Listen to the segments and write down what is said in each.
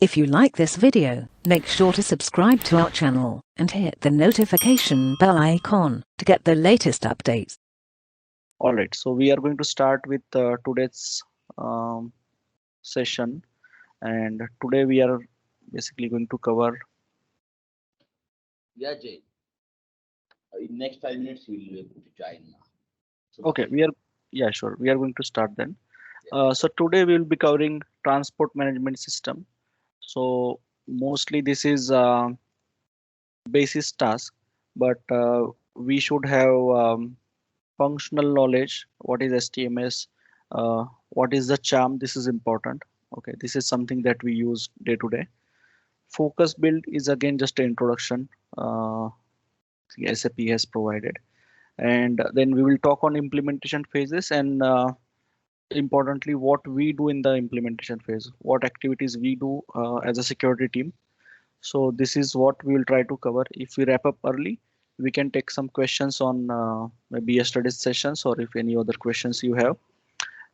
If you like this video, make sure to subscribe to our channel and hit the notification bell icon to get the latest updates. All right, so we are going to start with today's session, and today we are basically going to cover. Yeah, Jay. In next 5 minutes, you will be able to join now. So Okay, we are going to start then. So today we will be covering transport management system. So mostly this is basis task, but we should have functional knowledge. What is STMS? What is the charm? This is important. Okay, this is something that we use day to day. Focus build is again just an introduction. SAP has provided, and then we will talk on implementation phases and importantly what we do in the implementation phase, what activities we do as a security team. So this is what we will try to cover. If we wrap up early, we can take some questions on maybe yesterday's sessions or if any other questions you have.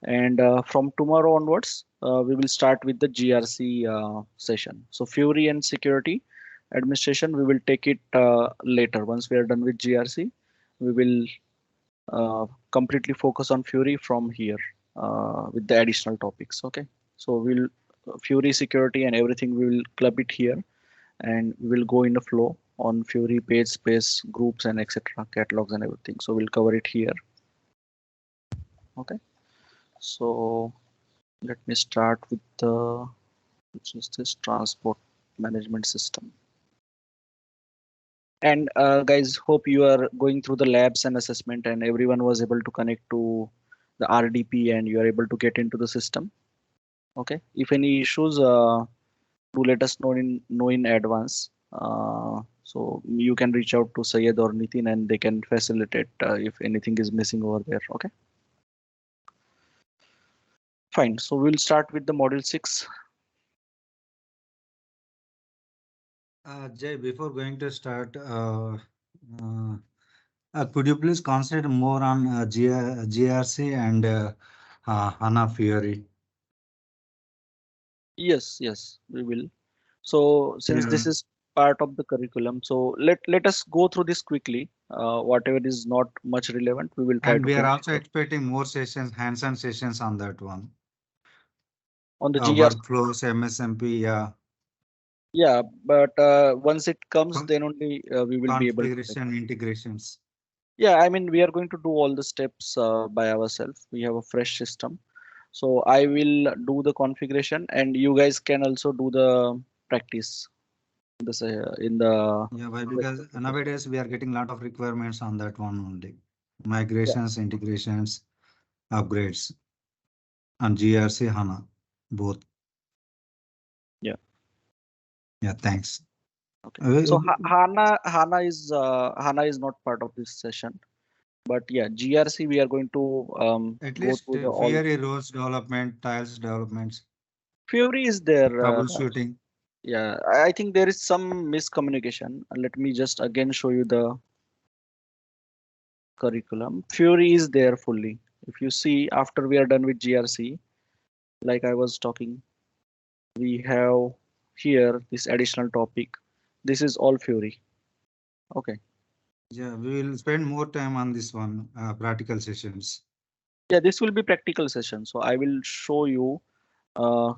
And from tomorrow onwards, we will start with the GRC session. So Fury and security administration, we will take it later. Once we are done with GRC, we will completely focus on Fury from here with the additional topics. Okay, so we'll Fury, security, and everything we will club it here, and we will go in a flow on Fury, page space, groups, and etc. catalogs and everything. So we'll cover it here. Okay, so let me start with the which is this transport management system. And guys, hope you are going through the labs and assessment and everyone was able to connect to the RDP and you are able to get into the system. Okay, if any issues, do let us know in advance. So you can reach out to Syed or Nitin and they can facilitate if anything is missing over there. Okay. Fine. So we'll start with the module 6. Jay, before going to start, could you please concentrate more on GRC and HANA Fury? Yes, we will. So since this is part of the curriculum, so let us go through this quickly. Whatever is not much relevant, we will try And to. we are also expecting more sessions, hands-on sessions on that one. On the GRC workflows, MSMP, yeah. Yeah, but once it comes, then only we will be able to. Configuration integrations. Yeah, I mean, we are going to do all the steps by ourselves. We have a fresh system. So I will do the configuration and you guys can also do the practice in the. Yeah, why? Because nowadays we are getting a lot of requirements on that one only. Migrations, integrations, upgrades on GRC, HANA, both. Yeah, thanks. Okay. So HANA is not part of this session, but yeah, GRC we are going to at go least through the Fury rules development, tiles developments. Fury is there. Troubleshooting. Yeah, I think there is some miscommunication. Let me just again show you the curriculum. Fury is there fully. If you see after we are done with GRC, like I was talking, we have here this additional topic. This is all Fury. Okay. Yeah, we will spend more time on this one, practical sessions. Yeah, this will be practical session. So I will show you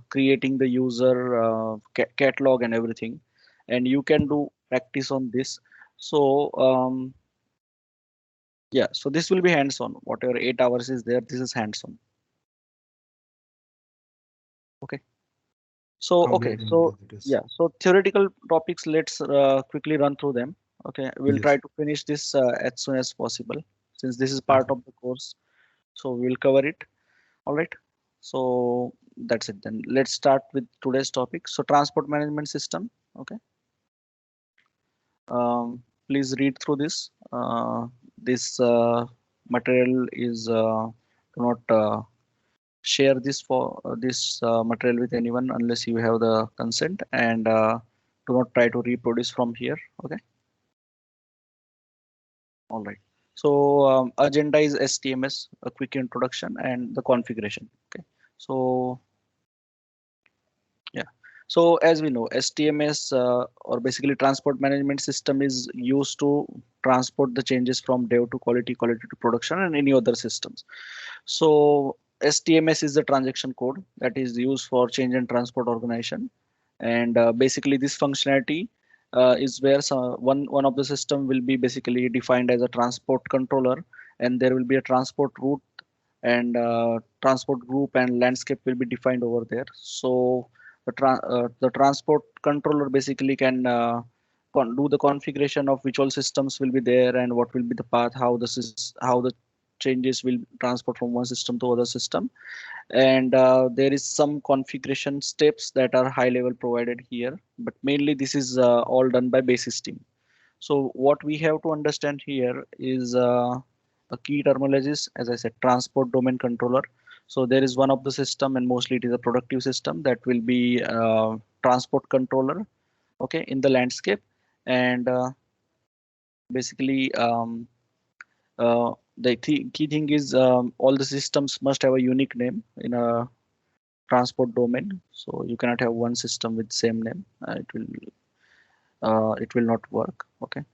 creating the user catalog and everything, and you can do practice on this. So yeah, so this will be hands-on. Whatever 8 hours is there, this is hands-on. Okay. So okay, so yeah, so theoretical topics, let's quickly run through them. Okay, we'll try to finish this as soon as possible since this is part of the course. So we'll cover it. All right. So that's it then. Let's start with today's topic. So transport management system. Okay. Please read through this. This material is do not share this for this material with anyone unless you have the consent, and do not try to reproduce from here. Okay. All right. So agenda is STMS, a quick introduction and the configuration. Okay. So yeah. So as we know, STMS or basically transport management system is used to transport the changes from dev to quality, quality to production, and any other systems. So STMS is the transaction code that is used for change and transport organization. And basically this functionality is where one of the system will be basically defined as a transport controller, and there will be a transport route and transport group and landscape will be defined over there. So the transport controller basically can do the configuration of which all systems will be there and what will be the path, how the changes will transport from one system to other system. And there is some configuration steps that are high level provided here, but mainly this is all done by basis team. So what we have to understand here is a key terminologies, as I said, transport domain controller. So there is one of the system, and mostly it is a productive system that will be transport controller, okay, in the landscape. And basically the key thing is all the systems must have a unique name in a transport domain. So you cannot have one system with same name. It will not work. Okay.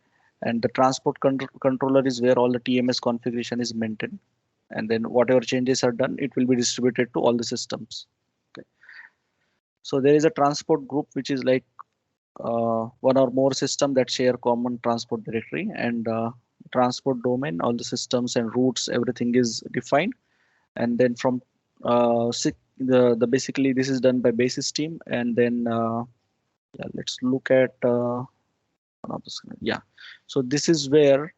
And the transport controller is where all the TMS configuration is maintained. And then whatever changes are done, it will be distributed to all the systems. Okay. So there is a transport group, which is like one or more system that share common transport directory, and transport domain, all the systems and routes, everything is defined. And then from the basically this is done by basis team. And then yeah, let's look at yeah. So this is where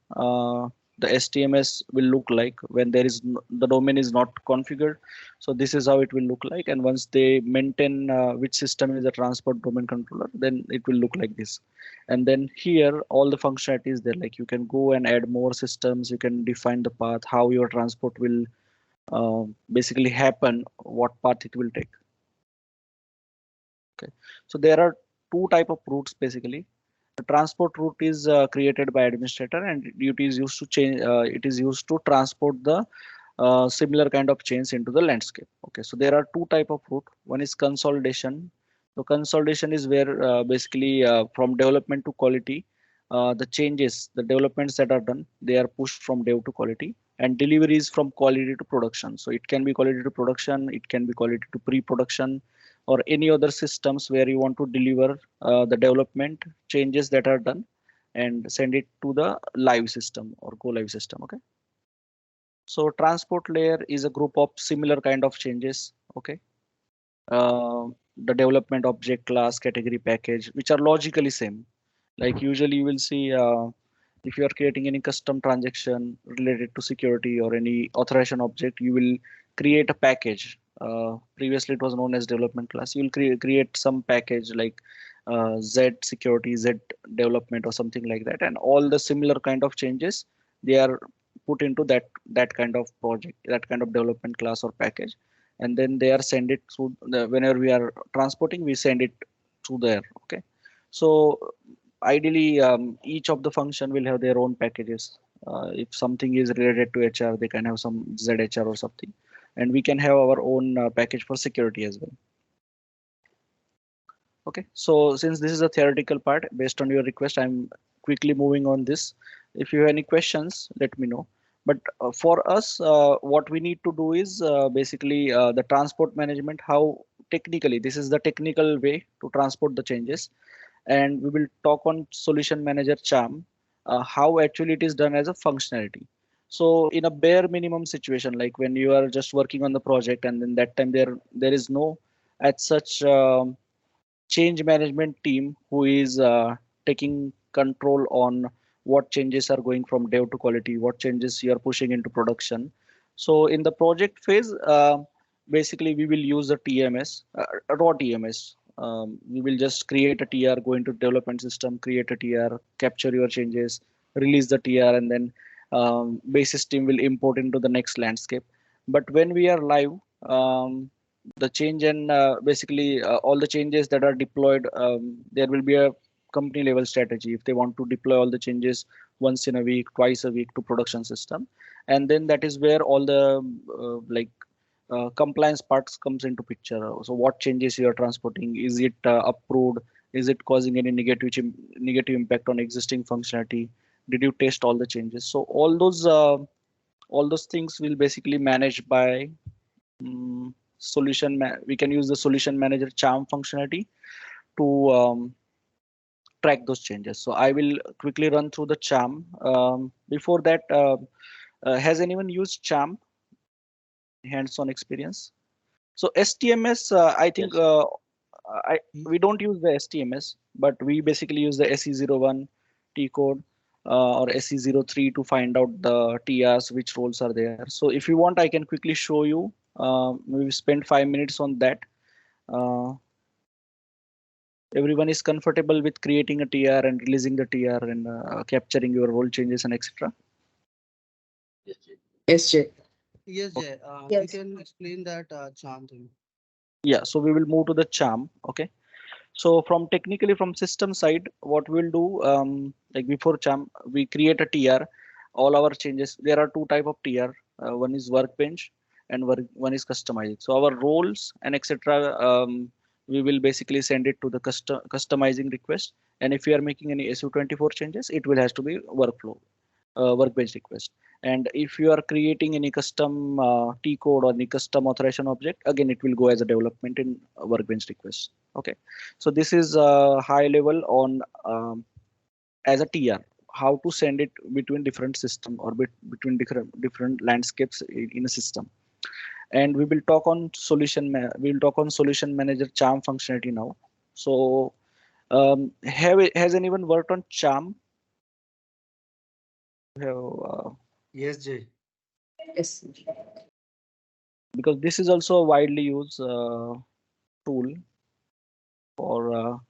the STMS will look like when there is the domain is not configured. So this is how it will look like. And once they maintain which system is the transport domain controller, then it will look like this. And then here all the functionality is there. Like you can go and add more systems. You can define the path, how your transport will basically happen, what path it will take. Okay. So there are two type of routes basically. The transport route is created by administrator, and it is used to change. It is used to transport the similar kind of change into the landscape. Okay, so there are two type of route. One is consolidation. So consolidation is where basically from development to quality, the changes, the developments that are done, they are pushed from dev to quality, and deliveries from quality to production. So it can be quality to production, it can be quality to pre-production, or any other systems where you want to deliver the development changes that are done and send it to the live system or go live system. Okay. So transport layer is a group of similar kind of changes. Okay. The development object, class, category, package, which are logically same. Like usually you will see if you are creating any custom transaction related to security or any authorization object, you will create a package. Previously it was known as development class. You will create some package like Z security, Z development or something like that. And all the similar kind of changes, they are put into that kind of project, that kind of development class or package. And then they are send it through whenever we are transporting, we send it through there. Okay. So ideally each of the function will have their own packages. If something is related to HR, they can have some ZHR or something, and we can have our own package for security as well. Okay, so since this is a theoretical part, based on your request, I'm quickly moving on this. If you have any questions, let me know. But for us, what we need to do is basically the transport management, how technically, this is the technical way to transport the changes. And we will talk on solution manager charm, how actually it is done as a functionality. So in a bare minimum situation, like when you are just working on the project, and then that time there is no at such change management team who is taking control on what changes are going from dev to quality, what changes you are pushing into production. So in the project phase, basically we will use the TMS, raw TMS. We will just create a TR, go into development system, create a TR, capture your changes, release the TR, and then basis team will import into the next landscape. But when we are live, the change and basically all the changes that are deployed, there will be a company level strategy if they want to deploy all the changes once in a week, twice a week to production system. And then that is where all the like compliance parts comes into picture. So what changes you are transporting? Is it approved? Is it causing any negative impact on existing functionality? Did you test all the changes? So all those things will basically managed by we can use the solution manager charm functionality to track those changes. So I will quickly run through the charm. Before that, has anyone used charm? Hands-on experience. So STMS, I think Yes. we don't use the STMS, but we basically use the SE01 T code or SE03 to find out the TRs, which roles are there. So if you want, I can quickly show you. Maybe spend 5 minutes on that. Everyone is comfortable with creating a TR and releasing the TR and capturing your role changes and etc. Yes, Jay. Yes, Jay. Yes, Jay. Yes. You can explain that charm thing. Yeah, so we will move to the charm. Okay. So from technically from system side, what we'll do, like before charm, we create a TR. All our changes. There are two type of TR. One is workbench and one is customized. So our roles and etc. We will basically send it to the customizing request. And if we are making any SU24 changes, it will has to be workbench request. And if you are creating any custom T code or any custom authorization object, again it will go as a development in workbench request. Okay, so this is high level on as a TR, how to send it between different system or between different landscapes in a system. And we will talk on we'll talk on solution manager charm functionality now. So has anyone worked on charm? Yes, Jay. Yes. Because this is also a widely used tool for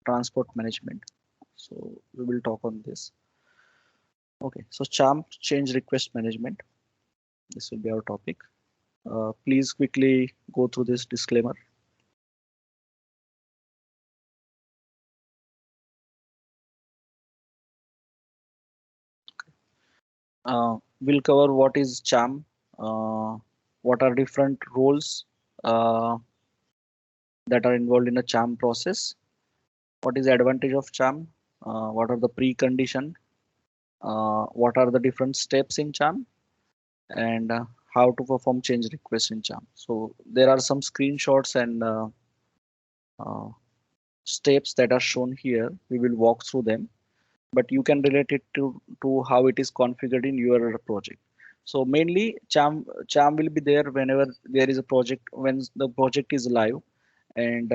transport management. So we will talk on this. Okay, so charm change request management. This will be our topic. Please quickly go through this disclaimer. We'll cover what is charm, what are different roles that are involved in a charm process, what is the advantage of charm, what are the precondition, what are the different steps in charm, and how to perform change requests in charm. So there are some screenshots and steps that are shown here. We will walk through them, but you can relate it to how it is configured in your project. So mainly charm will be there whenever there is a project, when the project is live and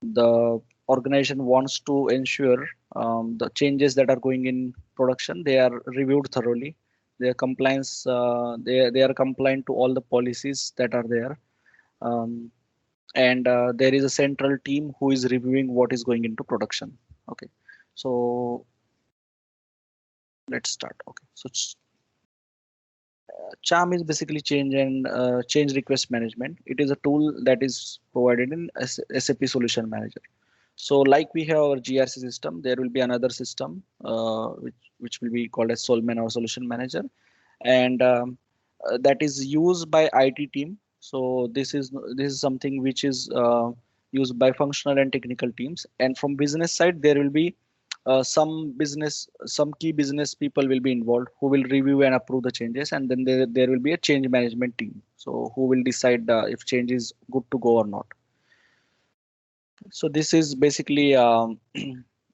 the organization wants to ensure the changes that are going in production, they are reviewed thoroughly. Their compliance, they are compliant to all the policies that are there. And there is a central team who is reviewing what is going into production. Okay, so let's start. Okay, so charm is basically change request management. It is a tool that is provided in SAP Solution Manager. So like we have our GRC system, there will be another system which will be called as Solman or Solution Manager, and that is used by IT team. So this is something which is used by functional and technical teams. And from business side, there will be some key business people will be involved who will review and approve the changes, and then there will be a change management team. So who will decide if change is good to go or not. So this is basically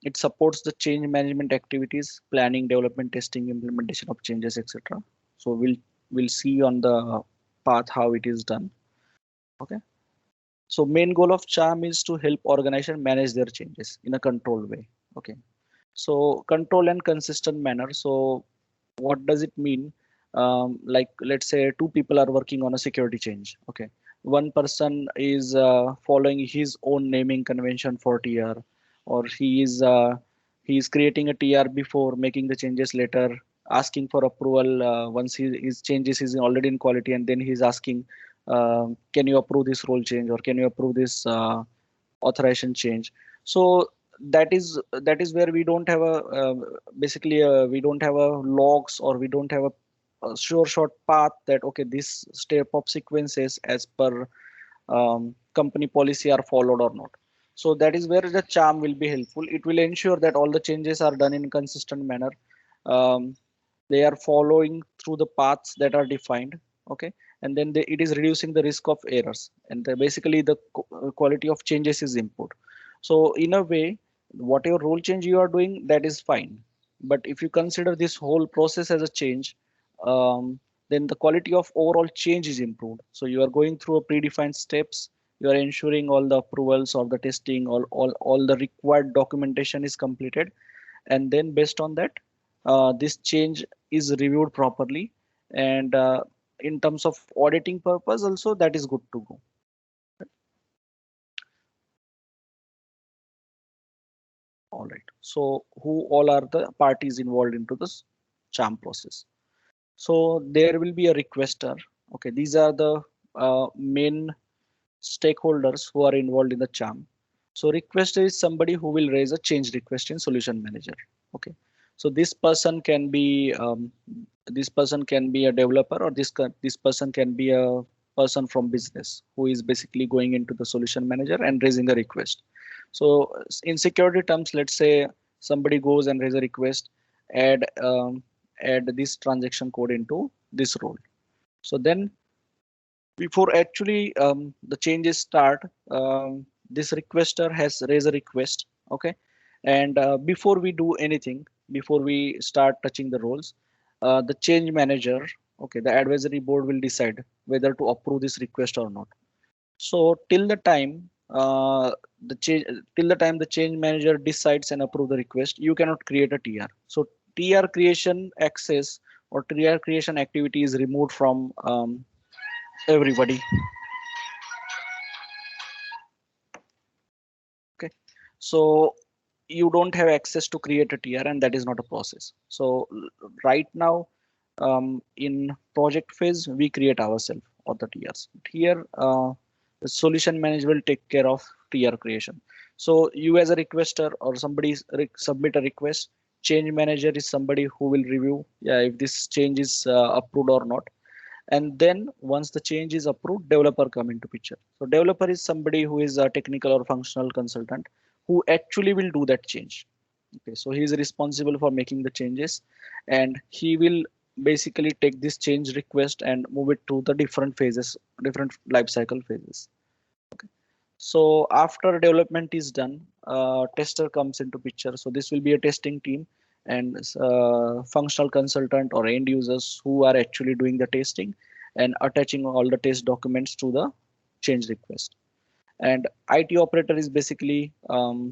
it supports the change management activities, planning, development, testing, implementation of changes, etc. So we'll see on the path how it is done. Okay. So main goal of charm is to help organization manage their changes in a controlled way. Okay. So control and consistent manner. So what does it mean? Like let's say two people are working on a security change. Okay, one person is following his own naming convention for TR, or he is creating a TR before making the changes later, asking for approval once his changes is already in quality, and then he's asking, can you approve this role change, or can you approve this authorization change? So that is where we don't have a basically we don't have a logs, or we don't have a sure short path that okay, this step of sequences as per company policy are followed or not. So that is where the charm will be helpful. It will ensure that all the changes are done in consistent manner. Um, they are following through the paths that are defined. Okay, and then it is reducing the risk of errors, and basically the quality of changes is improved. So in a way, whatever rule change you are doing, that is fine. But if you consider this whole process as a change, then the quality of overall change is improved. So you are going through a predefined steps, you are ensuring all the approvals or the testing, all the required documentation is completed. And then based on that, this change is reviewed properly. And in terms of auditing purpose also, that is good to go. All right. So who all are the parties involved into this charm process? So there will be a requester. Okay, these are the main stakeholders who are involved in the charm. So requester is somebody who will raise a change request in solution manager. Okay, so this person can be a developer, or this person can be a person from business who is basically going into the solution manager and raising a request. So in security terms, let's say somebody goes and raise a request, add this transaction code into this role. So then before actually the changes start, this requester has raised a request. Okay, and before we do anything, before we start touching the roles, the change manager, okay, the advisory board will decide whether to approve this request or not. So till the time the change manager decides and approve the request, you cannot create a TR. So TR creation access or TR creation activity is removed from everybody. Okay, so you don't have access to create a TR, and that is not a process. So right now in project phase, we create ourselves or the TRs. Here the solution manager will take care of TR creation. So you as a requester or somebody submit a request, change manager is somebody who will review, yeah, if this change is approved or not. And then once the change is approved, developer come into picture. So developer is somebody who is a technical or functional consultant who actually will do that change. Okay, so he is responsible for making the changes, and he will basically take this change request and move it to the different phases, different life cycle phases. Okay, so after development is done, tester comes into picture. So this will be a testing team and functional consultant or end users who are actually doing the testing and attaching all the test documents to the change request. And IT operator is basically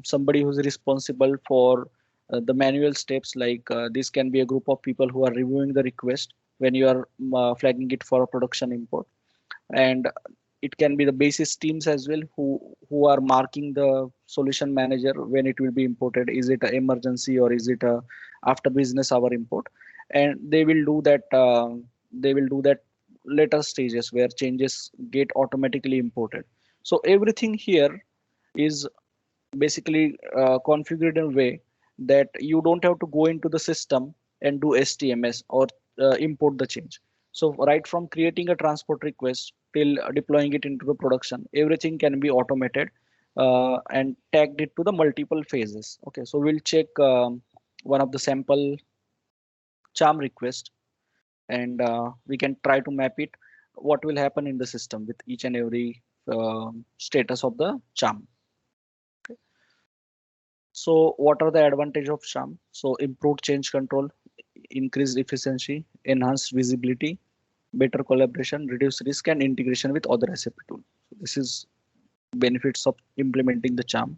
somebody who's responsible for the manual steps. Like this can be a group of people who are reviewing the request when you are flagging it for a production import. And it can be the basis teams as well who are marking the solution manager when it will be imported. Is it an emergency or is it a after business hour import? And they will do that. Later stages where changes get automatically imported. So everything here is basically configured in a way that you don't have to go into the system and do STMS or import the change. So right from creating a transport request till deploying it into the production, everything can be automated and tagged it to the multiple phases. Okay, so we'll check one of the sample charm request, and we can try to map it what will happen in the system with each and every status of the charm. Okay. So what are the advantage of charm? So improved change control, increased efficiency, enhanced visibility, better collaboration, reduced risk, and integration with other SAP tools. So this is benefits of implementing the charm.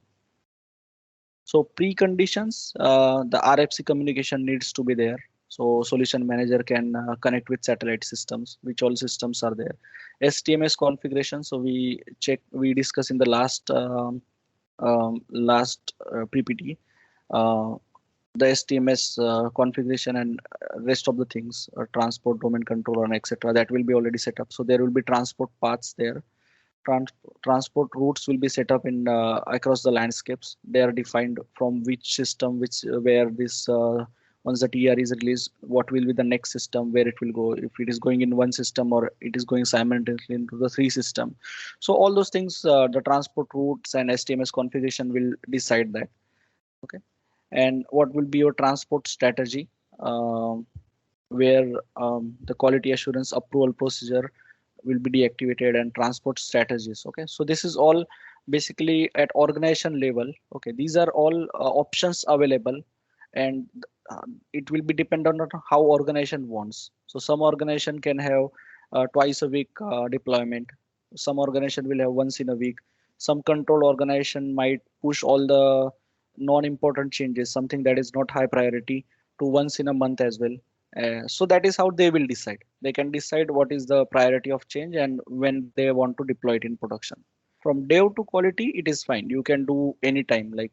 So preconditions, the RFC communication needs to be there. So solution manager can connect with satellite systems, which all systems are there. STMS configuration. So we discussed in the last PPT. The STMS configuration and rest of the things, transport domain controller and etc. that will be already set up. So there will be transport paths there. Transport routes will be set up in across the landscapes. They are defined from which system, where this Once the TR is released, what will be the next system, where it will go, if it is going in one system or it is going simultaneously into the three system. So all those things, the transport routes and STMS configuration will decide that. Okay, and what will be your transport strategy, where the quality assurance approval procedure will be deactivated, and transport strategies. Okay, so this is all basically at organization level. Okay, these are all options available, and it will be dependent on how organization wants. So some organization can have twice a week deployment, some organization will have once in a week, some control organization might push all the non-important changes, something that is not high priority, to once in a month as well. So that is how they will decide. They can decide what is the priority of change and when they want to deploy it in production. From dev to quality, it is fine. You can do anytime. Like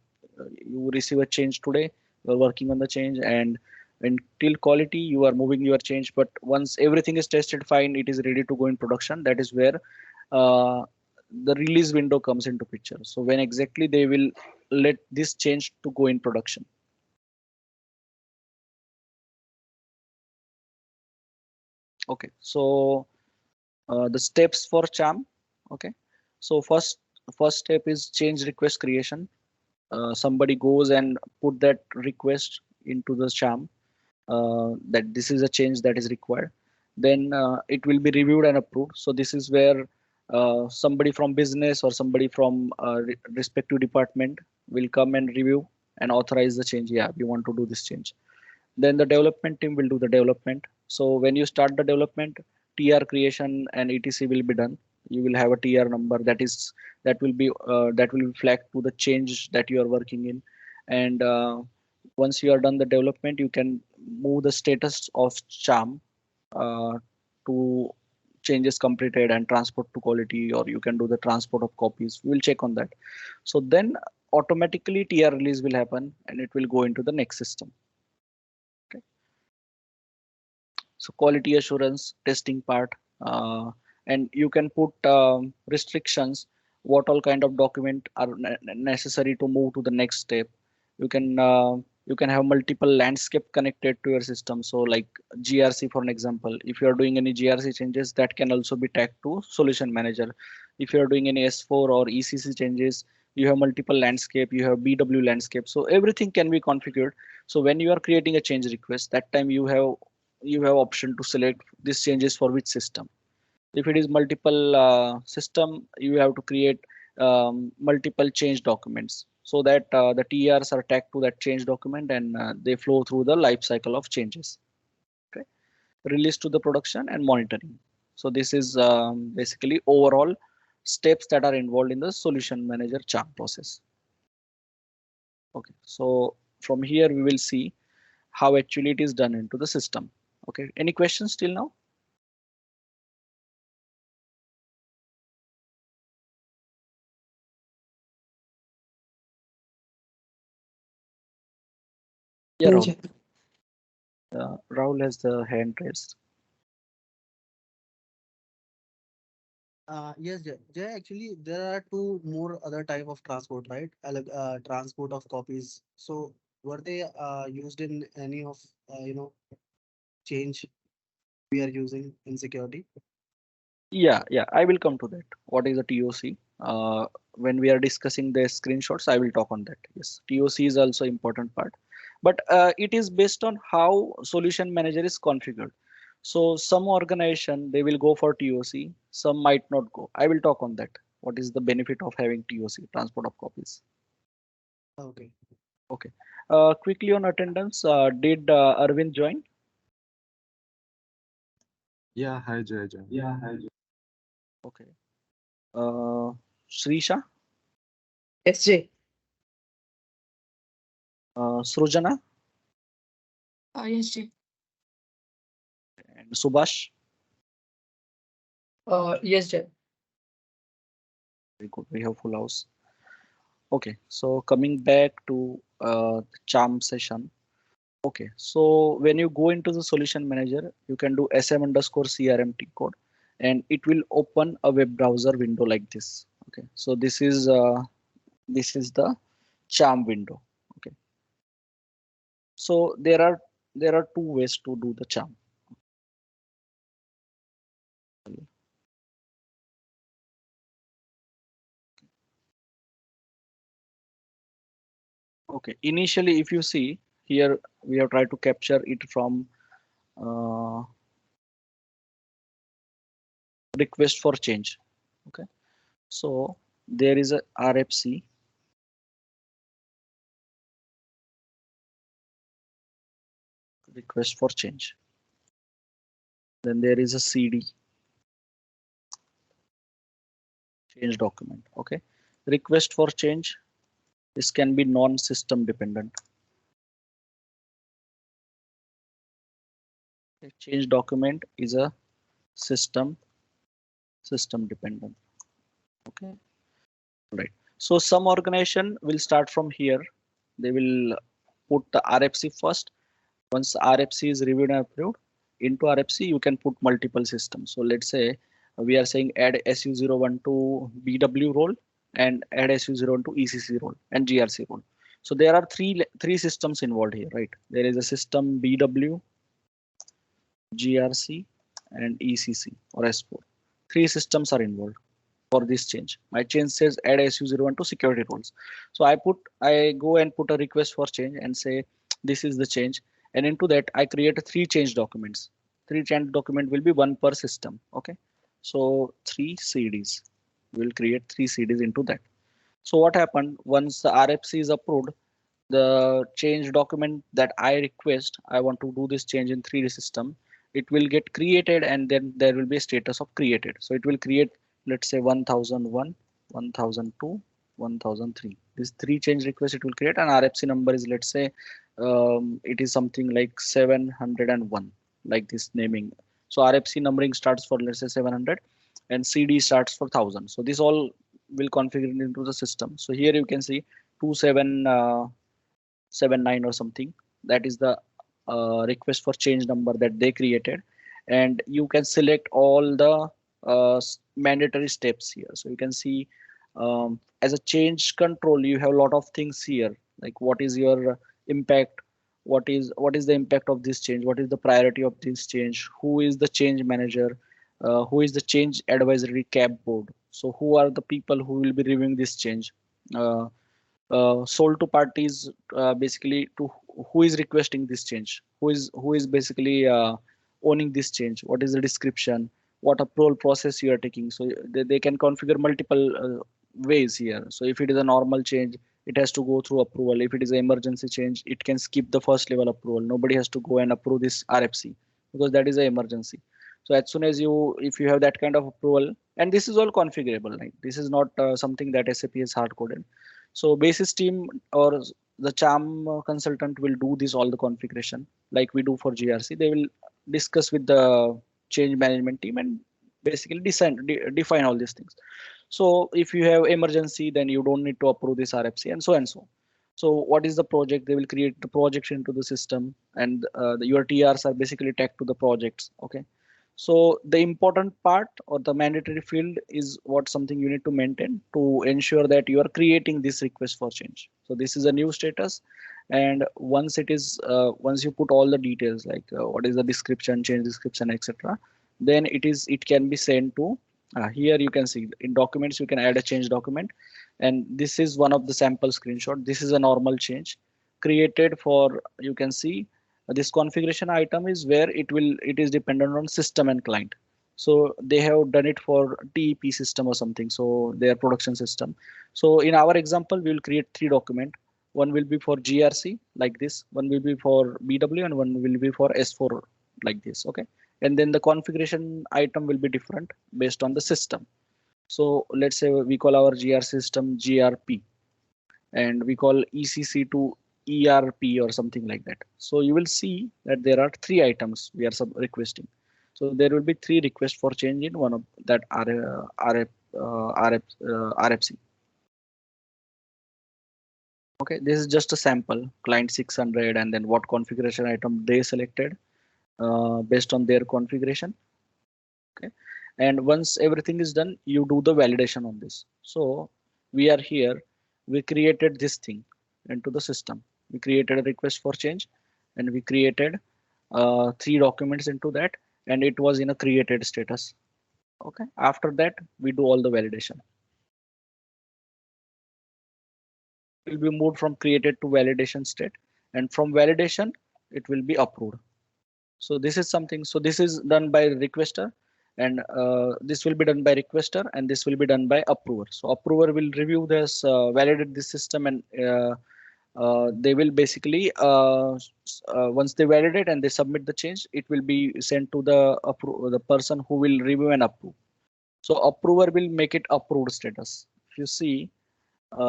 you receive a change today, you are working on the change, and until quality, you are moving your change. But once everything is tested fine, it is ready to go in production. That is where the release window comes into picture. So when exactly they will let this change to go in production. Okay, so the steps for CHAM. Okay, so first step is change request creation. Somebody goes and put that request into the CHAM, that this is a change that is required. Then it will be reviewed and approved. So this is where somebody from business or somebody from respective department will come and review and authorize the change. Yeah, we want to do this change. Then the development team will do the development. So when you start the development, TR creation and etc will be done. You will have a TR number that will be flagged to the change that you are working in. And once you are done the development, you can move the status of CHAM to changes completed and transport to quality, or you can do the transport of copies. We will check on that. So then automatically TR release will happen and it will go into the next system. So quality assurance testing part, and you can put restrictions, what all kind of document are necessary to move to the next step. You can have multiple landscape connected to your system. So like GRC, for an example, if you are doing any GRC changes, that can also be tagged to solution manager. If you are doing any S4 or ECC changes, you have multiple landscape, you have BW landscape, so everything can be configured. So when you are creating a change request, that time you have option to select these changes for which system. If it is multiple system, you have to create multiple change documents, so that the TRs are tagged to that change document, and they flow through the life cycle of changes. Okay, release to the production and monitoring. So this is basically overall steps that are involved in the solution manager CHAM process. Okay, so from here we will see how actually it is done into the system. Okay, any questions till now? Yeah, Rahul. Rahul has the hand raised. Yes, Jay. Jay, actually, there are two more other type of transport, right? Transport of copies. So were they used in any of change we are using in security? Yeah, I will come to that. What is a TOC? When we are discussing the screenshots, I will talk on that. Yes, TOC is also important part, but it is based on how solution manager is configured. So some organization, they will go for TOC, some might not go. I will talk on that. What is the benefit of having TOC, transport of copies? Okay. Okay. Quickly on attendance, did Arvind join? Yeah, hi Jay. Okay. Srisha, Yes, Jay. Srujana, Yes, Jay. and Subhash. Yes, Jay. Very good. We have full house. Okay, so coming back to the charm session. Okay, so when you go into the solution manager, you can do sm_crmt code, and it will open a web browser window like this. Okay, so this is the charm window. Okay, so there are there are two ways to do the charm. Okay, initially, if you see here, we have tried to capture it from request for change. Okay, so there is a RFC. Request for change. Then there is a CD. Change document. Okay, request for change. This can be non-system dependent. Okay. Change document is a system dependent. Okay, right. So some organization will start from here. They will put the RFC first. Once RFC is reviewed and approved, into RFC you can put multiple systems. So let's say we are saying add SU01 to BW role and add SU01 to ECC role and GRC role. So there are three systems involved here, right? There is a system BW, GRC, and ECC or S4. Three systems are involved for this change. My change says add SU01 to security roles. So I go and put a request for change and say this is the change. And into that I create three change documents. Three change document will be one per system. Okay. So 3 CDs. We'll create 3 CDs into that. So what happened once the RFC is approved, the change document that I request, I want to do this change in 3D system, it will get created and then there will be a status of created. So it will create, let's say 1001, 1002, 1003. These 3 change requests it will create, and RFC number is, let's say it is something like 701, like this naming. So RFC numbering starts for, let's say 700 and CD starts for 1000. So this all will configure into the system. So here you can see 2779 or something. That is the request for change number that they created, and you can select all the mandatory steps here. So you can see as a change control, you have a lot of things here, like what is your impact, what is the impact of this change, what is the priority of this change, who is the change manager, who is the change advisory CAB board. So who are the people who will be reviewing this change, sold to parties, basically to who is requesting this change, who is basically owning this change, what is the description, what approval process you are taking. So they can configure multiple ways here. So if it is a normal change, it has to go through approval. If it is an emergency change, it can skip the first level approval. Nobody has to go and approve this RFC because that is an emergency. So as soon as if you have that kind of approval, and this is all configurable, right? This is not something that SAP is hard coded. So basis team or the charm consultant will do this all the configuration like we do for GRC. They will discuss with the change management team and basically define all these things. So if you have emergency, then you don't need to approve this RFC and so and so. So what is the project? They will create the projects into the system, and your TRs are basically tagged to the projects. Okay. So the important part or the mandatory field is what something you need to maintain to ensure that you are creating this request for change. So this is a new status, and once it is once you put all the details like what is the description, change description, etc., then it can be sent to here. You can see in documents you can add a change document, and this is one of the sample screenshot. This is a normal change created for, you can see this configuration item is where it is dependent on system and client. So they have done it for TEP system or something, so their production system. So in our example, we will create 3 documents. One will be for GRC like this, one will be for BW, and one will be for S4 like this. Okay, and then the configuration item will be different based on the system. So let's say we call our GRC system GRP, and we call ECC to ERP or something like that. So you will see that there are 3 items we are requesting. So there will be 3 requests for change in one of that RFC. Okay, this is just a sample, client 600, and then what configuration item they selected based on their configuration. Okay, and once everything is done, you do the validation on this. So we are here, we created this thing into the system. We created a request for change, and we created 3 documents into that, and it was in a created status. Okay, after that we do all the validation. It will be moved from created to validation state, and from validation it will be approved. So this is something. So this is done by requester, and this will be done by requester, and this will be done by approver. So approver will review this, validate this system, and they will basically once they validate and they submit the change, it will be sent to the person who will review and approve. So approver will make it approved status. If you see,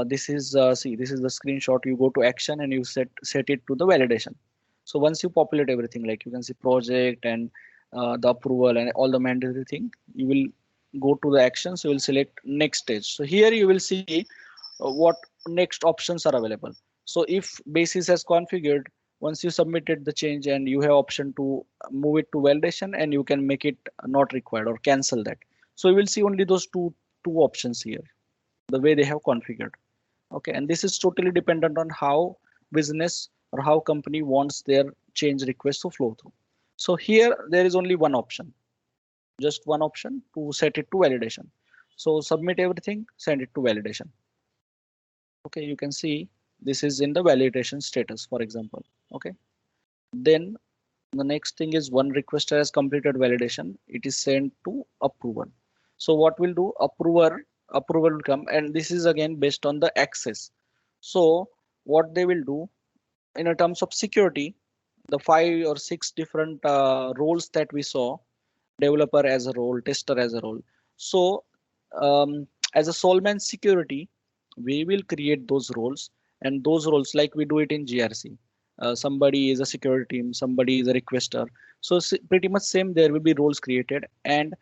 this is this is the screenshot. You go to action and you set it to the validation. So once you populate everything, like you can see project and the approval and all the mandatory thing, you will go to the actions. You will select next stage. So here you will see what next options are available. So if basis has configured, once you submitted the change and you have option to move it to validation, and you can make it not required or cancel that. So you will see only those two options here, the way they have configured. Okay, and this is totally dependent on how business or how company wants their change request to flow through. So here there is only one option, just one option to set it to validation. So submit everything, send it to validation. Okay, you can see this is in the validation status, for example. Okay, then the next thing is one requester has completed validation. It is sent to approval. So what will do, approval will come, and this is again based on the access. So what they will do in a terms of security, the 5 or 6 different roles that we saw, developer as a role, tester as a role. So as a Solman security, we will create those roles, and those roles, like we do it in GRC. Somebody is a security team, somebody is a requester. So pretty much same, there will be roles created, and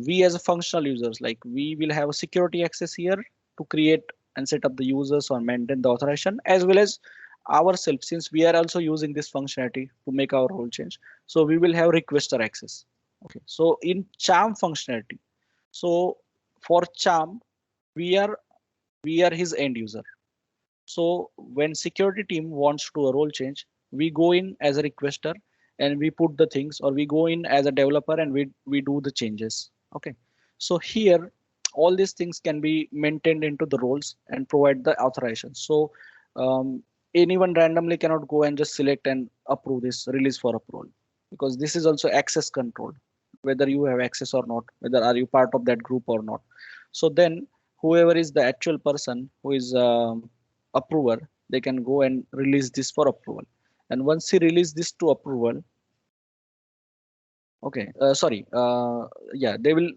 we as a functional users, like we will have a security access here to create and set up the users or maintain the authorization, as well as ourselves, since we are also using this functionality to make our role change. So we will have requester access. Okay, so in charm functionality, so for charm, we are his end user. So when security team wants to do a role change, we go in as a requester and we put the things, or we go in as a developer and we do the changes. Okay, so here all these things can be maintained into the roles and provide the authorization. So anyone randomly cannot go and just select and approve this release for approval, because this is also access control, whether you have access or not, whether are you part of that group or not. So then whoever is the actual person who is approver, they can go and release this for approval. And once he release this to approval, okay, yeah, they will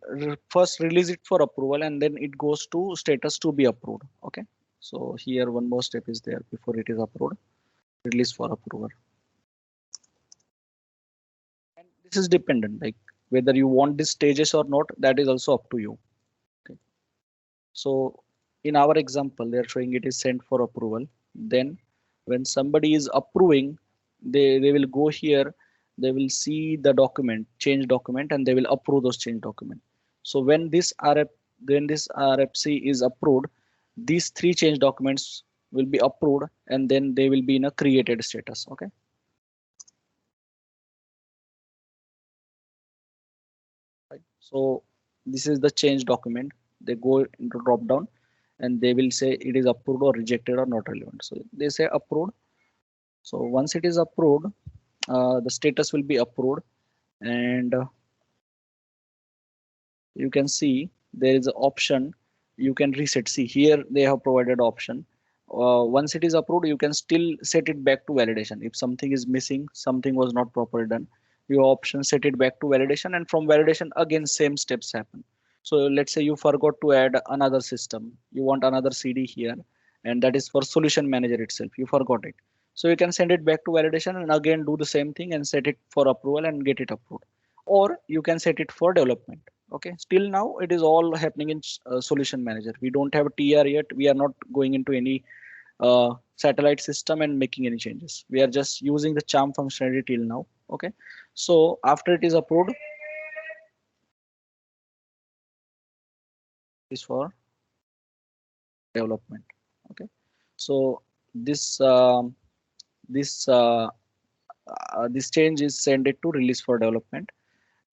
first release it for approval, and then it goes to status to be approved. Okay, so here one more step is there before it is approved, release for approval. And this is dependent, like whether you want these stages or not, that is also up to you. Okay, so in our example, they're showing it is sent for approval. Then when somebody is approving, they will go here, they will see the document, change document, and they will approve those change document. So when this RFC is approved, these 3 change documents will be approved, and then they will be in a created status. Okay, right. So this is the change document. They go into drop down and they will say it is approved or rejected or not relevant. So they say approved. So once it is approved, the status will be approved, and you can see there is an option you can reset. See here they have provided option. Once it is approved, you can still set it back to validation. If something is missing, something was not properly done, your option set it back to validation, and from validation again same steps happen. So let's say you forgot to add another system, you want another CD here, and that is for solution manager itself, you forgot it. So you can send it back to validation and again do the same thing and set it for approval and get it approved, or you can set it for development. Okay, still now it is all happening in solution manager. We don't have a TR yet. We are not going into any satellite system and making any changes. We are just using the charm functionality till now. Okay, so after it is approved, is for development. Okay, so this this change is sent it to release for development,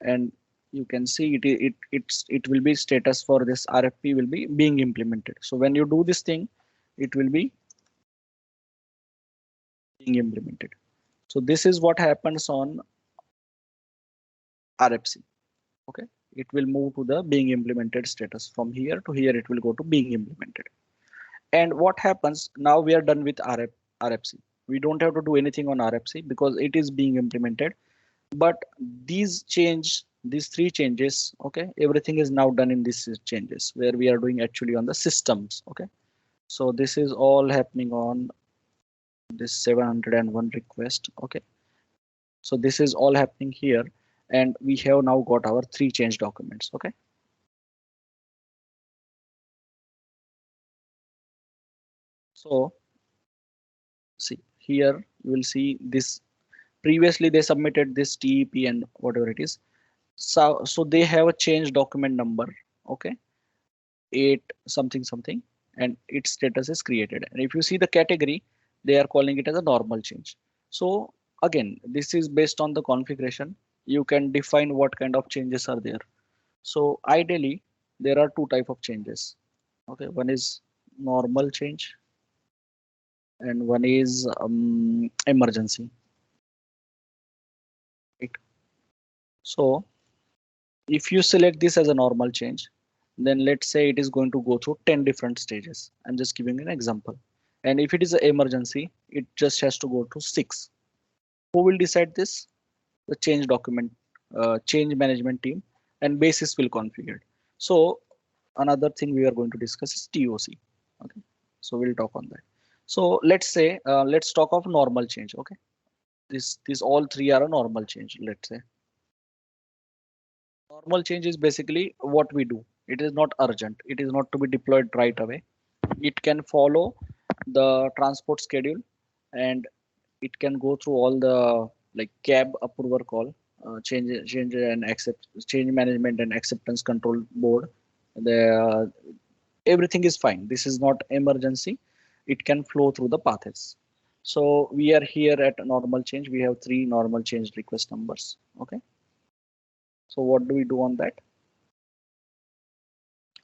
and you can see it will be status for this RFP will be being implemented. So when you do this thing, it will be being implemented. So this is what happens on RFC. Okay, it will move to the being implemented status. From here to here, it will go to being implemented. And what happens now? We are done with RFC. We don't have to do anything on RFC because it is being implemented. But these three changes, okay, everything is now done in these changes where we are doing actually on the systems. Okay, so this is all happening on this 701 request. Okay, so this is all happening here, and we have now got our three change documents. Okay, so see here you will see this. Previously they submitted this TEP and whatever it is. So they have a change document number. Okay, 8 something something, and its status is created. And if you see the category, they are calling it as a normal change. So again, this is based on the configuration. You can define what kind of changes are there. So ideally there are two type of changes. Okay, one is normal change and one is emergency. Right. So if you select this as a normal change, then let's say it is going to go through 10 different stages. I'm just giving an example. And if it is an emergency, it just has to go to 6. Who will decide this? The change document, change management team, and basis will configure. So another thing we are going to discuss is TOC. Okay, so we'll talk on that. So let's say let's talk of normal change. Okay, this all three are a normal change. Let's say normal change is basically what we do. It is not urgent. It is not to be deployed right away. It can follow the transport schedule, and it can go through all the like cab approver call, change and accept change management and acceptance control board. The everything is fine. This is not emergency. It can flow through the paths. So we are here at normal change. We have 3 normal change request numbers. Okay. So what do we do on that?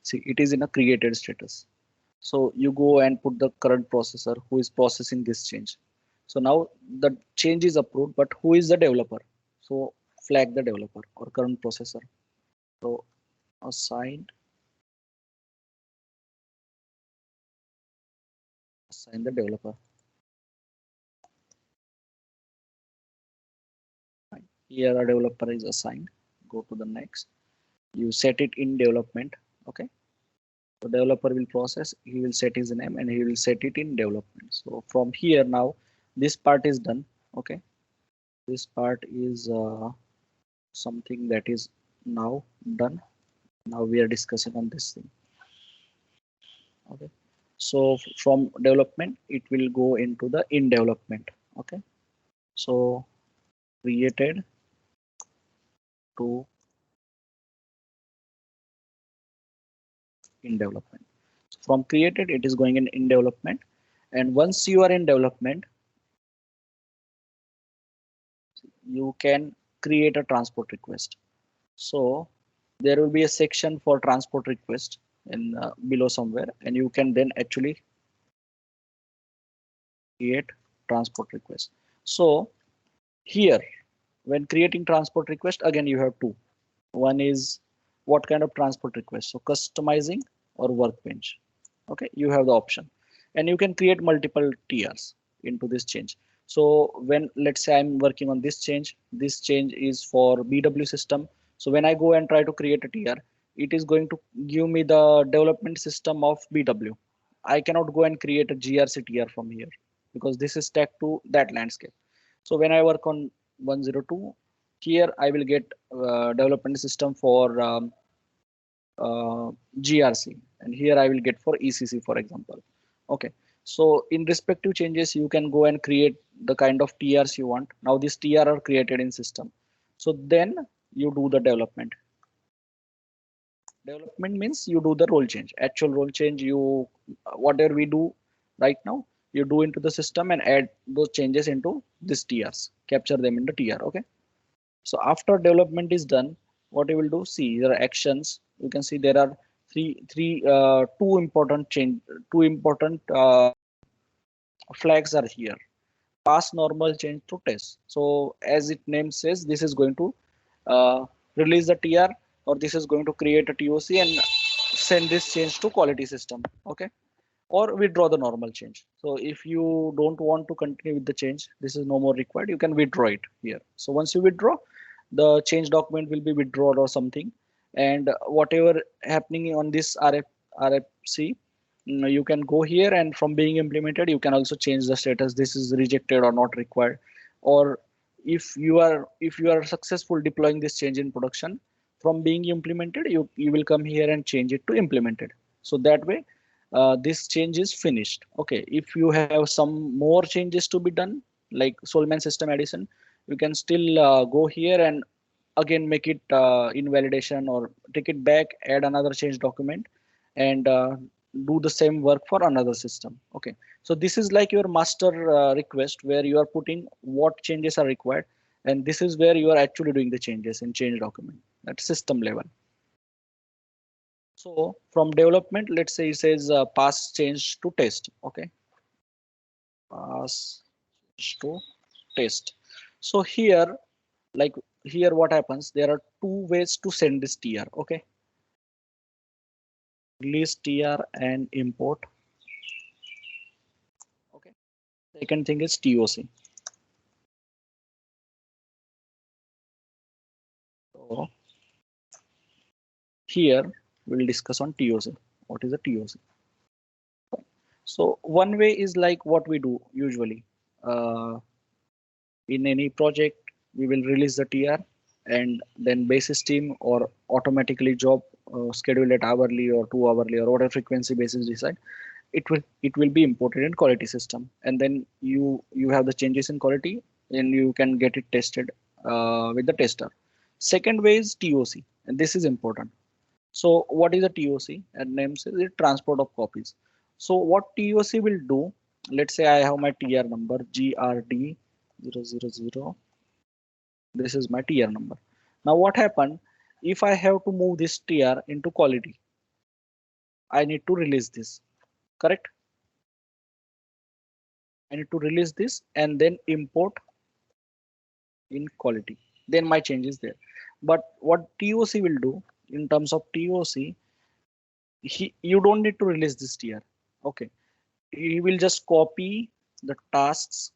See, it is in a created status. So you go and put the current processor who is processing this change. So now the change is approved, but who is the developer? So flag the developer or current processor. So assign the developer. Fine. Here a developer is assigned. Go to the next. You set it in development. Okay. So developer will process, he will set his name and he will set it in development. So from here now, this part is done. Okay. This part is something that is now done. Now we are discussing on this thing. Okay. So from development, it will go into the in development. Okay. So created to in development. So from created, it is going in development. And once you are in development, you can create a transport request. So there will be a section for transport request in below somewhere, and you can then actually create transport request. So here, when creating transport request, again you have two. One is what kind of transport request, so customizing or workbench. Okay, you have the option, and you can create multiple TRs into this change. So when let's say I'm working on this change is for BW system. So when I go and try to create a TR, it is going to give me the development system of BW. I cannot go and create a GRC TR from here because this is tagged to that landscape. So when I work on 102, here I will get development system for GRC, and here I will get for ECC, for example. Okay, so in respective changes, you can go and create the kind of TRs you want. Now these TR are created in system. So then you do the development. Development means you do the role change, actual role change. You whatever we do right now, you do into the system and add those changes into this TRs. capture them in the TR. Okay. So after development is done, what you will do, see there are actions. You can see there are two important flags are here. Pass, normal, change to test. So as it name says, this is going to release the TR, or this is going to create a TOC and send this change to quality system. Okay. Or withdraw the normal change. So if you don't want to continue with the change, this is no more required, you can withdraw it here. So once you withdraw, the change document will be withdrawn or something, and whatever happening on this RFC, you can go here, and from being implemented you can also change the status, this is rejected or not required. Or if you are successful deploying this change in production, from being implemented, you will come here and change it to implemented. So that way this change is finished. Okay, if you have some more changes to be done, like Solman system addition, you can still go here and again make it invalidation, or take it back, add another change document, and do the same work for another system. Okay, so this is like your master request, where you are putting what changes are required, and this is where you are actually doing the changes in change document at system level. So from development, let's say it says pass change to test. Okay, pass to test. So here, like here, what happens? There are two ways to send this TR. Okay, release TR and import. Okay, second thing is TOC. So here we'll discuss on TOC. What is a TOC? So one way is like what we do usually in any project, we will release the TR, and then basis team or automatically job schedule at hourly or 2 hourly or whatever frequency basis decide, it will be imported in quality system, and then you have the changes in quality, and you can get it tested with the tester. Second way is TOC, and this is important. So what is a TOC? And name says it transport of copies. So what TOC will do, let's say I have my TR number GRD 000. This is my TR number. Now what happened if I have to move this TR into quality? I need to release this, correct? I need to release this and then import in quality. Then my change is there. But what TOC will do in terms of TOC, you don't need to release this TR. Okay, he will just copy the tasks,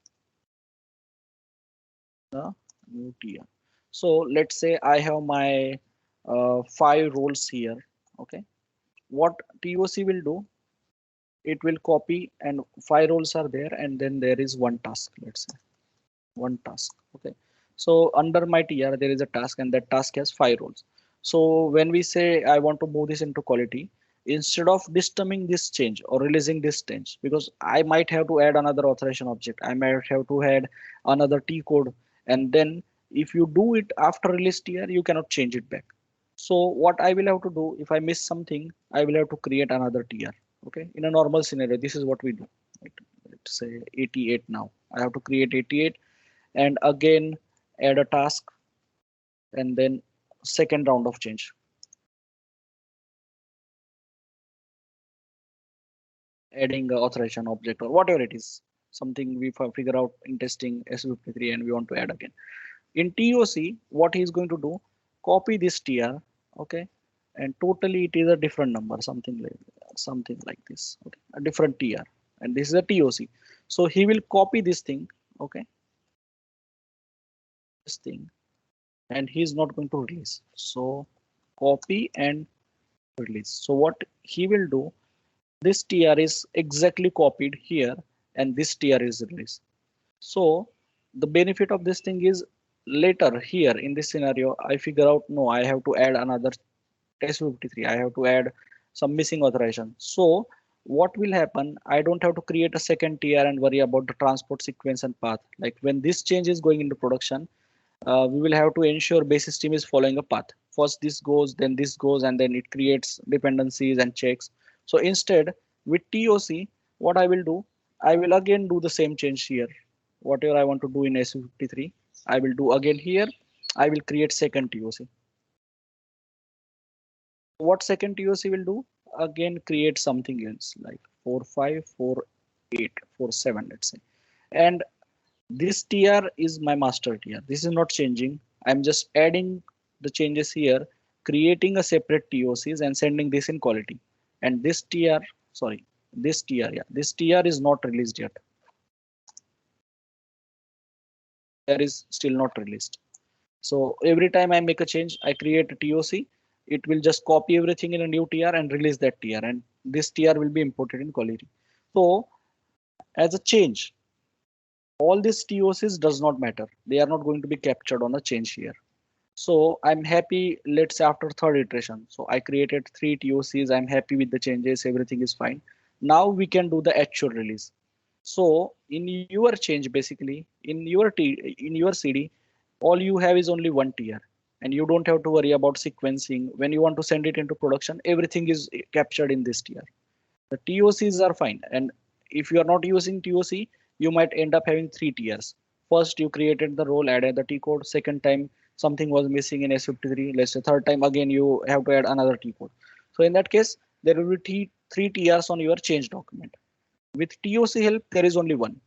the new TR. So let's say I have my 5 roles here. Okay, what TOC will do, it will copy, and 5 roles are there, and then there is one task. Let's say one task. Okay, so under my TR there is a task, and that task has 5 roles. So when we say I want to move this into quality, instead of disturbing this change or releasing this change, because I might have to add another authorization object, I might have to add another T code, and then if you do it after release TR, you cannot change it back. So what I will have to do, if I miss something, I will have to create another TR. Okay, in a normal scenario, this is what we do. Let's say 88 now. I have to create 88 and again add a task, and then second round of change. Adding an authorization object or whatever it is, something we figure out in testing S53 and we want to add again. In TOC, what he is going to do, copy this TR, okay, and totally it is a different number, something like this, okay, a different TR, and this is a TOC. So he will copy this thing, okay, this thing, and he is not going to release. So copy and release. So what he will do, this TR is exactly copied here, and this TR is released. So the benefit of this thing is later here in this scenario, I figure out, no, I have to add another S53. I have to add some missing authorization. So what will happen? I don't have to create a second TR and worry about the transport sequence and path. Like when this change is going into production, we will have to ensure base system is following a path. First this goes, then this goes, and then it creates dependencies and checks. So instead with TOC, what I will do, I will again do the same change here. Whatever I want to do in S53, I will do again here. I will create second TOC. What second TOC will do? Again, create something else like 454847, let's say. And this TR is my master TR. This is not changing. I'm just adding the changes here, creating a separate TOCs and sending this in quality. And this TR, sorry, this TR, yeah, this TR is not released yet. TR is still not released. So every time I make a change, I create a TOC. It will just copy everything in a new TR and release that TR, and this TR will be imported in quality. So as a change, all these TOCs does not matter. They are not going to be captured on a change here. So I'm happy, let's say after third iteration. So I created 3 TOCs. I'm happy with the changes. Everything is fine. Now we can do the actual release. So in your change, basically in your CD, all you have is only one TR, and you don't have to worry about sequencing. When you want to send it into production, everything is captured in this TR. The TOCs are fine, and if you are not using TOC, you might end up having 3 TRs. First, you created the role, added the T code. Second time, something was missing in S53. Let's say third time, again you have to add another T code. So in that case, there will be 3 TRs on your change document. With TOC help, there is only one.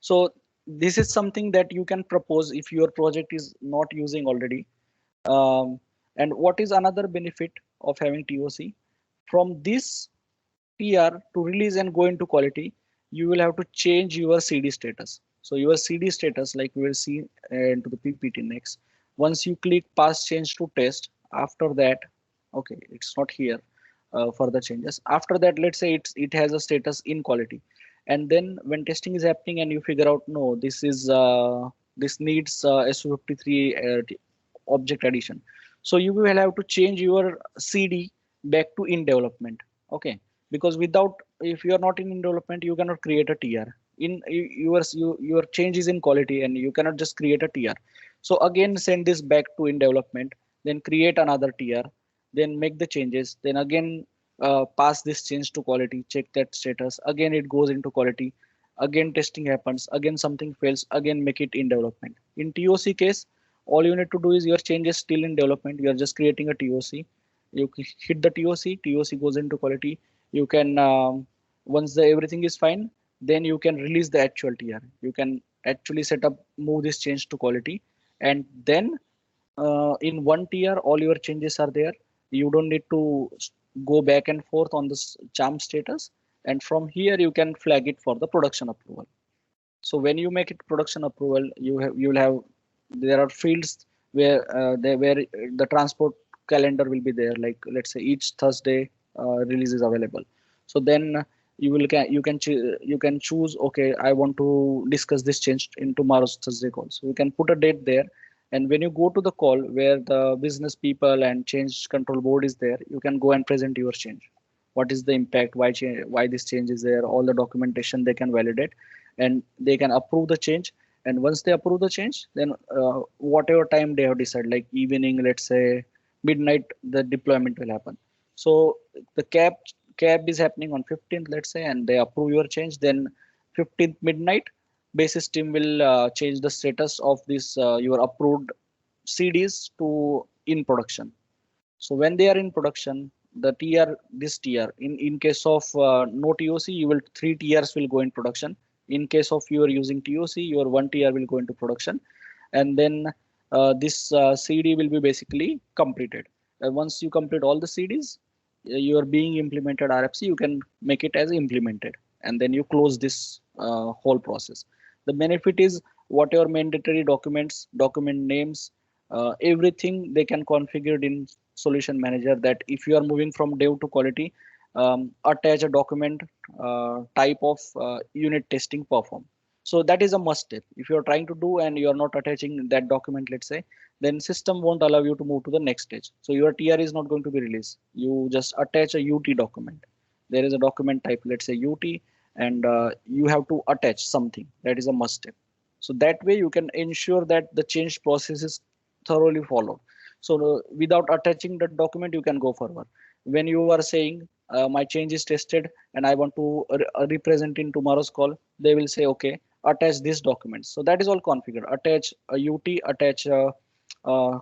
So this is something that you can propose if your project is not using already. And what is another benefit of having TOC? From this TR to release and go into quality, you will have to change your CD status. So your CD status, like we will see into the PPT next. Once you click pass change to test, after that, okay, it's not here for the changes. After that, let's say it has a status in quality, and then when testing is happening and you figure out no, this needs S53 object addition. So you will have to change your CD back to in development. Okay, because without, if you are not in development, you cannot create a TR. Your change is in quality and you cannot just create a TR. So again, send this back to in development, then create another TR, then make the changes, then again pass this change to quality, check that status. Again, it goes into quality. Again, testing happens. Again, something fails. Again, make it in development. In TOC case, all you need to do is your change is still in development. You are just creating a TOC. You hit the TOC. TOC goes into quality. You can once everything is fine, then you can release the actual TR. You can actually set up, move this change to quality, and then in one TR, all your changes are there. You don't need to go back and forth on this charm status, and from here you can flag it for the production approval. So when you make it production approval, you'll have, there are fields where the transport calendar will be there. Like let's say each Thursday release is available. So then you can choose, okay, I want to discuss this change in tomorrow's Thursday call. So you can put a date there. And when you go to the call where the business people and change control board is there, you can go and present your change. What is the impact? Why this change is there? All the documentation they can validate, and they can approve the change. And once they approve the change, then whatever time they have decided, like evening, let's say midnight, the deployment will happen. So the cab is happening on 15th, let's say, and they approve your change. Then 15th midnight, basis team will change the status of this your approved CDs to in production. So when they are in production, the this TR, in case of no TOC, you will 3 TRs will go in production. In case of you are using TOC, your 1 TR will go into production, and then this CD will be basically completed. Once you complete all the CDs, you are being implemented RFC, you can make it as implemented, and then you close this whole process. The benefit is whatever mandatory documents, document names, everything they can configure in solution manager, that if you are moving from dev to quality, attach a document type of unit testing perform. So that is a must step. If you're trying to do and you're not attaching that document, let's say, then system won't allow you to move to the next stage. So your TR is not going to be released. You just attach a UT document. There is a document type, let's say UT, and you have to attach something. That is a must step. So that way you can ensure that the change process is thoroughly followed. So without attaching the document, you can go forward. When you are saying my change is tested and I want to represent in tomorrow's call, they will say, okay, attach these documents. So that is all configured. Attach a UT, attach a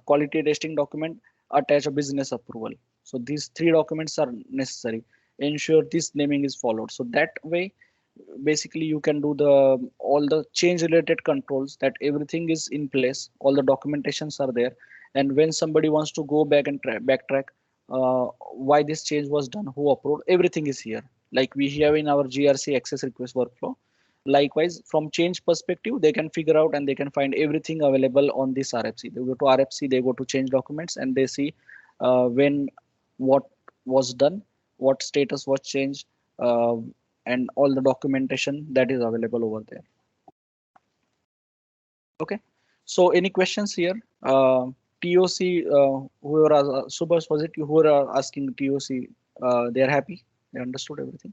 quality testing document, attach a business approval. So these three documents are necessary. Ensure this naming is followed. So that way, basically you can do the all the change related controls, that everything is in place, all the documentations are there, and when somebody wants to go back and backtrack why this change was done, who approved, everything is here, like we have in our GRC access request workflow. Likewise, from change perspective, they can figure out and they can find everything available on this RFC. They go to RFC, they go to change documents, and they see when what was done, what status was changed, and all the documentation that is available over there. Okay, so any questions here? TOC, whoever Subhas, was it you who are asking TOC? They are happy, they understood everything.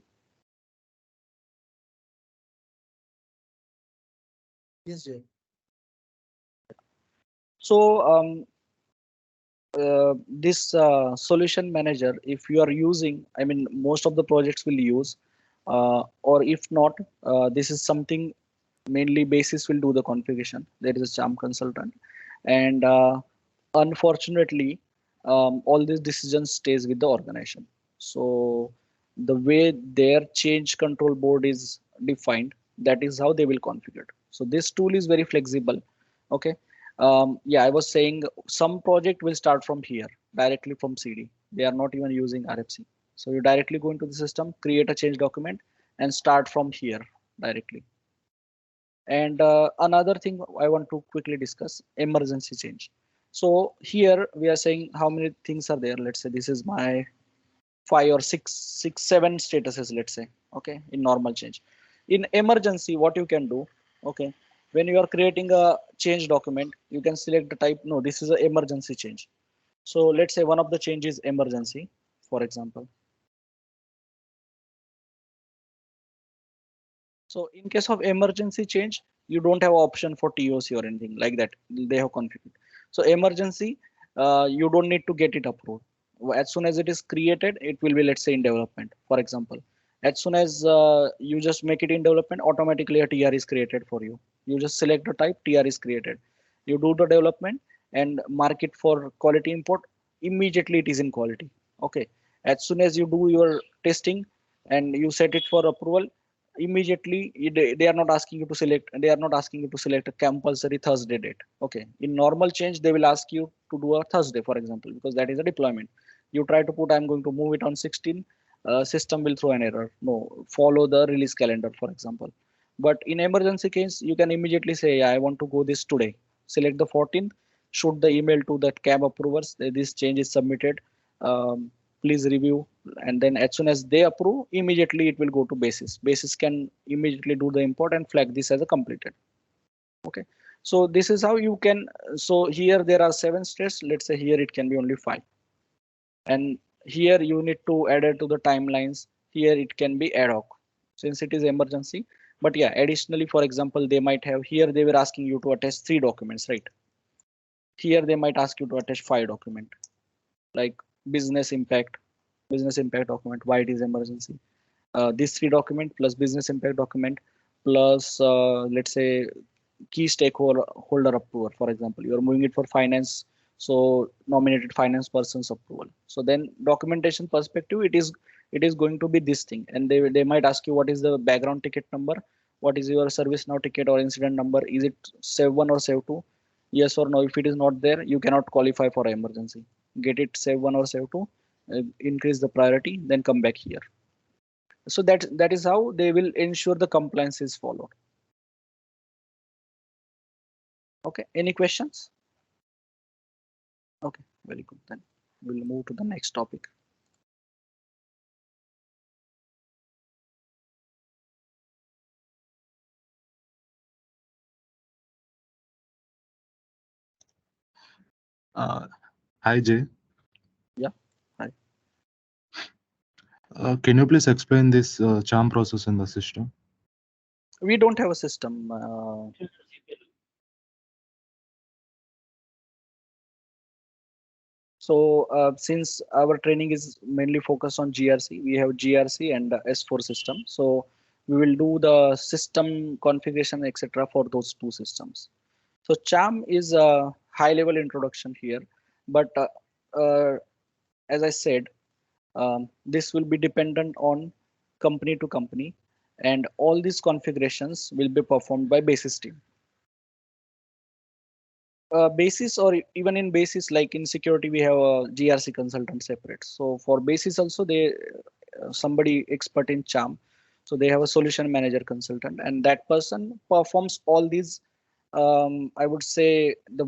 Yes, Jay. So this solution manager, if you are using, I mean, most of the projects will use, or if not, this is something mainly basis will do the configuration. There is a charm consultant, and unfortunately, all these decisions stays with the organization. So the way their change control board is defined, that is how they will configure. So this tool is very flexible. Okay. Yeah, I was saying some project will start from here directly from CD. They are not even using RFC. So you directly go into the system, create a change document, and start from here directly. And another thing I want to quickly discuss, emergency change. So here we are saying how many things are there. Let's say this is my 5 or 6, 7 statuses, let's say, okay, in normal change. In emergency, what you can do, okay, when you are creating a change document, you can select the type, no, this is an emergency change. So let's say one of the change is emergency, for example. So in case of emergency change, you don't have option for TOC or anything like that. They have configured. So emergency, you don't need to get it approved. As soon as it is created, it will be, let's say, in development, for example. As soon as you just make it in development, automatically a TR is created for you. You just select the type, TR is created. You do the development and mark it for quality import. Immediately it is in quality. Okay. As soon as you do your testing and you set it for approval, immediately they are not asking you to select, they are not asking you to select a compulsory Thursday date. Okay, in normal change they will ask you to do a Thursday, for example, because that is a deployment. You try to put I'm going to move it on 16, system will throw an error, no, follow the release calendar, for example. But in emergency case, you can immediately say, yeah, I want to go this today, select the 14th, shoot the email to that cab approvers, this change is submitted, please review, and then as soon as they approve, immediately it will go to basis can immediately do the import and flag this as a completed. Okay, so this is how you can, so here there are 7 steps, let's say here it can be only 5, and here you need to add it to the timelines. Here it can be ad hoc since it is emergency. But yeah, additionally, for example, they might have, here they were asking you to attach 3 documents, right? Here they might ask you to attach 5 document, like business impact document, why it is emergency. These 3 document plus business impact document plus let's say key stakeholder approval. For example, you are moving it for finance, so nominated finance person's approval. So then documentation perspective, it is going to be this thing, and they might ask you what is the background ticket number, what is your service now ticket or incident number, is it save 1 or save 2, yes or no. If it is not there, you cannot qualify for emergency. Get it save 1 or save 2, increase the priority, then come back here. So that is how they will ensure the compliance is followed. Okay, any questions? Okay, very good. Then we'll move to the next topic. Hi Jay. Yeah, hi. Can you please explain this charm process in the system? We don't have a system. So since our training is mainly focused on GRC, we have GRC and S4 system. So we will do the system configuration, etc. for those two systems. So charm is a high level introduction here, but as I said, this will be dependent on company to company, and all these configurations will be performed by basis team. Basis, or even in basis, like in security, we have a GRC consultant separate. So for basis also, they somebody expert in charm. So they have a solution manager consultant, and that person performs all these. I would say the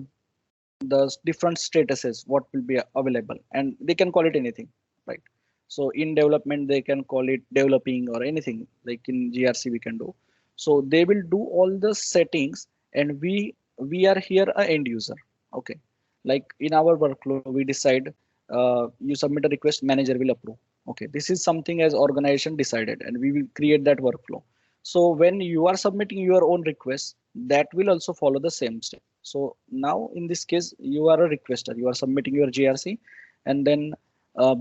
different statuses what will be available, and they can call it anything, right? So in development they can call it developing or anything, like in GRC we can do. So they will do all the settings, and we are here a end user. Okay, like in our workflow we decide, you submit a request, manager will approve. Okay, this is something as organization decided, and we will create that workflow. So when you are submitting your own request, that will also follow the same step. So now in this case, you are a requester, you are submitting your GRC, and then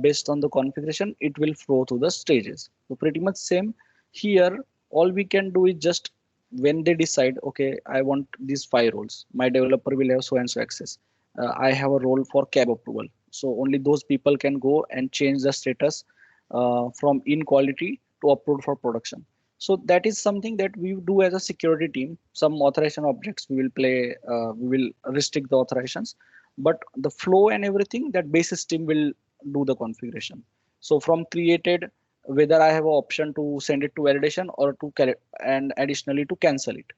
based on the configuration, it will flow through the stages. So pretty much same here. All we can do is just when they decide, okay, I want these 5 roles, my developer will have so and so access. I have a role for cab approval. So only those people can go and change the status from in quality to approved for production. So that is something that we do as a security team. Some authorization objects we will play, we will restrict the authorizations, but the flow and everything that basis team will do the configuration. So from created, whether I have an option to send it to validation or to and additionally to cancel it.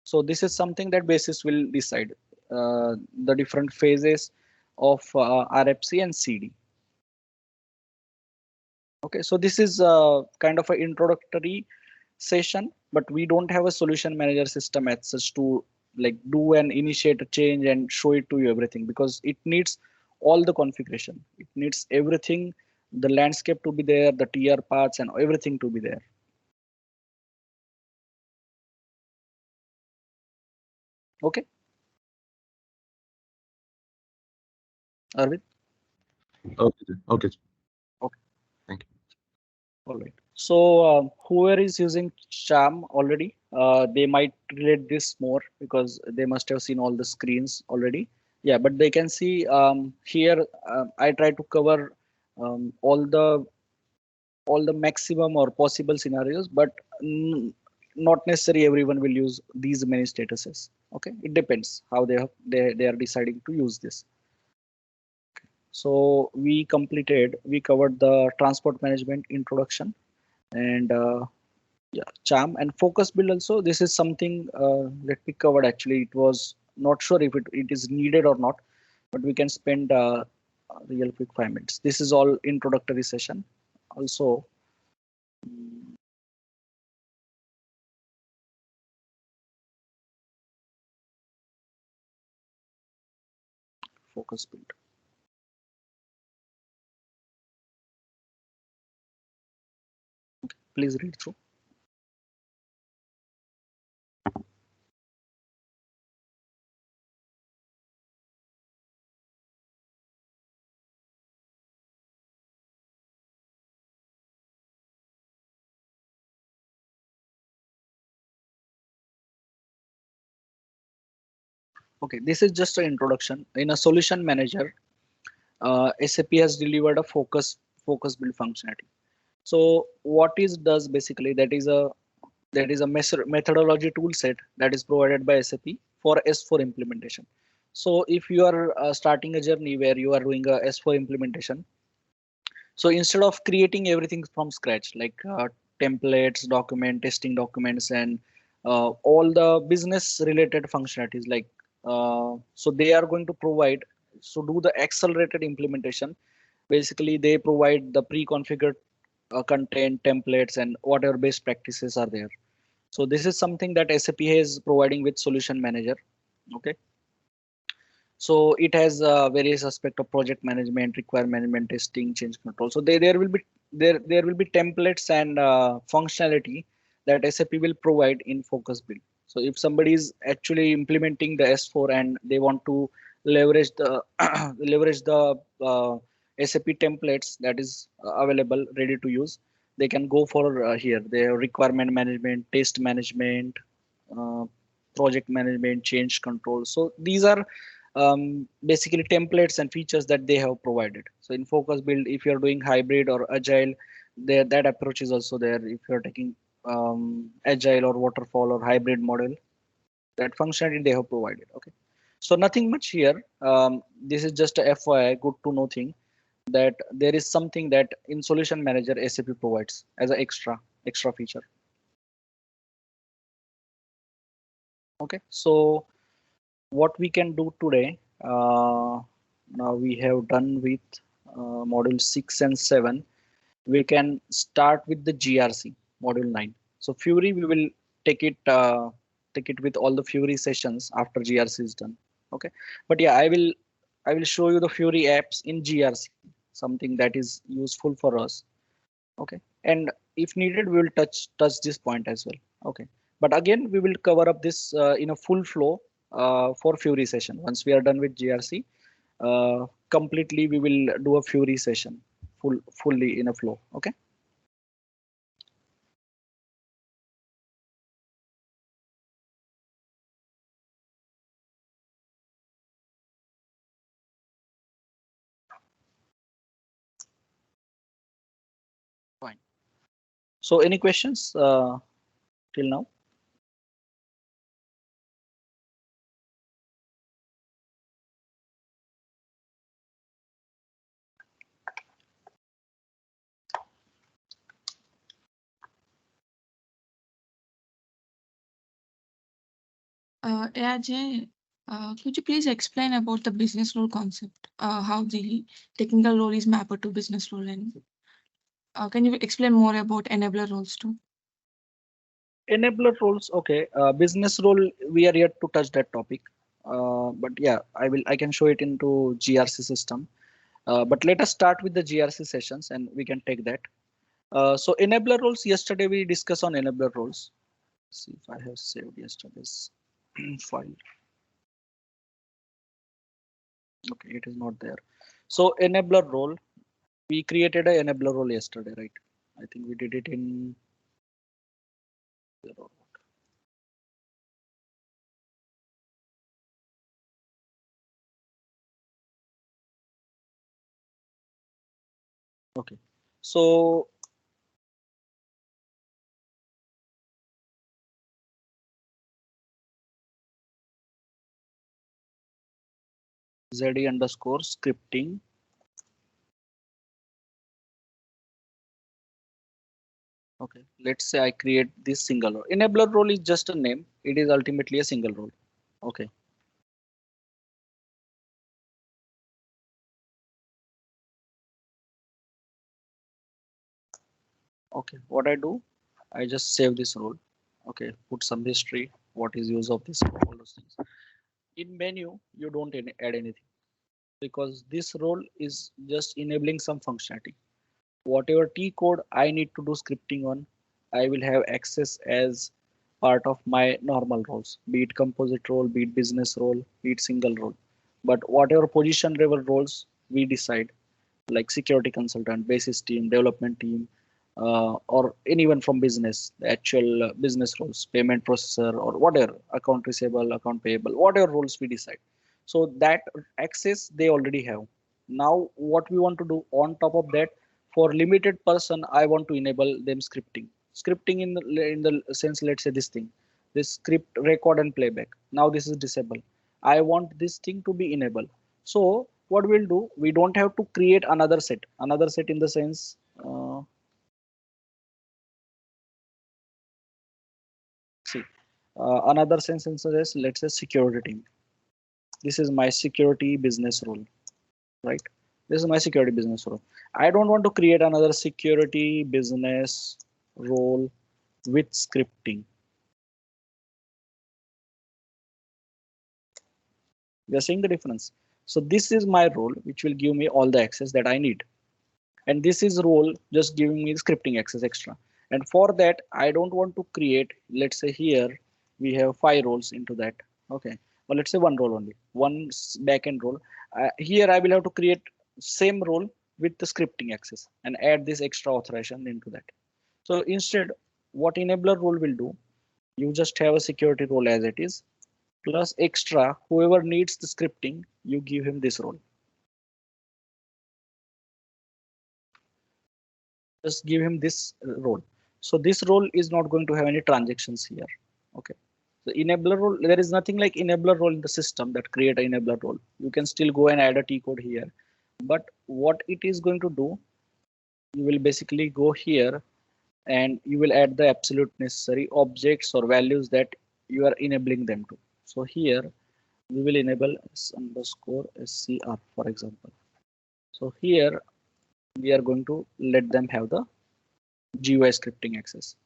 So this is something that basis will decide the different phases of RFC and CD. Okay, so this is kind of an introductory session, but we don't have a solution manager system as such to like do and initiate a change and show it to you everything, because it needs all the configuration. It needs everything, the landscape to be there, the TR paths and everything to be there. Okay. Arvind? Okay. Okay. Okay. Thank you. All right. So whoever is using charm already, they might relate this more because they must have seen all the screens already. Yeah, but they can see here. I try to cover all the maximum or possible scenarios, but not necessarily everyone will use these many statuses. Okay, it depends how they are deciding to use this. So we covered the transport management introduction, and yeah, charm and focus build also. This is something that we covered. Actually, it was not sure if it is needed or not, but we can spend a real quick 5 minutes. This is all introductory session. Also, focus build. Okay, please read through. Okay, this is just an introduction. In a solution manager, SAP has delivered a focus build functionality. So what is does basically, that is a methodology tool set that is provided by SAP for S4 implementation. So if you are starting a journey where you are doing a S4 implementation, so instead of creating everything from scratch, like templates, testing documents, and all the business related functionalities, like so they are going to provide, so do the accelerated implementation. Basically, they provide the pre-configured content templates and whatever best practices are there. So this is something that SAP is providing with Solution Manager. Okay. So it has various aspects of project management, requirement management, testing, change control. So there will be templates and functionality that SAP will provide in focus build. So if somebody is actually implementing the S4 and they want to leverage the SAP templates that is available ready to use, they can go for here. Their requirement management, test management, uh, project management, change control. So these are basically templates and features that they have provided. So in focus build, if you're doing hybrid or agile, there that approach is also there. If you're taking agile or waterfall or hybrid model, that functionality they have provided. Okay, so nothing much here. This is just a FYI, good to know thing, that there is something that in solution manager SAP provides as an extra feature. Okay, so what we can do today, now we have done with module 6 and 7. We can start with the GRC module 9. So Fury, we will take it with all the Fury sessions after GRC is done. Okay, but yeah, I will show you the Fury apps in GRC, something that is useful for us. Okay, and if needed, we will touch this point as well. Okay, but again, we will cover up this in a full flow for Fury session. Once we are done with GRC, completely we will do a Fury session fully in a flow. Okay. Fine. So any questions till now? ARJ, could you please explain about the business role concept? How the technical role is mapped to business role, and can you explain more about enabler roles too? Enabler roles. Okay, business role. We are yet to touch that topic, but yeah, I can show it into GRC system. But let us start with the GRC sessions, and we can take that. So enabler roles. Yesterday we discussed on enabler roles. Let's see if I have saved yesterday's file. Okay, it is not there. So enabler role, we created an enabler role yesterday, right? I think we did it in. Okay, so ZD underscore scripting. Okay, let's say I create this single role. Enabler role is just a name. It is ultimately a single role. Okay. Okay, what I do, I just save this role. Okay, put some history. What is use of this? All those things. In menu, you don't add anything because this role is just enabling some functionality. Whatever T code I need to do scripting on, I will have access as part of my normal roles, be it composite role, be it business role, be it single role. But whatever position level roles we decide, like security consultant, basis team, development team, or anyone from business, the actual business roles, payment processor or whatever, account receivable, account payable, whatever roles we decide. So that access they already have. Now what we want to do on top of that, for limited person, I want to enable them scripting. Scripting in the sense, let's say this thing, this script record and playback. Now this is disabled. I want this thing to be enabled. So what we'll do, we don't have to create another set in the sense another sense is, let's say security team. This is my security business role, right? This is my security business role. I don't want to create another security business role with scripting. We are seeing the difference. So this is my role, which will give me all the access that I need. And this is role just giving me scripting access extra. And for that, I don't want to create, let's say here, we have 5 roles into that. Okay, well, let's say 1 role only, 1 backend role. Here I will have to create same role with the scripting access and add this extra authorization into that. So instead, what enabler role will do, you just have a security role as it is, plus extra, whoever needs the scripting, you give him this role. Just give him this role. So this role is not going to have any transactions here. Okay. The enabler role, there is nothing like enabler role in the system that create an enabler role. You can still go and add a T code here. But what it is going to do, you will basically go here and you will add the absolute necessary objects or values that you are enabling them to. So here we will enable s_scr, for example. So here we are going to let them have the GUI scripting access.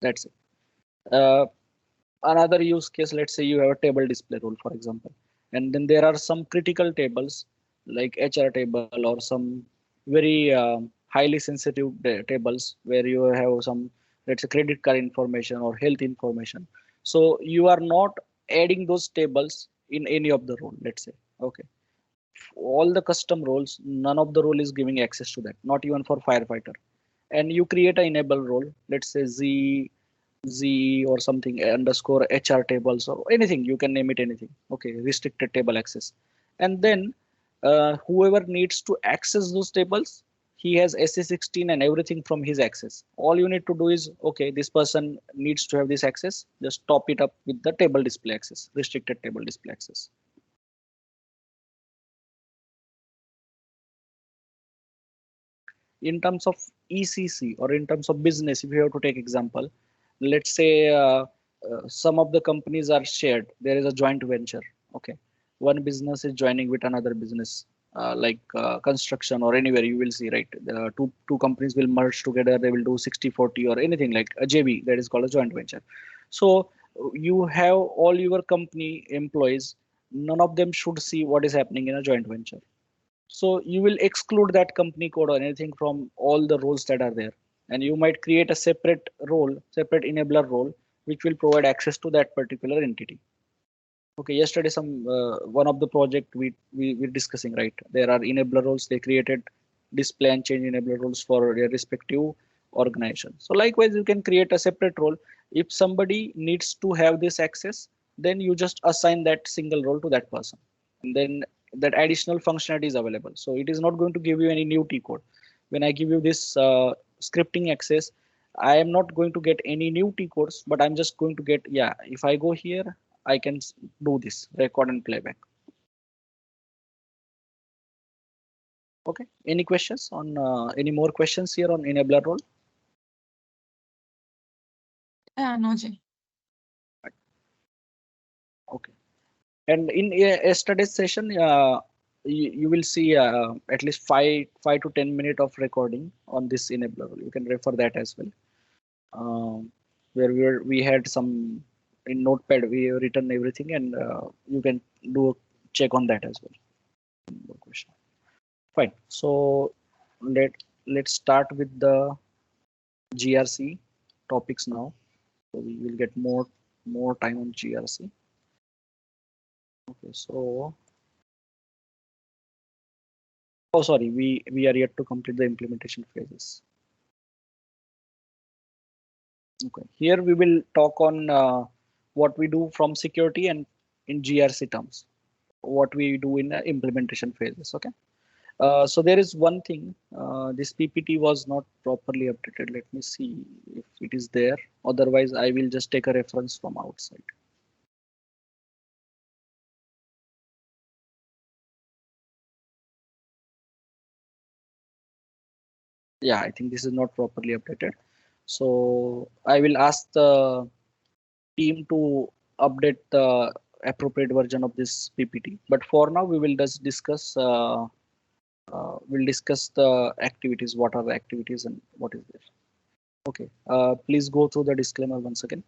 That's it. Another use case, let's say you have a table display role, for example, and then there are some critical tables like HR table or some very highly sensitive tables where you have some, let's say, credit card information or health information. So you are not adding those tables in any of the role, let's say. Okay. All the custom roles, none of the role is giving access to that, not even for firefighter. And you create an enable role, let's say Z or something underscore HR tables or anything, you can name it anything. Okay, restricted table access. And then whoever needs to access those tables, he has SA16 and everything from his access. All you need to do is, okay, this person needs to have this access, just top it up with the table display access, restricted table display access. In terms of ECC or in terms of business, if you have to take example, let's say some of the companies are shared. There is a joint venture. Okay, one business is joining with another business, like construction or anywhere you will see, right? The two companies will merge together. They will do 60-40 or anything like a JV, that is called a joint venture. So you have all your company employees. None of them should see what is happening in a joint venture. So you will exclude that company code or anything from all the roles that are there. And you might create a separate role, separate enabler role, which will provide access to that particular entity. Okay, yesterday one of the project we were discussing, right? There are enabler roles. They created display and change enabler roles for their respective organization. So likewise, you can create a separate role. If somebody needs to have this access, then you just assign that single role to that person. And then that additional functionality is available. So it is not going to give you any new T code. When I give you this scripting access, I am not going to get any new T codes, but I'm just going to get, yeah, if I go here, I can do this, record and playback. Okay, any questions on, any more questions here on enabler role? No, Jay. Okay. And in yesterday's session, you will see at least 5 to 10 minutes of recording on this enabler role. You can refer that as well. Where we had some in Notepad, we have written everything, and you can do a check on that as well. No question. Fine. So let's start with the GRC topics now. So we will get more time on GRC. Okay, so oh sorry, we are yet to complete the implementation phases. Okay, here we will talk on what we do from security and in GRC terms, what we do in the implementation phases. Okay. So there is one thing, this PPT was not properly updated. Let me see if it is there. Otherwise, I will just take a reference from outside. Yeah, I think this is not properly updated. So I will ask the team to update the appropriate version of this PPT. But for now, we will just discuss. We'll discuss the activities. What are the activities and what is there? Okay. Please go through the disclaimer once again.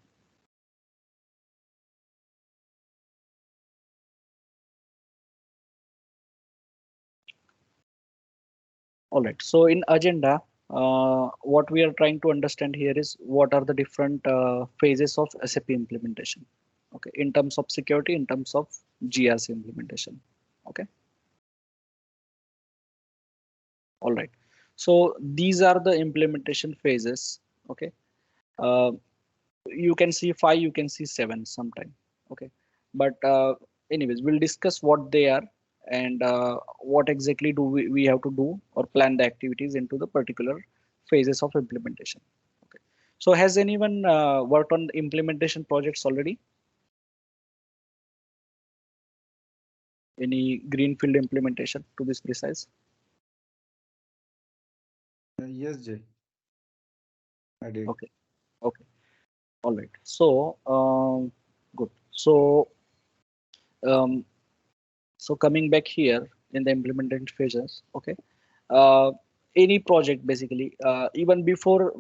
All right. So in agenda, what we are trying to understand here is what are the different phases of SAP implementation. Okay, in terms of security, in terms of GRC implementation. Okay. All right. So these are the implementation phases. Okay. You can see 5, you can see 7 sometime. Okay. But anyways, we'll discuss what they are and what exactly do we have to do or plan the activities into the particular phases of implementation. Okay. So has anyone worked on implementation projects already? Any greenfield implementation to be precise? Yes, Jay. I did. Okay. Okay. All right. So good. So um, so coming back here in the implementation phases. Okay. Uh, any project basically, even before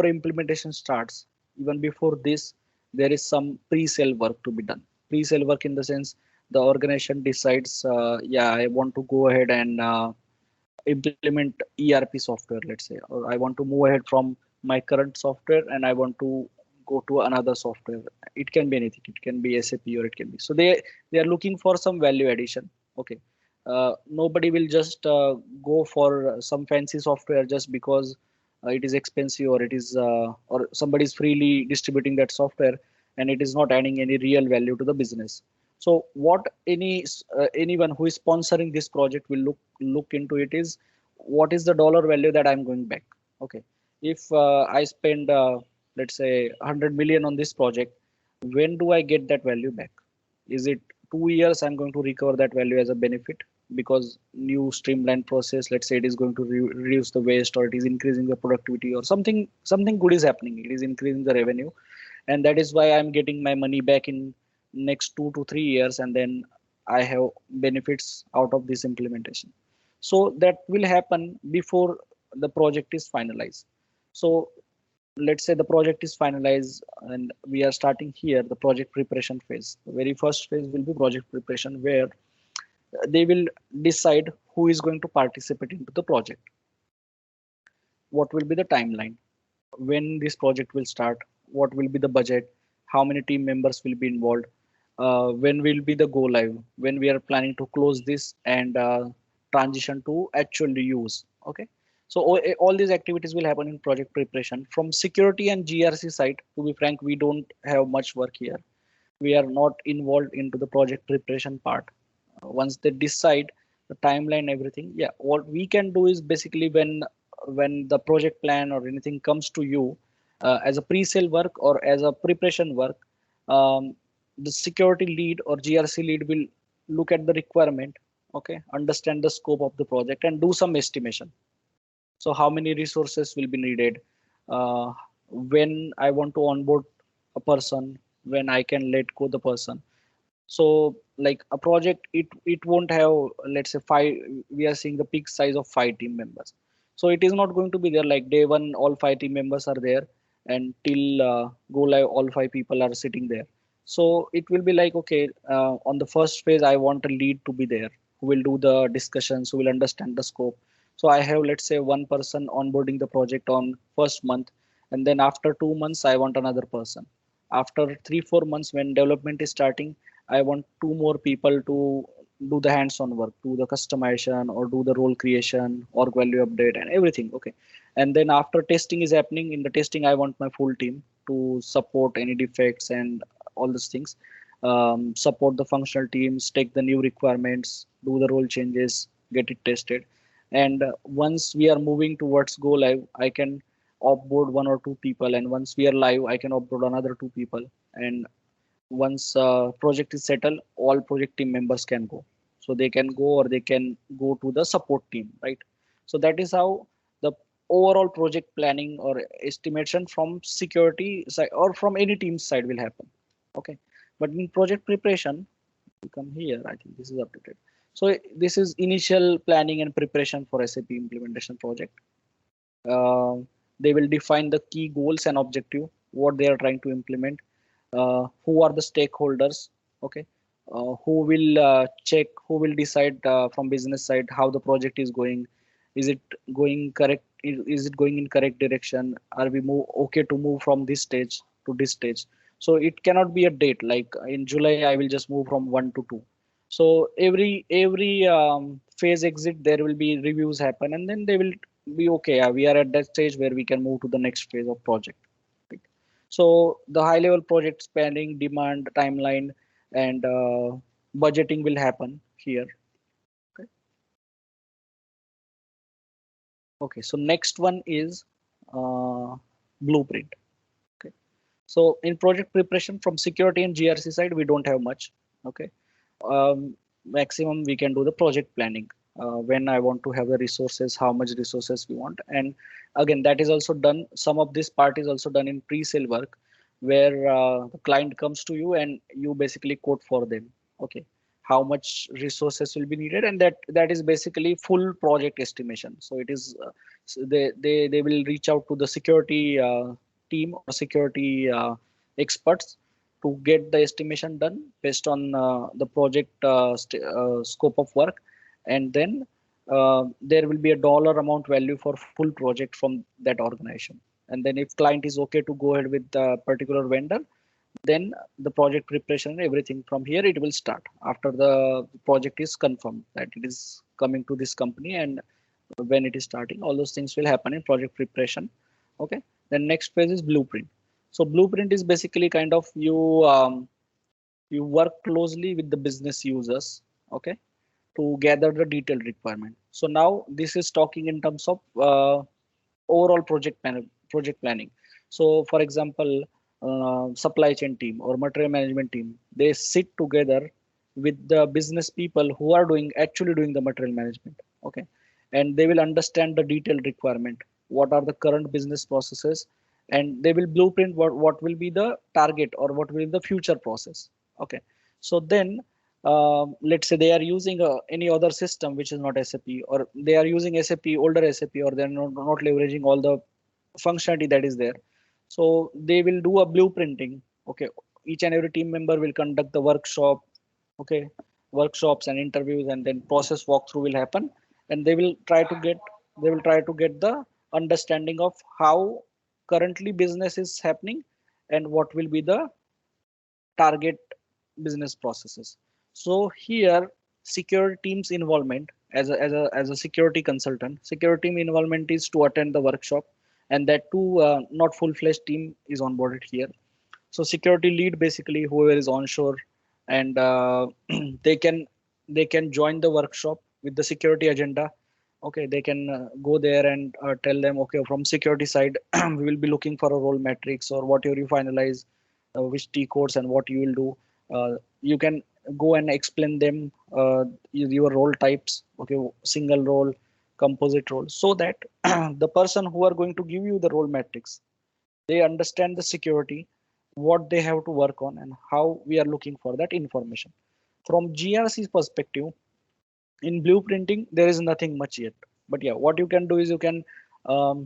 implementation starts, even before this, there is some pre-sale work to be done. Pre-sale work in the sense the organization decides, yeah, I want to go ahead and implement ERP software, let's say, or I want to move ahead from my current software and I want to go to another software. It can be anything. It can be SAP or it can be. So they are looking for some value addition. Okay. Nobody will just go for some fancy software just because it is expensive or it is or somebody is freely distributing that software and it is not adding any real value to the business. So what anyone who is sponsoring this project will look into it is what is the dollar value that I'm going back. Okay, if I spend let's say 100 million on this project, when do I get that value back? Is it 2 years I'm going to recover that value as a benefit because new streamlined process, let's say it is going to reduce the waste or it is increasing the productivity or something good is happening, it is increasing the revenue, and that is why I'm getting my money back in next 2 to 3 years, and then I have benefits out of this implementation. So that will happen before the project is finalized. So let's say the project is finalized and we are starting here the project preparation phase. The very first phase will be project preparation, where they will decide who is going to participate into the project, what will be the timeline, when this project will start, what will be the budget, how many team members will be involved, when will be the go live, when we are planning to close this and transition to actual use. Okay. So all these activities will happen in project preparation. From security and GRC side, to be frank, we don't have much work here. We are not involved into the project preparation part. Once they decide the timeline, everything, yeah, what we can do is basically when the project plan or anything comes to you as a pre-sale work or as a preparation work, um, the security lead or GRC lead will look at the requirement, okay, understand the scope of the project and do some estimation. So how many resources will be needed, uh, when I want to onboard a person, when I can let go the person. So like a project, it won't have, let's say, 5, we are seeing the peak size of 5 team members. So it is not going to be there like day one all 5 team members are there and till go live all 5 people are sitting there. So it will be like, okay, on the first phase I want a lead to be there who will do the discussions, who will understand the scope. So I have, let's say, one person onboarding the project on first month, and then after 2 months I want another person. After 3-4 months when development is starting, I want 2 more people to do the hands-on work, do the customization or do the role creation or value update and everything. Okay. And then after testing is happening, in the testing, I want my full team to support any defects and all these things. Support the functional teams, take the new requirements, do the role changes, get it tested. And once we are moving towards go live, I can offboard 1 or 2 people. And once we are live, I can offboard another 2 people. And once project is settled, all project team members can go. So they can go or they can go to the support team, right? So that is how the overall project planning or estimation from security side or from any team side will happen. Okay. But in project preparation, you come here, I think this is updated. So this is initial planning and preparation for SAP implementation project. Uh, they will define the key goals and objective, what they are trying to implement, who are the stakeholders, okay, who will check, who will decide from business side how the project is going, is it going correct, is it going in correct direction, are we move okay to move from this stage to this stage. So it cannot be a date like in July I will just move from 1 to 2. So every phase exit, there will be reviews happen, and then they will be okay. Yeah, we are at that stage where we can move to the next phase of project. Right? So the high level project spanning, demand, timeline, and budgeting will happen here. Okay. Okay. So next one is blueprint. Okay. So in project preparation from security and GRC side, we don't have much. Okay. Maximum we can do the project planning. When I want to have the resources, how much resources we want. And again, that is also done. Some of this part is also done in pre-sale work, where the client comes to you and you basically quote for them. Okay, how much resources will be needed, and that is basically full project estimation. So it is so they will reach out to the security team or security experts to get the estimation done based on the project scope of work, and then there will be a dollar amount value for full project from that organization. And then if client is okay to go ahead with the particular vendor, then the project preparation and everything from here it will start after the project is confirmed that it is coming to this company, and when it is starting, all those things will happen in project preparation. Okay, then next phase is blueprint. So blueprint is basically kind of you work closely with the business users, okay, to gather the detailed requirement. So now this is talking in terms of overall project planning. So for example, supply chain team or material management team, they sit together with the business people who are actually doing the material management. Okay, and they will understand the detailed requirement. What are the current business processes, and they will blueprint what will be the target or what will be the future process. Okay, so then let's say they are using any other system which is not SAP, or they are using SAP, older SAP, or they're not leveraging all the functionality that is there. So they will do a blueprinting. Okay, each and every team member will conduct the workshop. Okay, workshops and interviews, and then process walkthrough will happen, and they will try to get the understanding of how currently business is happening and what will be the target business processes. So here, security team's involvement as a security consultant, security team involvement is to attend the workshop, and that too not full-fledged team is onboarded here. So security lead, basically whoever is onshore, and they can join the workshop with the security agenda. Okay, they can go there and tell them, okay, from security side we will be looking for a role matrix or whatever you finalize, which T codes and what you will do. You can go and explain them your role types. Okay, single role, composite role, so that the person who are going to give you the role matrix, they understand the security, what they have to work on, and how we are looking for that information. From GRC's perspective, in blueprinting, there is nothing much yet. But yeah, what you can do is you can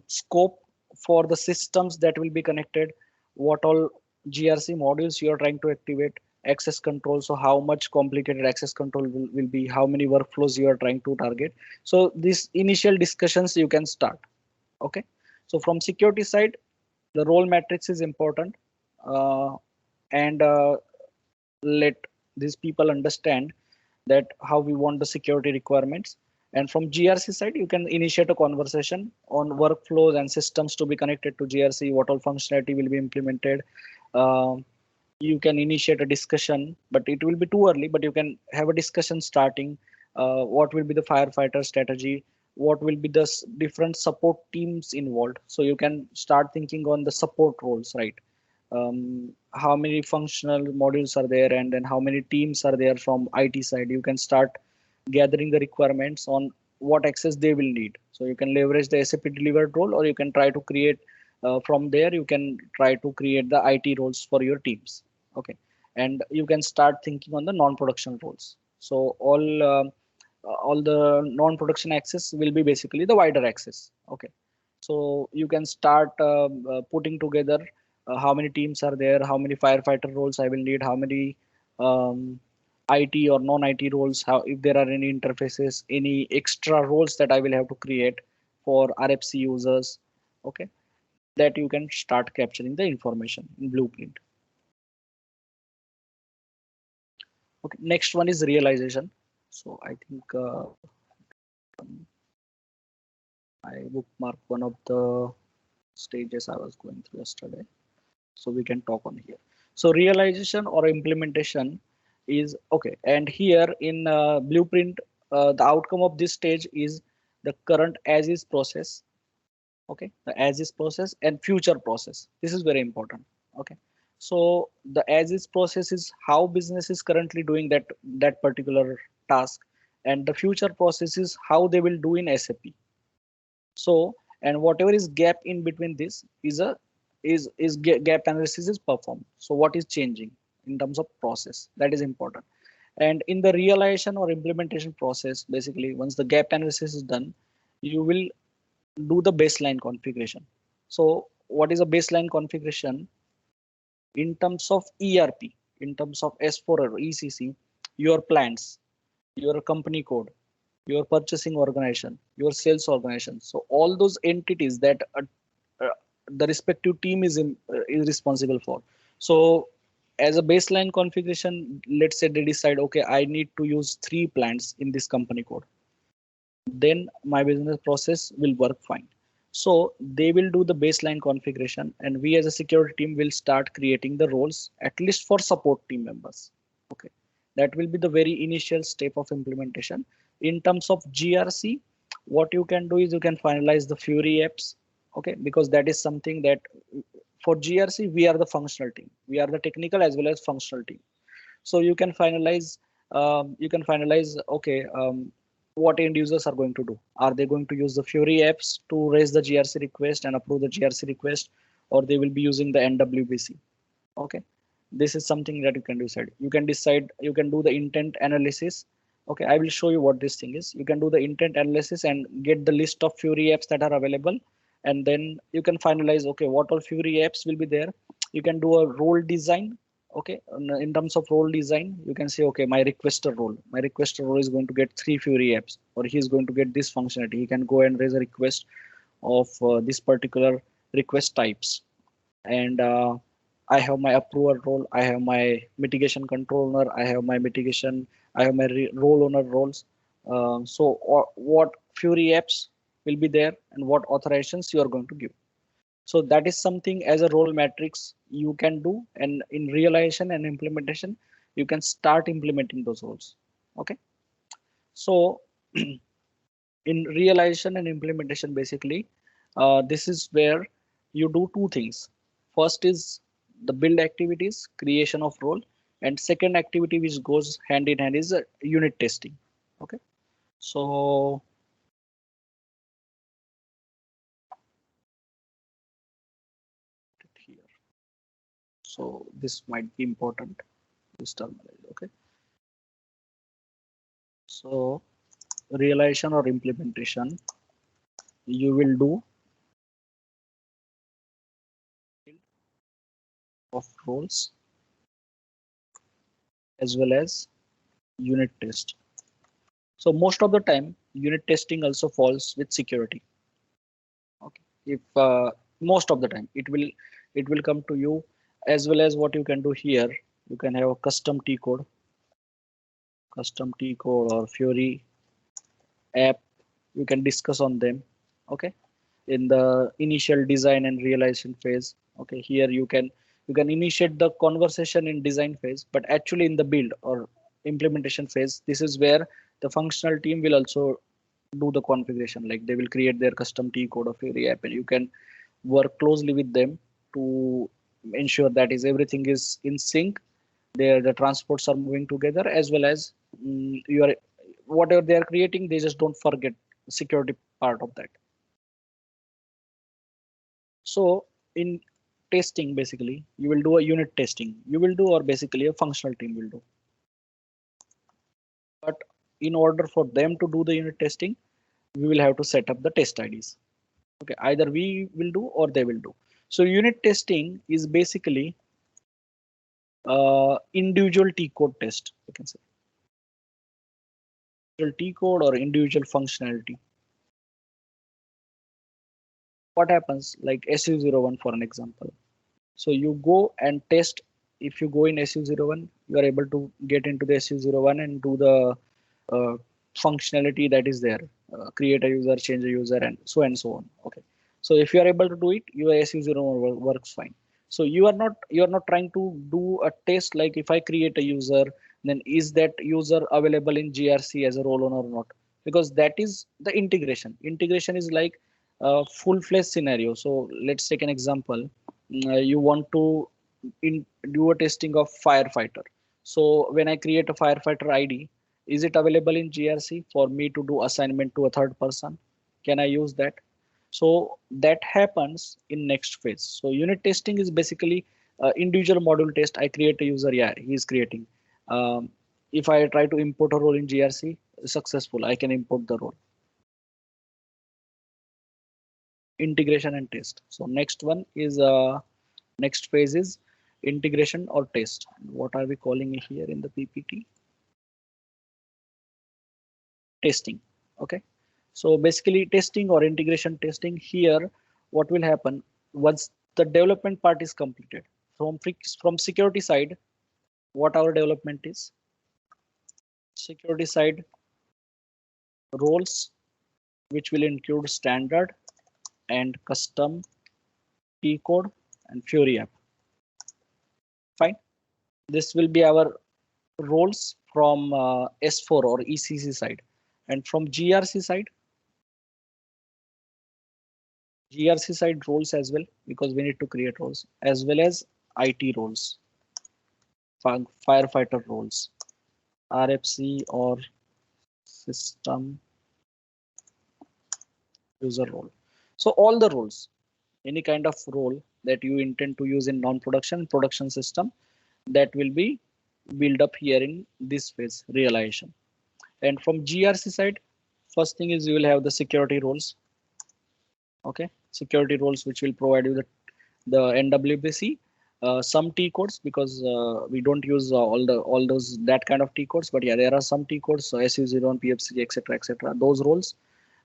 scope for the systems that will be connected, what all GRC modules you are trying to activate, access control. So how much complicated access control will be, how many workflows you are trying to target. So these initial discussions you can start. Okay. So from security side, the role matrix is important, and let these people understand that how we want the security requirements. And from GRC side, you can initiate a conversation on workflows and systems to be connected to GRC, what all functionality will be implemented. You can initiate a discussion, but it will be too early, but you can have a discussion starting. What will be the firefighter strategy? What will be the different support teams involved? So you can start thinking on the support roles, right? How many functional modules are there, and then how many teams are there from IT side. You can start gathering the requirements on what access they will need. So you can leverage the SAP delivered role, or you can try to create from there, you can try to create the IT roles for your teams. Okay, and you can start thinking on the non-production roles. So all the non-production access will be basically the wider access. Okay, so you can start putting together how many teams are there, how many firefighter roles I will need, how many IT or non-IT roles, how if there are any interfaces, any extra roles that I will have to create for RFC users. Okay, that you can start capturing the information in blueprint. Okay, next one is realization. So I think I bookmark one of the stages I was going through yesterday, so we can talk on here. So realization or implementation is okay, and here in blueprint, the outcome of this stage is the current as is process. Okay, the as is process and future process. This is very important. Okay, so the as is process is how business is currently doing that particular task, and the future process is how they will do in SAP. So, and whatever is gap in between this is gap analysis is performed. So what is changing in terms of process, that is important. And in the realization or implementation process, basically once the gap analysis is done, you will do the baseline configuration. So what is a baseline configuration? In terms of ERP, in terms of S4 or ECC, your plans, your company code, your purchasing organization, your sales organization. So all those entities that the respective team is responsible for. So as a baseline configuration, let's say they decide, okay, I need to use 3 plants in this company code. Then my business process will work fine. So they will do the baseline configuration, and we as a security team will start creating the roles, at least for support team members. Okay, that will be the very initial step of implementation. In terms of GRC, what you can do is you can finalize the Fury apps. Okay, because that is something that for GRC we are the functional team, we are the technical as well as functional team. So you can finalize okay, what end users are going to do. Are they going to use the Fury apps to raise the GRC request and approve the GRC request, or they will be using the NWBC? Okay, this is something that you can decide. You can do the intent analysis. Okay, I will show you what this thing is. You can do the intent analysis and get the list of Fury apps that are available, and then you can finalize, okay, what all Fury apps will be there. You can do a role design. Okay, in terms of role design, you can say, okay, my requester role is going to get 3 Fury apps, or he is going to get this functionality. He can go and raise a request of this particular request types. And I have my approver role, I have my mitigation controller, I have my role owner roles. What Fury apps will be there and what authorizations you are going to give. So that is something as a role matrix you can do, and in realization and implementation, you can start implementing those roles. Okay. So in realization and implementation, basically, this is where you do 2 things. First is the build activities, creation of role, and second activity which goes hand in hand is unit testing. Okay. So here. So this might be important, this terminology. Okay. So realization or implementation, you will do of roles as well as unit test. So most of the time unit testing also falls with security. Okay, if most of the time it will come to you, as well as what you can do here, you can have a custom T code or Fury app. You can discuss on them. Okay, in the initial design and realization phase. Okay, here you can initiate the conversation in design phase, but actually in the build or implementation phase, this is where the functional team will also do the configuration. Like they will create their custom T code of Fury app, and you can work closely with them to ensure that everything is in sync. The transports are moving together, as well as whatever they are creating, they just don't forget the security part of that. So in testing, basically, you will do a unit testing. Or basically a functional team will do. But in order for them to do the unit testing, we will have to set up the test IDs. Okay, either we will do or they will do. So unit testing is basically individual T code test, you can say. Individual T code or individual functionality. What happens, like SU01 for an example. So you go and test. If you go in SU01, you are able to get into the SU01 and do the functionality that is there. create a user, change a user, and so on. Okay. So if you are able to do it, your SU01 works fine. So you are not trying to do a test like if I create a user, then is that user available in GRC as a role owner or not? Because that is the integration. Integration is like a full-fledged scenario. So let's take an example. You want to do a testing of firefighter. So when I create a firefighter ID, is it available in GRC for me to do assignment to a third person? Can I use that? So that happens in next phase. So unit testing is basically individual module test. I create a user, yeah, he is creating. If I try to import a role in GRC, successful, I can import the role. Integration and test. So next one is next phase is integration or test. What are we calling it here in the PPT? Testing. Okay. So basically testing or integration testing here, what will happen once the development part is completed from security side, what our development is? Security side roles, which will include standard and custom T code and Fury app. Fine. This will be our roles from S4 or ECC side, and from GRC side roles as well, because we need to create roles, as well as IT roles, firefighter roles, RFC or system user role. So all the roles, any kind of role that you intend to use in production system, that will be built up here in this phase, realization. And from GRC side, first thing is you will have the security roles. Okay, security roles which will provide you the NWBC, some T codes, because we don't use all those that kind of T codes, but yeah, there are some T codes, so SU01, PFC, etc. Those roles,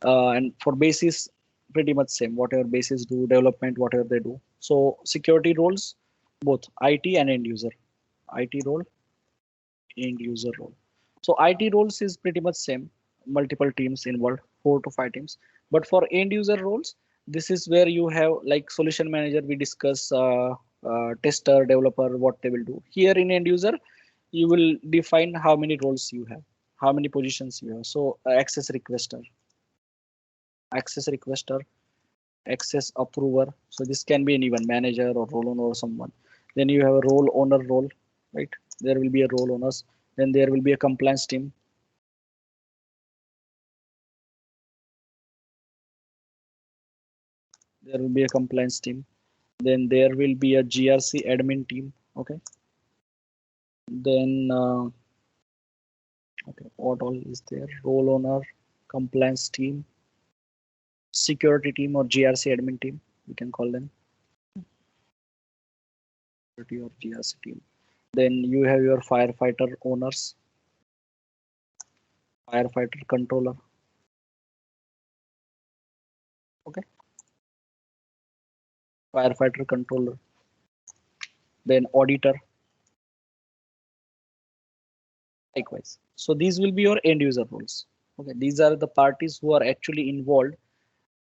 and for basis pretty much same. Whatever basis do, development, whatever they do. So security roles, both IT and end user. IT role, end user role. So IT roles is pretty much same. Multiple teams involved, 4 to 5 teams. But for end user roles, this is where you have like solution manager. We discuss tester, developer, what they will do. Here in end user, you will define how many roles you have, how many positions you have. So access requester, access approver. So this can be anyone, manager or role owner or someone. Then you have a role owner role, right? There will be a role owners. Then there will be a compliance team. There will be a compliance team. Then there will be a GRC admin team. Okay. Then okay, what all is there? Role owner, compliance team, security team or GRC admin team, we can call them. Security or GRC team. Then you have your firefighter owners, firefighter controller. Okay. Firefighter controller. Then auditor. Likewise. So these will be your end user roles. Okay, these are the parties who are actually involved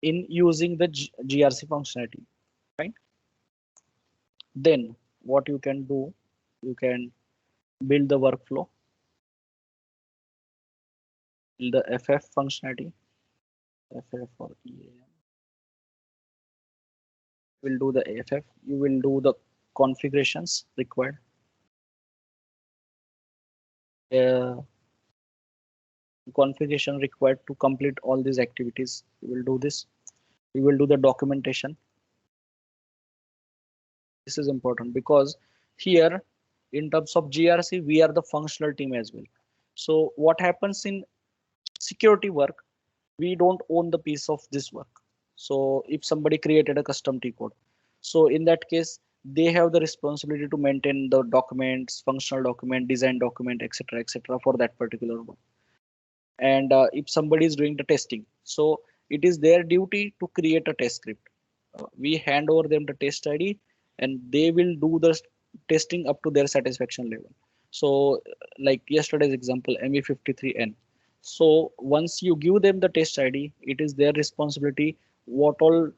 in using the GRC functionality, right? Then what you can do, you can build the workflow, build the FF functionality, FF or EAM. Will do the AFF. You will do the configurations required. Configuration required to complete all these activities. You will do this. You will do the documentation. This is important because here in terms of GRC, we are the functional team as well. So what happens in security work, we don't own the piece of this work. So if somebody created a custom T code, so in that case, they have the responsibility to maintain the documents, functional document, design document, etc., for that particular one. And if somebody is doing the testing, so it is their duty to create a test script. We hand over them the test ID and they will do the testing up to their satisfaction level. So like yesterday's example, ME53N. So once you give them the test ID, it is their responsibility what all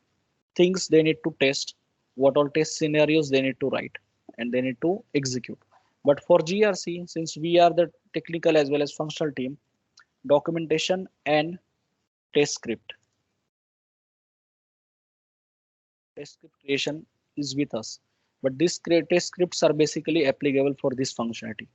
things they need to test, what all test scenarios they need to write, and they need to execute. But for GRC, since we are the technical as well as functional team, documentation and test script creation is with us. But these test scripts are basically applicable for this functionality.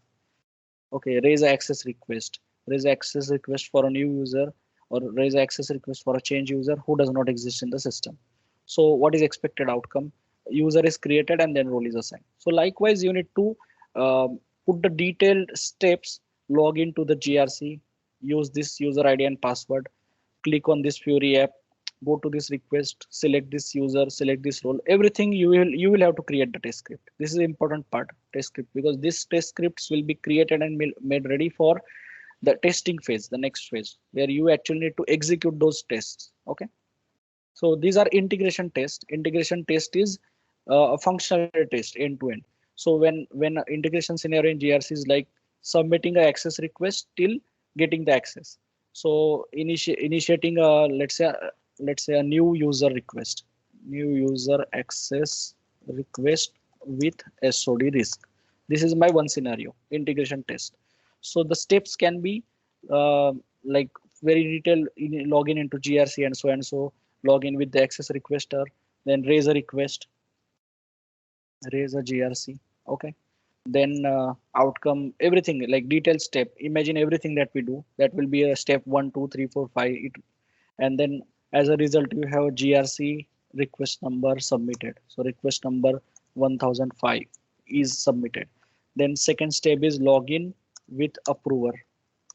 Okay, raise access request, raise access request for a new user, or raise access request for a change user who does not exist in the system. So what is expected outcome? User is created and then role is assigned. So likewise, you need to put the detailed steps, log into the GRC, use this user ID and password, click on this Fury app, go to this request, select this user, select this role, everything you will have to create the test script. This is the important part, test script, because this test scripts will be created and made ready for the testing phase, the next phase, where you actually need to execute those tests. Okay, so these are integration test. Integration test is a functional test end to end. So when integration scenario in GRC is like submitting an access request till getting the access. So initiating a let's say a new user request, new user access request with SOD risk. This is my one scenario, integration test. So the steps can be like very detailed, login into GRC and so login with the access requester, then raise a request, raise a GRC. Okay, then outcome, everything like detailed step. Imagine everything that we do, that will be a step 1 2 3 4 5 and then as a result you have a GRC request number submitted. So request number 1005 is submitted. Then second step is login with approver.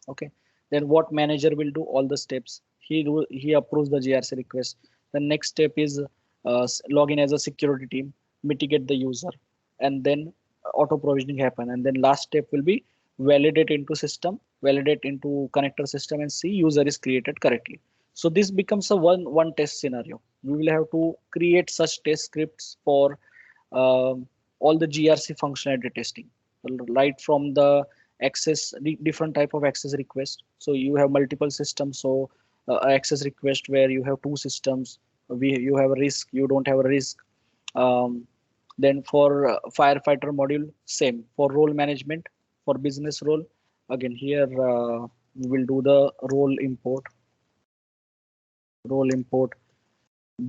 Okay, then what manager will do? All the steps, he approves the GRC request. The next step is login as a security team, mitigate the user, and then auto provisioning happen. And then last step will be validate into system, validate into connector system, and see user is created correctly. So this becomes a one test scenario. We will have to create such test scripts for all the GRC functionality testing, right from the access, different type of access request. So you have multiple systems. So access request where you have two systems, you have a risk, you don't have a risk. Then for firefighter module, same. For role management, for business role, again here we will do the role import,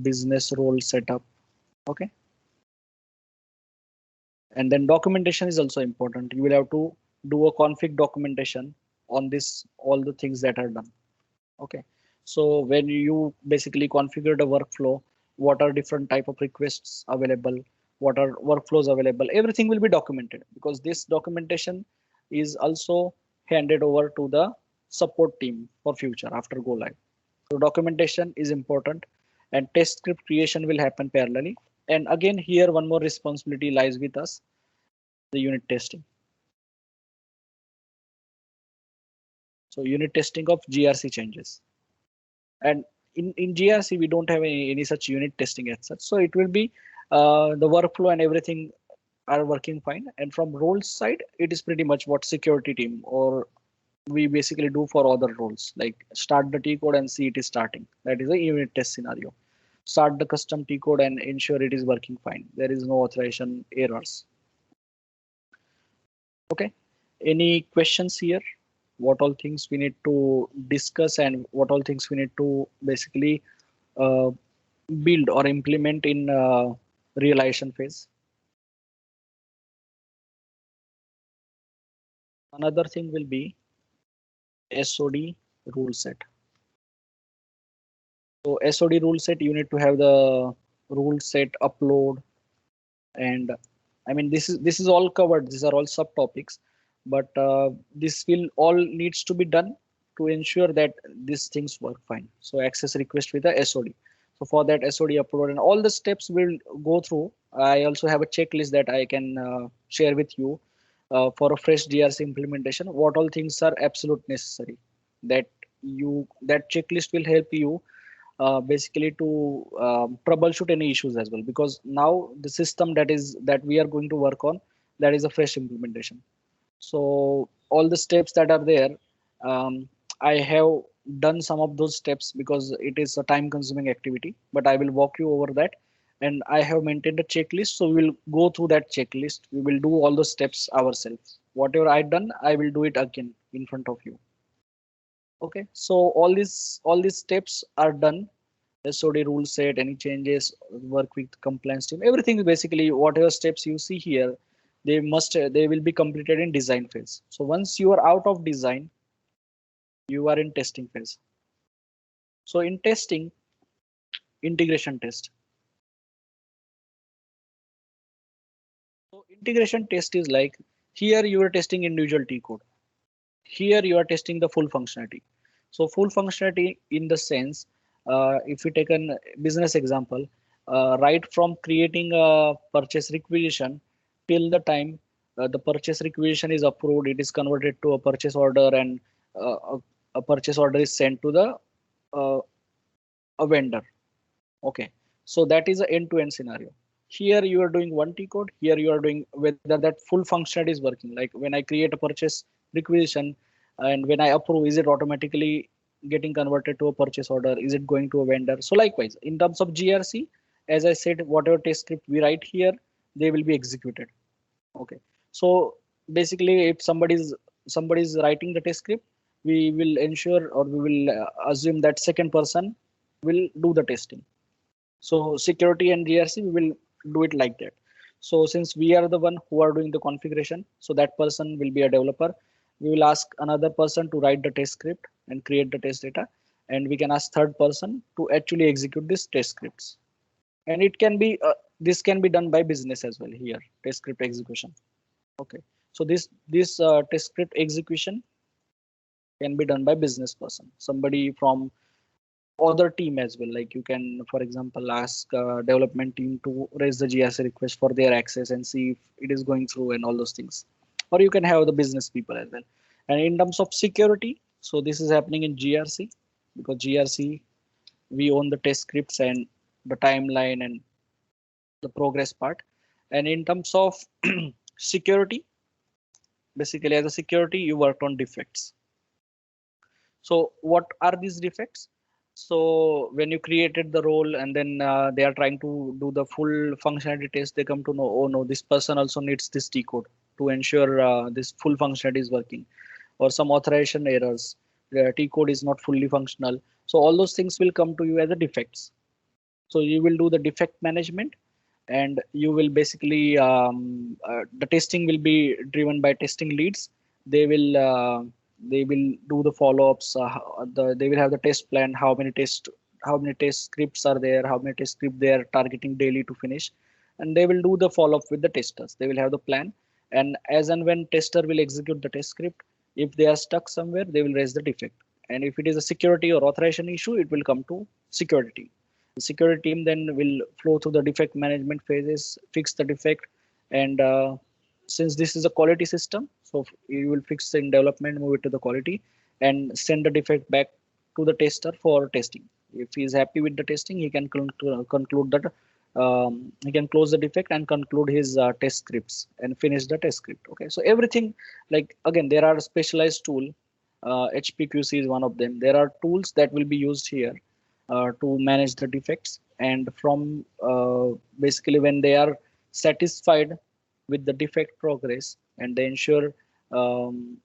business role setup. Okay, and then documentation is also important. You will have to do a config documentation on this, all the things that are done. Okay, so when you basically configure the workflow, what are different type of requests available, what are workflows available, everything will be documented, because this documentation is also handed over to the support team for future after go live. So documentation is important, and test script creation will happen parallelly. And again, here one more responsibility lies with us, the unit testing. So unit testing of GRC changes. And in GRC, we don't have any such unit testing as such. So it will be the workflow and everything are working fine. And from roles side, it is pretty much what security team or we basically do for other roles, like start the T code and see it is starting. That is a unit test scenario. Start the custom T code and ensure it is working fine. There is no authorization errors. Okay, any questions here? What all things we need to discuss and what all things we need to basically build or implement in realization phase? Another thing will be SOD rule set. So SOD rule set, you need to have the rule set upload, and I mean this is all covered. These are all subtopics, but this will all needs to be done to ensure that these things work fine. So access request with the SOD. So for that SOD upload and all the steps we'll go through. I also have a checklist that I can share with you for a fresh GRC implementation. What all things are absolute necessary? That checklist will help you basically to troubleshoot any issues as well, because now the system that we are going to work on, that is a fresh implementation. So all the steps that are there, I have done some of those steps because it is a time consuming activity, but I will walk you over that. And I have maintained a checklist. So we will go through that checklist. We will do all the steps ourselves. Whatever I done, I will do it again in front of you. Okay. So all these steps are done. SOD rule set, any changes, work with compliance team, everything basically whatever steps you see here, they will be completed in design phase. So once you are out of design, you are in testing phase. So in testing, integration test. So integration test is like here you are testing individual T code. Here you are testing the full functionality. So full functionality in the sense, if we take a business example, right from creating a purchase requisition till the time the purchase requisition is approved, it is converted to a purchase order, and a purchase order is sent to the uh, a vendor. Okay, so that is an end-to-end scenario. Here you are doing one T code. Here you are doing whether that full functionality is working. Like when I create a purchase requisition and when I approve, is it automatically getting converted to a purchase order? Is it going to a vendor? So likewise, in terms of GRC, as I said, whatever test script we write here, they will be executed. Okay, so basically, if somebody is writing the test script, we will ensure or we will assume that second person will do the testing. So security and GRC, we will do it like that. So since we are the one who are doing the configuration, so that person will be a developer. We will ask another person to write the test script and create the test data. And we can ask third person to actually execute these test scripts. And it can be, this can be done by business as well here, test script execution. Okay. So this test script execution can be done by business person, somebody from other team as well. Like you can, for example, ask development team to raise the GRC request for their access and see if it is going through and all those things. Or you can have the business people as well. And in terms of security, so this is happening in GRC because GRC, we own the test scripts and the timeline and the progress part. And in terms of security, basically as a security, you worked on defects. So what are these defects? So when you created the role and then they are trying to do the full functionality test, they come to know, oh no, this person also needs this T code to ensure this full functionality is working, or some authorization errors, the T code is not fully functional. So all those things will come to you as a defects. So you will do the defect management, and you will basically the testing will be driven by testing leads. They will do the follow-ups. They will have the test plan. How many test scripts are there? How many test scripts they are targeting daily to finish, and they will do the follow-up with the testers. They will have the plan, and as and when tester will execute the test script, if they are stuck somewhere, they will raise the defect. And if it is a security or authorization issue, it will come to security team. The security team then will flow through the defect management phases, fix the defect, and since this is a quality system, so you will fix in development, move it to the quality, and send the defect back to the tester for testing. If he is happy with the testing, he can conclude that he can close the defect and conclude his test scripts and finish the test script. Okay, so everything, like again, there are specialized tool. HPQC is one of them. There are tools that will be used here to manage the defects, and from basically when they are satisfied with the defect progress and they ensure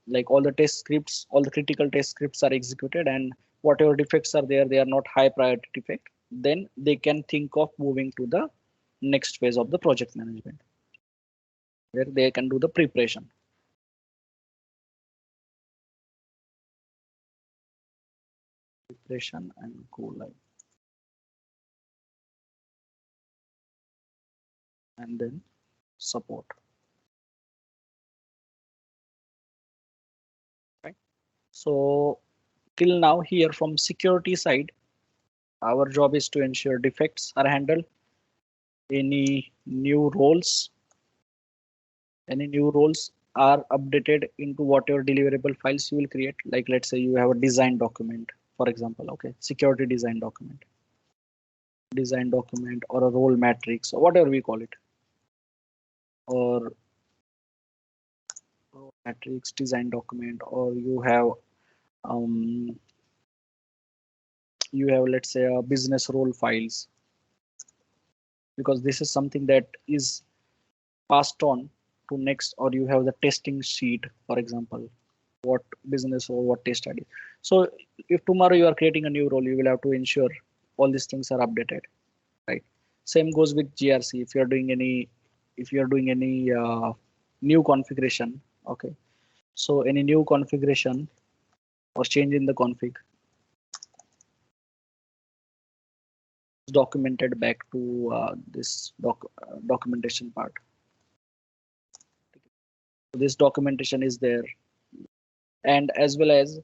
like all the test scripts, all the critical test scripts are executed, and whatever defects are there, they are not high priority defect, then they can think of moving to the next phase of the project management, where they can do the preparation. Preparation and go live. And then support. Right. So till now here from security side, our job is to ensure defects are handled, any new roles are updated into whatever deliverable files you will create. Like let's say you have a design document, for example, okay, security design document or a role matrix or whatever we call it, or role matrix design document, or you have you have, let's say, a business role files, because this is something that is passed on to next, or you have the testing sheet, for example, what business or what test ID. So if tomorrow you are creating a new role, you will have to ensure all these things are updated, right? Same goes with GRC. If you are doing any, new configuration, okay. So any new configuration or change in the config is documented back to this documentation part. This documentation is there, and as well as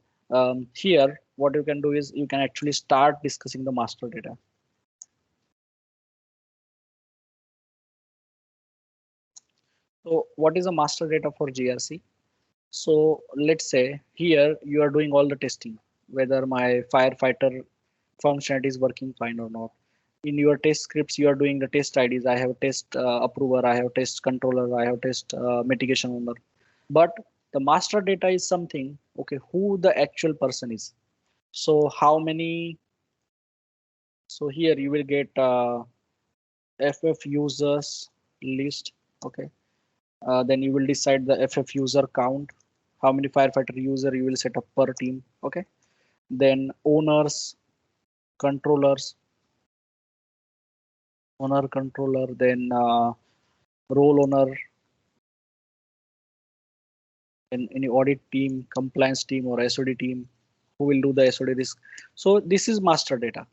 here, what you can do is you can actually start discussing the master data. So what is a master data for GRC? So let's say here you are doing all the testing, whether my firefighter functionality is working fine or not. In your test scripts, you are doing the test IDs. I have test approver, I have test controller, I have test mitigation owner. But the master data is something, okay, who the actual person is. So how many, so here you will get FF users list, okay. Then you will decide the FF user count, how many firefighter user you will set up per team, okay. Then owners, controllers, owner, controller, then role owner, and any audit team, compliance team, or SOD team, who will do the SOD risk. So this is master data.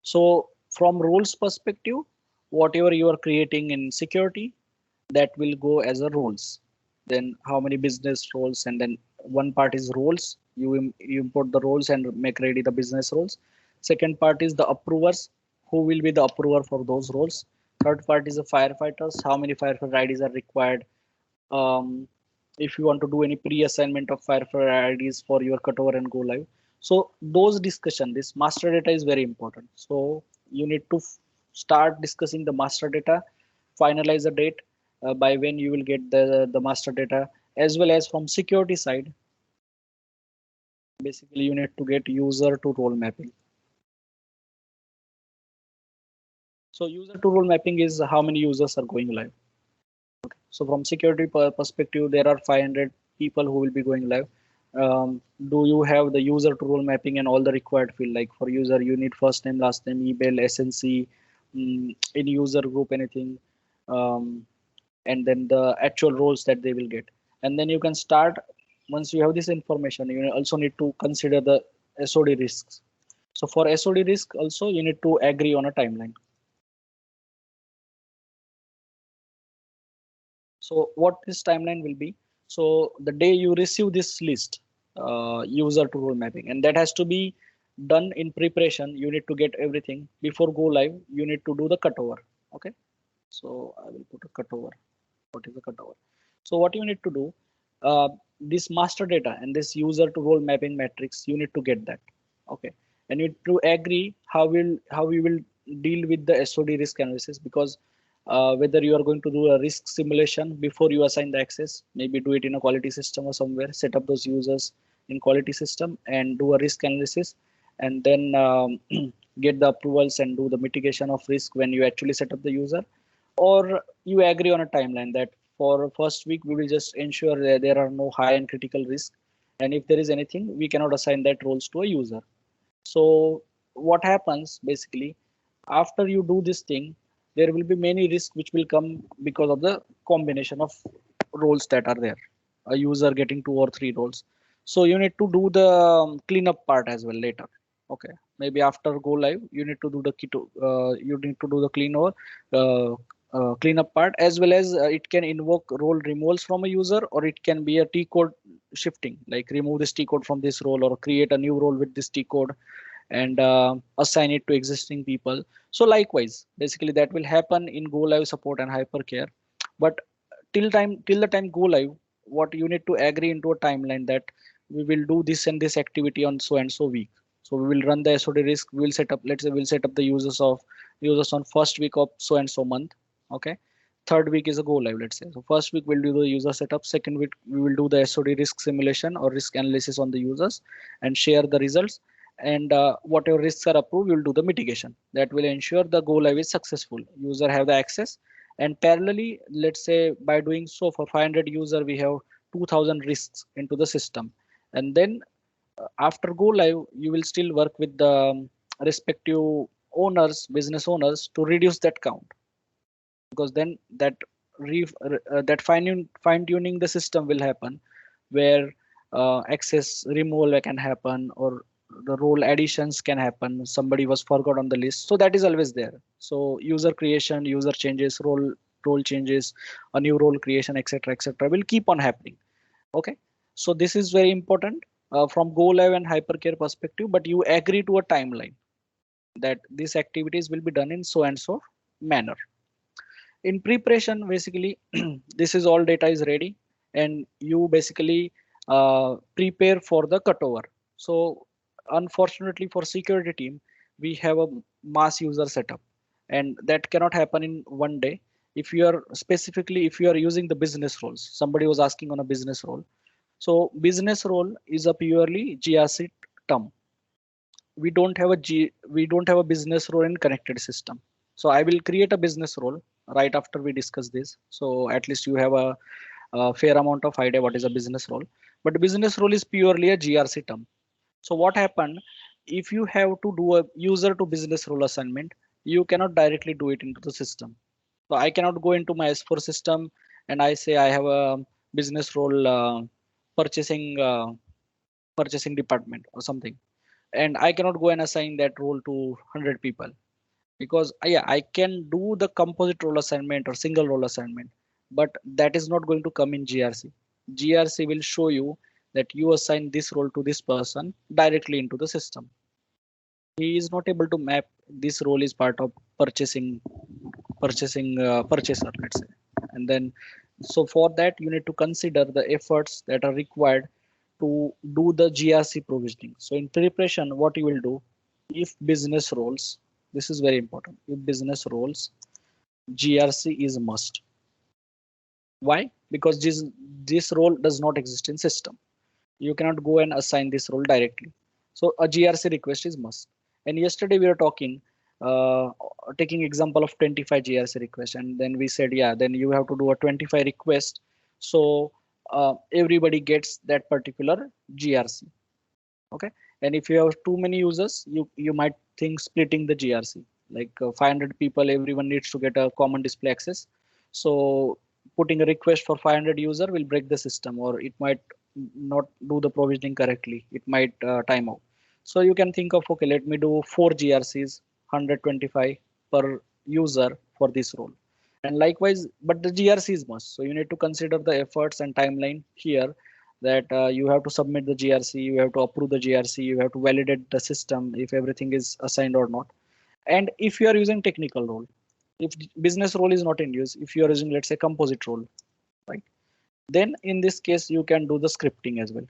So from roles perspective, whatever you are creating in security, that will go as a roles. Then how many business roles, and then one part is roles. You import the roles and make ready the business roles. Second part is the approvers, who will be the approver for those roles. Third part is the firefighters, how many firefighter IDs are required. If you want to do any pre-assignment of firefighter IDs for your cutover and go live. So those discussion, this master data is very important. So you need to start discussing the master data, finalize the date by when you will get the master data, as well as from security side. Basically, you need to get user to role mapping. So user to role mapping is how many users are going live. Okay. So from security perspective, there are 500 people who will be going live. Do you have the user to role mapping and all the required field? Like for user, you need first name, last name, email, SNC, any user group, anything, and then the actual roles that they will get. And then you can start, once you have this information, you also need to consider the SOD risks. So for SOD risk also, you need to agree on a timeline. So what this timeline will be? So the day you receive this list, user to role mapping, and that has to be done in preparation. You need to get everything before go live. You need to do the cutover. Okay. So I will put a cutover. What is the cutover? So what you need to do, this master data and this user to role mapping matrix, you need to get that. Okay. And you need to agree how we will deal with the SOD risk analysis, because whether you are going to do a risk simulation before you assign the access, maybe do it in a quality system or somewhere, set up those users in quality system and do a risk analysis, and then get the approvals and do the mitigation of risk when you actually set up the user. Or you agree on a timeline that for first week we will just ensure that there are no high and critical risk, and if there is anything, we cannot assign that roles to a user. So what happens basically, after you do this thing, there will be many risks which will come because of the combination of roles that are there, a user getting 2 or 3 roles. So you need to do the cleanup part as well later. Okay, maybe after go live, you need to do the you need to do the cleanup part, as well as it can invoke role removals from a user, or it can be a T code shifting, like remove this T code from this role or create a new role with this T code and assign it to existing people. So likewise, basically that will happen in go live support and hypercare. But till the time go live, what you need to agree into a timeline that we will do this and this activity on so and so week. So we will run the SOD risk. We will set up, let's say we'll set up the users on first week of so and so month. Okay. third week is a go live, let's say. So first week we'll do the user setup, second week we will do the SOD risk simulation or risk analysis on the users and share the results, and whatever risks are approved, we'll do the mitigation. That will ensure the go live is successful, user have the access. And parallelly, let's say by doing so, for 500 user we have 2000 risks into the system. And then after go live, you will still work with the respective owners, business owners, to reduce that count, because then that that fine tuning the system will happen, where access removal can happen, or the role additions can happen, somebody was forgot on the list, so that is always there. So user creation, user changes, role changes, a new role creation, etc will keep on happening. Okay, so this is very important from go live and hypercare perspective, but you agree to a timeline that these activities will be done in so and so manner. In preparation, basically this is all data is ready, and you basically prepare for the cutover. So unfortunately for security team, we have a mass user setup, and that cannot happen in one day. If you are specifically, if you are using the business roles, somebody was asking on a business role. So business role is a purely GRC term. We don't have a business role in connected system. So I will create a business role right after we discuss this. So at least you have a fair amount of idea what is a business role. But business role is purely a GRC term. So what happened if you have to do a user to business role assignment? You cannot directly do it into the system. So I cannot go into my S4 system and I say I have a business role purchasing department or something, and I cannot go and assign that role to 100 people, because yeah, I can do the composite role assignment or single role assignment, but that is not going to come in GRC. GRC will show you that you assign this role to this person directly into the system. He is not able to map this role is part of purchasing purchaser, let's say. And then so for that you need to consider the efforts that are required to do the GRC provisioning. So in preparation, what you will do, if business roles, this is very important, if business roles, GRC is must. Why? Because this role does not exist in system. You cannot go and assign this role directly. So a GRC request is must. And yesterday we were talking, taking example of 25 GRC requests, and then we said, yeah, then you have to do a 25 request. So everybody gets that particular GRC. Okay, and if you have too many users, you might think splitting the GRC, like 500 people, everyone needs to get a common display access. So putting a request for 500 user will break the system, or it might not do the provisioning correctly. It might time out. So you can think of, okay, let me do 4 GRCs, 125 per user for this role. And likewise, but the GRC is must. So you need to consider the efforts and timeline here, that you have to submit the GRC, you have to approve the GRC, you have to validate the system if everything is assigned or not. And if you are using technical role, if business role is not in use, if you are using, let's say, composite role, right? Then in this case, you can do the scripting as well.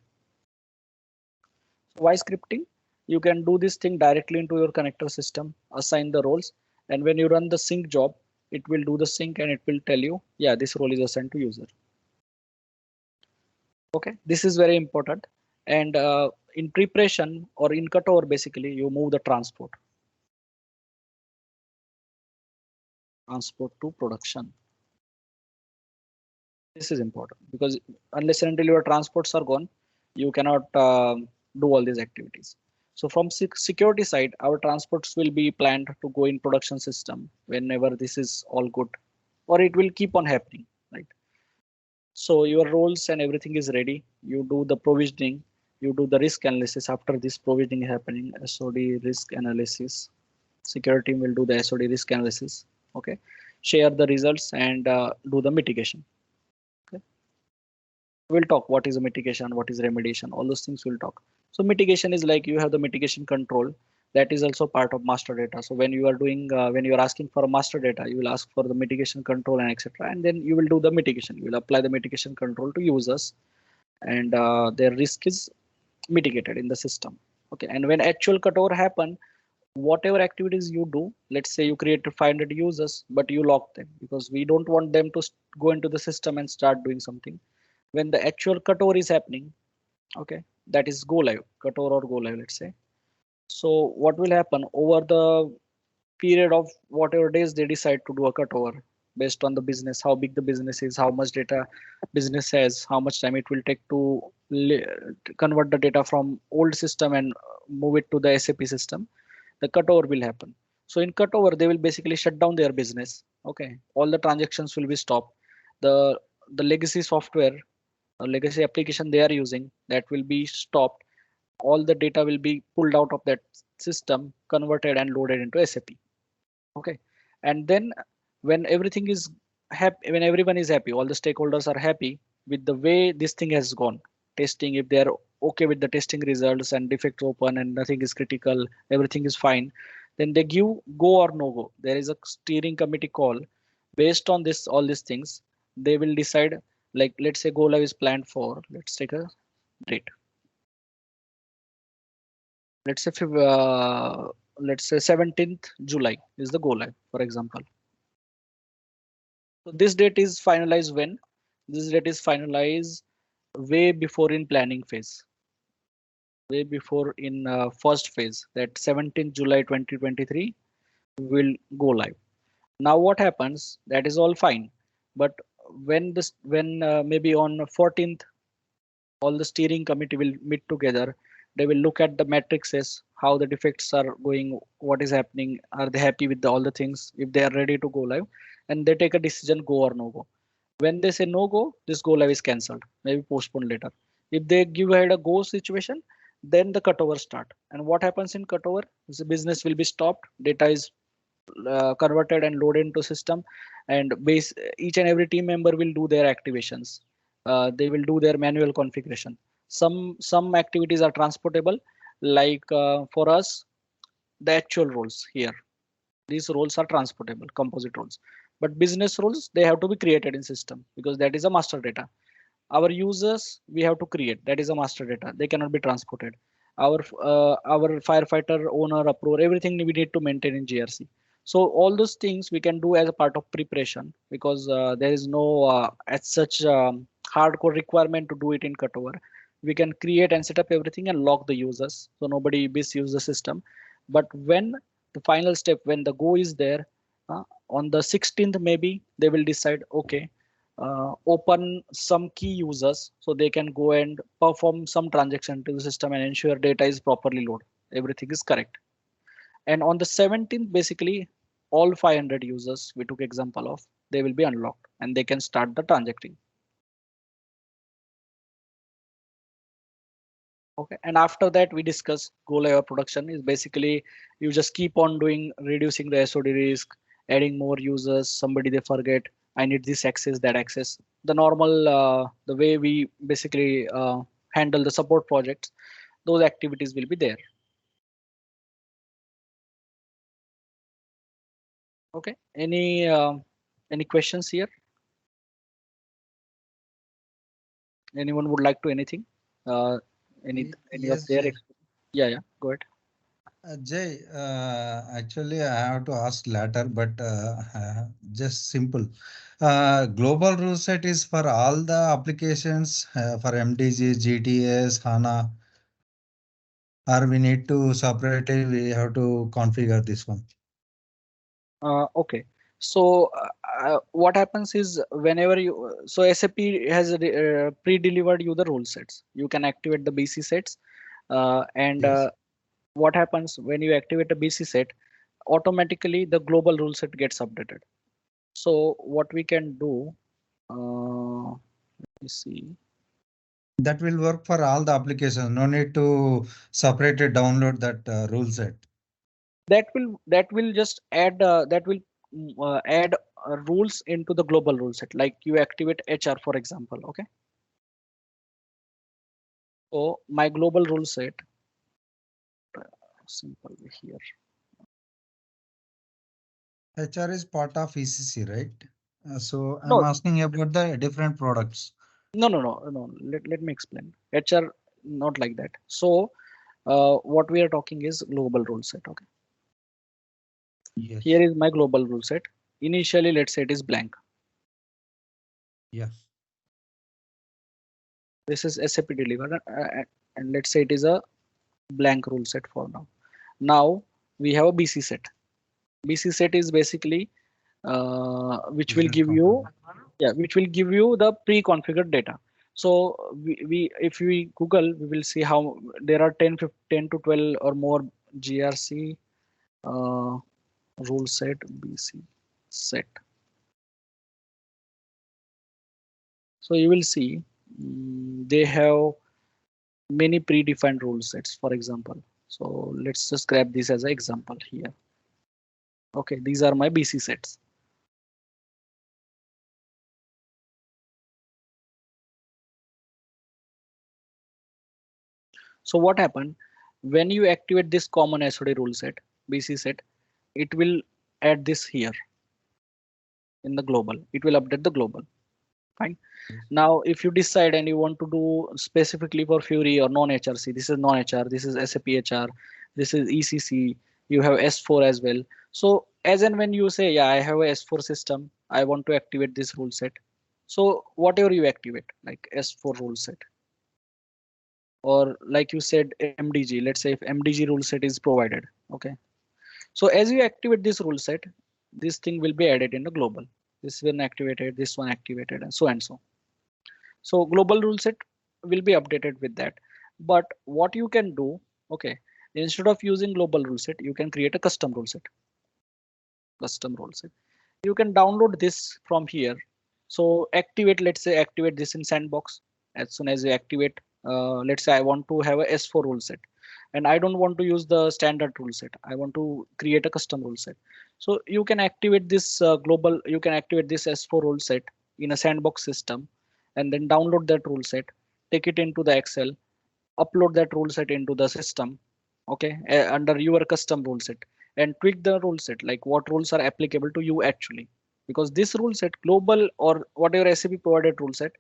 Why scripting? You can do this thing directly into your connector system, assign the roles, and when you run the sync job, it will do the sync and it will tell you, yeah, this role is assigned to user. Okay, this is very important. And in preparation or in cutover, basically, you move the transport to production. This is important because unless and until your transports are gone, you cannot do all these activities. So from security side, our transports will be planned to go in production system whenever this is all good, or it will keep on happening, right? So your roles and everything is ready. You do the provisioning, you do the risk analysis. After this provisioning happening, SOD risk analysis, security team will do the SOD risk analysis. Okay, share the results and do the mitigation. Okay, we'll talk what is a mitigation, what is remediation, all those things we'll talk. So mitigation is like you have the mitigation control, that is also part of master data. So when you are doing, when you are asking for a master data, you will ask for the mitigation control and etc. And then you will do the mitigation. You will apply the mitigation control to users, and their risk is mitigated in the system. Okay, and when actual cutover happen, whatever activities you do, let's say you create 500 users, but you lock them because we don't want them to go into the system and start doing something. When the actual cutover is happening, okay, that is go live, cutover or go live, let's say. So what will happen over the period of whatever days they decide to do a cutover based on the business, how big the business is, how much data business has, how much time it will take to convert the data from old system and move it to the SAP system, the cutover will happen. So in cutover, they will basically shut down their business. Okay, all the transactions will be stopped. The legacy software or legacy application they are using, that will be stopped. All the data will be pulled out of that system, converted and loaded into SAP. Okay, and then when everything is happy, when everyone is happy, all the stakeholders are happy with the way this thing has gone, testing, if they are okay with the testing results and defects open and nothing is critical, everything is fine, then they give go or no go. There is a steering committee call. Based on this, all these things, they will decide, like let's say go live is planned for, let's take a date, let's say let's say 17th July is the go live, for example. So this date is finalized when? This date is finalized way before in planning phase, way before in first phase, that 17th July 2023 will go live. Now what happens? That is all fine, but when maybe on 14th, all the steering committee will meet together. They will look at the matrices, how the defects are going, what is happening, are they happy with all the things, if they are ready to go live, and they take a decision, go or no go. When they say no go, this go live is cancelled, maybe postponed later. If they give ahead a go situation, then the cutover start. And what happens in cutover? The business will be stopped, data is converted and loaded into system, and each and every team member will do their activations. They will do their manual configuration. Some activities are transportable, like for us, the actual roles here. These roles are transportable, composite roles. But business roles, they have to be created in system because that is a master data. Our users, we have to create. That is a master data. They cannot be transported. Our firefighter, owner, approver, everything we need to maintain in GRC. So all those things we can do as a part of preparation because there is no as such hardcore requirement to do it in cutover. We can create and set up everything and lock the users so nobody misuse the system. But when the final step, when the go is there, on the 16th maybe they will decide, okay, open some key users so they can go and perform some transaction to the system and ensure data is properly loaded, everything is correct. And on the 17th, basically all 500 users we took example of, they will be unlocked and they can start the transacting. Okay, and after that we discuss go live production is basically you just keep on doing, reducing the SOD risk, adding more users, somebody they forget, I need this access, that access. The normal, the way we basically handle the support projects, those activities will be there. Okay, any questions here? Anyone would like to anything? Any Yes, of their Jay. yeah, go ahead. Jay, actually, I have to ask later, but just simple. Global rule set is for all the applications for MDG, GTS, HANA, or we need to separately, we have to configure this one. Okay, so what happens is whenever you, so SAP has pre-delivered you the rule sets. You can activate the BC sets, and Yes. what happens when you activate a BC set, automatically the global rule set gets updated. So what we can do, let me see. That will work for all the applications. No need to separately download that rule set. That will just add add rules into the global rule set, like you activate HR, for example. Okay, so my global rule set, simple here. HR is part of ECC, right? So I'm No, asking about the different products. no. Let me explain. HR not like that. So what we are talking is global rule set. Okay, Yes. Here is my global rule set. Initially, let's say it is blank. Yeah. This is SAP delivered, and let's say it is a blank rule set for now. Now we have a BC set. BC set is basically which will Business give you, component. which will give you the pre-configured data. So we if we Google, we will see how there are 10 to 12 or more GRC rule set, BC set. So you will see they have many predefined rule sets, for example. So let's just grab this as an example here. Okay, these are my BC sets. So what happened when you activate this common SOD rule set, BC set, it will add this here in the global. It will update the global. Fine. Now, if you decide and you want to do specifically for Fury or non-HRC, this is non-HR, this is SAP HR, this is ECC, you have S4 as well. So as and when you say, yeah, I have a S4 system, I want to activate this rule set. So whatever you activate, like S4 rule set, or like you said, MDG, let's say if MDG rule set is provided. Okay. So as you activate this rule set, this thing will be added in the global. This one activated, this one activated, and so and so. So global rule set will be updated with that. But what you can do, okay, instead of using global rule set, you can create a custom rule set. Custom rule set. You can download this from here. So activate, let's say activate this in sandbox. As soon as you activate, let's say I want to have a S4 rule set and I don't want to use the standard rule set. I want to create a custom rule set. So you can activate this global, you can activate this S4 rule set in a sandbox system and then download that rule set, take it into the Excel, upload that rule set into the system, okay, under your custom rule set, and tweak the rule set, like what rules are applicable to you actually. Because this rule set, global or whatever SAP provided rule set,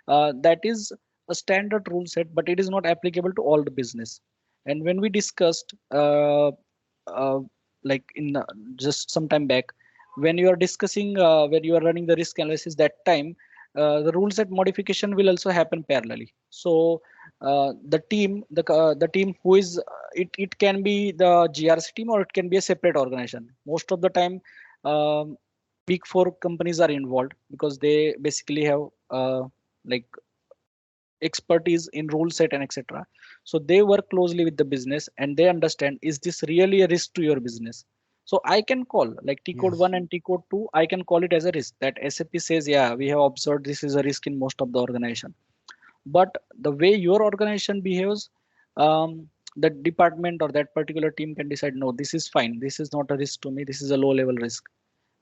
that is a standard rule set, but it is not applicable to all the business. And when we discussed, uh, like in just some time back, when you are discussing, when you are running the risk analysis, that time the rule set modification will also happen parallelly. So the team who is it can be the GRC team or it can be a separate organization. Most of the time, big four companies are involved because they basically have like expertise in rule set and etc. So they work closely with the business and they understand, is this really a risk to your business? So I can call like T code 1 and T code 2, I can call it as a risk that SAP says, yeah, we have observed this is a risk in most of the organization. But the way your organization behaves, the department or that particular team can decide, no, this is fine, this is not a risk to me, this is a low level risk,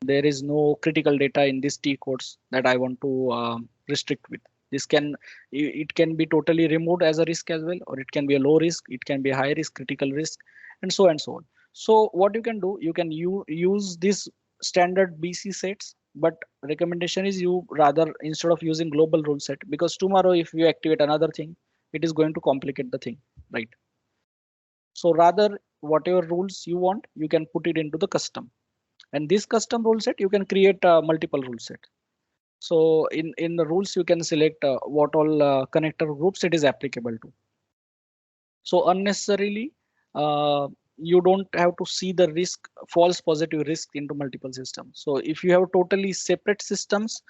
there is no critical data in these T codes that I want to restrict with. This can, it can be totally removed as a risk as well, or it can be a low risk, it can be a high risk, critical risk, and so on. So what you can do, you can use this standard BC sets, but recommendation is you rather, instead of using global rule set, because tomorrow if you activate another thing, it is going to complicate the thing, right? So rather, whatever rules you want, you can put it into the custom. And this custom rule set, you can create multiple rule set. So in the rules, you can select what all connector groups it is applicable to. So unnecessarily, you don't have to see the risk, false positive risk into multiple systems. So if you have totally separate systems,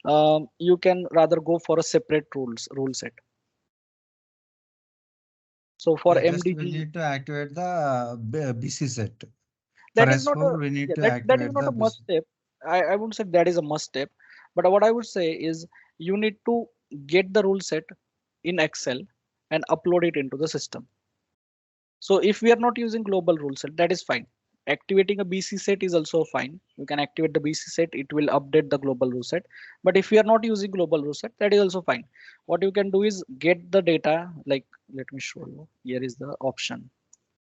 you can rather go for a separate rule set. So for MDG, we need to activate the BC set. That For is not S4, a, we need yeah, to that activate is not the a must BC. step. I wouldn't say that is a must step, but what I would say is you need to get the rule set in Excel and upload it into the system. So if we are not using global rule set, that is fine. Activating a BC set is also fine. You can activate the BC set, it will update the global rule set. But if we are not using global rule set, that is also fine. What you can do is get the data, like, let me show you. Here is the option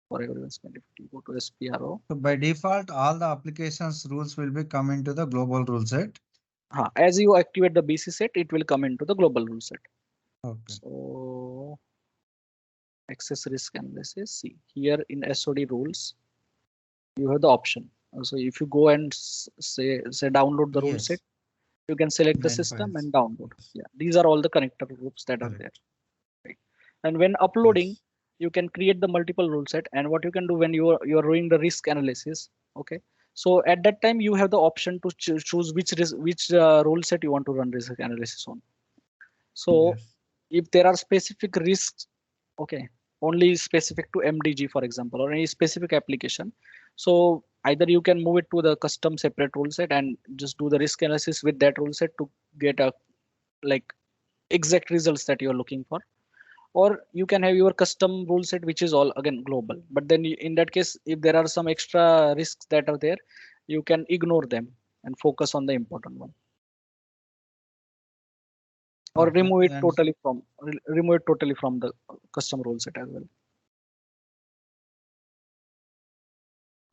for everyone's benefit. You go to SPRO. So by default, all the applications rules will be coming to the global rule set. As you activate the BC set, it will come into the global rule set. Okay. So access risk analysis. See here in SOD rules, you have the option So if you go and say download the rule Yes. set, you can select the Main system files. and download. Yeah, these are all the connector groups that are there. Correct. Right? And when uploading, Yes. you can create the multiple rule set. And what you can do when you are doing the risk analysis, okay. So at that time you have the option to choose which rule set you want to run risk analysis on. So Yes. if there are specific risks, okay, only specific to MDG, for example, or any specific application, so either you can move it to the custom separate rule set and just do the risk analysis with that rule set to get a like exact results that you're looking for, or you can have your custom rule set which is all again global. But then in that case, if there are some extra risks that are there, you can ignore them and focus on the important one, or Okay. remove it And totally from the custom rule set as well.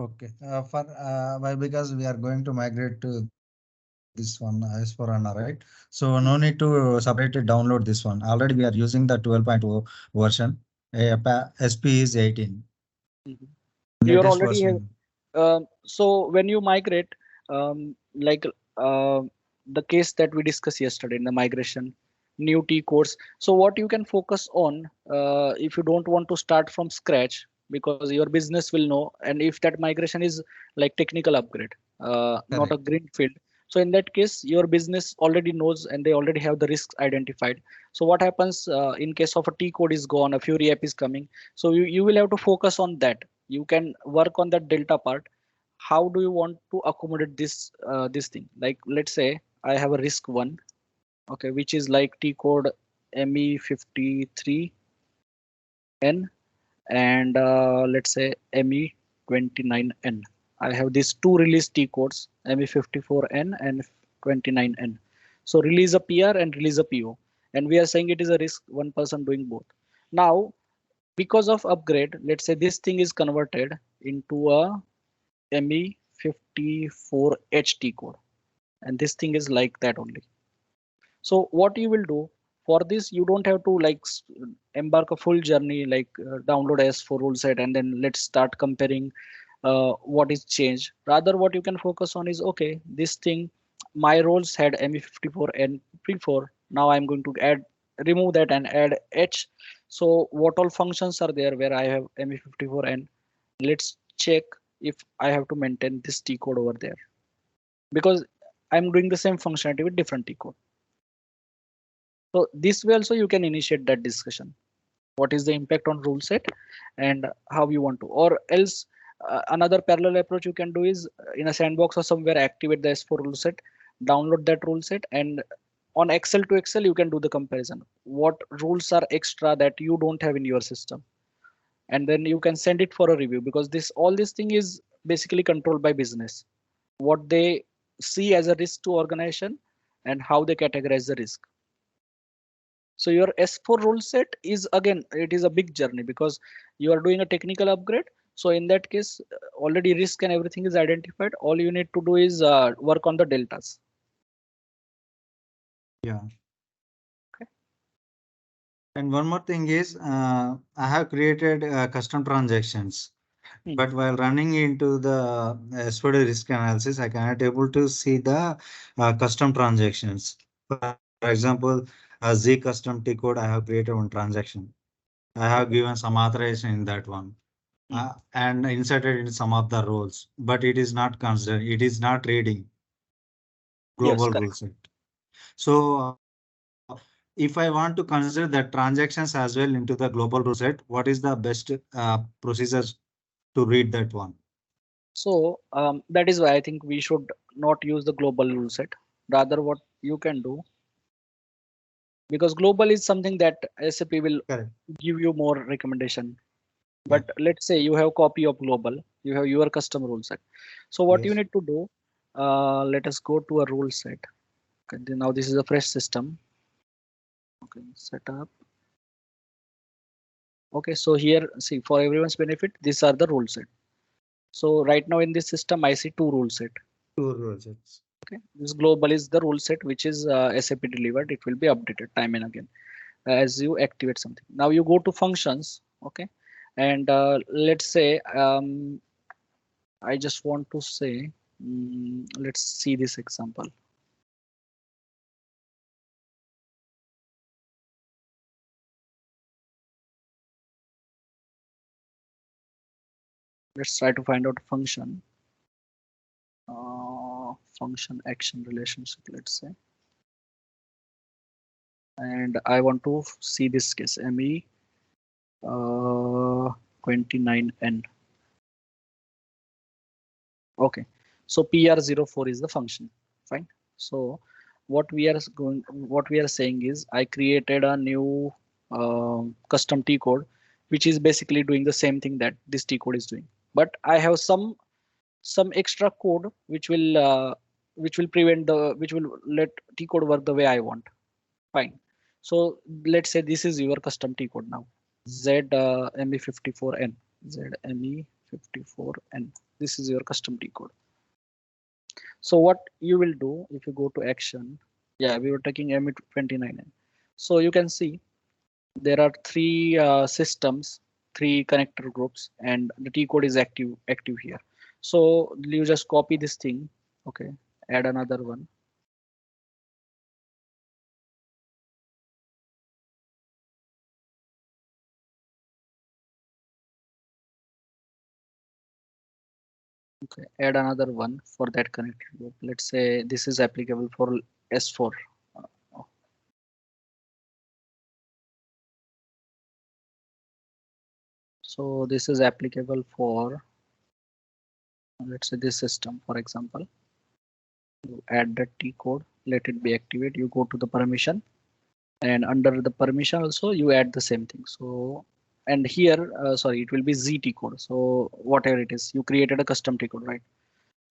okay. For why? Because we are going to migrate to this one S/4HANA, right? So no need to separately download this one. Already we are using the 12.0 version. SP is 18. Mhm. You're Latest already have, version. so when you migrate, like uh, the case that we discussed yesterday in the migration, new T codes. So what you can focus on, if you don't want to start from scratch, because your business will know, and if that migration is like technical upgrade, not a Correct. green field. So in that case, your business already knows and they already have the risks identified. So what happens in case of a T code is gone, a Fury app is coming. So you will have to focus on that. You can work on that delta part. How do you want to accommodate this thing? Like let's say I have a risk one, okay, which is like T code ME53N, and let's say ME29N. I have these two release T codes, ME54N and 29N. So release a PR and release a PO, and we are saying it is a risk one person doing both. Now because of upgrade, let's say this thing is converted into a ME54HT code, and this thing is like that only. So what you will do for this, you don't have to like embark a full journey, like download S4 rule set and then let's start comparing what is changed. Rather, what you can focus on is, okay, this thing, my roles had ME54 and before. Now I'm going to remove that and add H. So what all functions are there where I have ME54 and let's check if I have to maintain this T code over there, because I'm doing the same functionality with different T code. So this way also you can initiate that discussion. What is the impact on rule set and how you want to, or else another parallel approach you can do is in a sandbox or somewhere activate the S4 rule set, download that rule set, and on Excel to Excel you can do the comparison. What rules are extra that you don't have in your system, and then you can send it for a review, because this thing is basically controlled by business, what they see as a risk to organization and how they categorize the risk. So your S4 rule set is, again, it is a big journey because you are doing a technical upgrade. So in that case, already risk and everything is identified. All you need to do is work on the deltas. Yeah. Okay. And one more thing is, I have created custom transactions. But while running into the S4 risk analysis, I cannot able to see the custom transactions. For example, a Z custom T code, I have created one transaction. I have given some authorization in that one and inserted in some of the roles, but it is not considered. It is not reading Yes, global rule correct. set. So if I want to consider the transactions as well into the global rule set, what is the best procedures to read that one? So that is why I think we should not use the global rule set. Rather, what you can do, because global is something that SAP will Correct. give you more recommendation. Yeah. But let's say you have copy of global, you have your custom rule set. So what you Yes. need to do, let us go to a rule set. Okay, now this is a fresh system. Okay, setup. Okay, so here, see, for everyone's benefit, these are the rule set. So right now in this system, I see two rule set. Two rule sets. Okay, this global is the rule set which is SAP delivered. It will be updated time and again as you activate something. Now you go to functions. Okay, and let's say I just want to say, let's see this example. Let's try to find out a function. Function action relationship, let's say. And I want to see this case, ME 29N. Okay, so PR04 is the function. Fine. So what we are saying is I created a new custom T code, which is basically doing the same thing that this T code is doing. But I have some extra code which will let T code work the way I want. Fine. So let's say this is your custom T code now. ZME54N. ZME54N. This is your custom T code. So what you will do if you go to action, yeah, we were taking ME29N. So you can see there are three systems, three connector groups, and the T code is active here. So you just copy this thing, okay, add another one. Okay, add another one for that connector group. Let's say this is applicable for S4. So this is applicable for, let's say, this system, for example. You add the T code, let it be activate. You go to the permission, and under the permission also you add the same thing. So, and here, sorry, it will be ZT code. So whatever it is, you created a custom T code, right?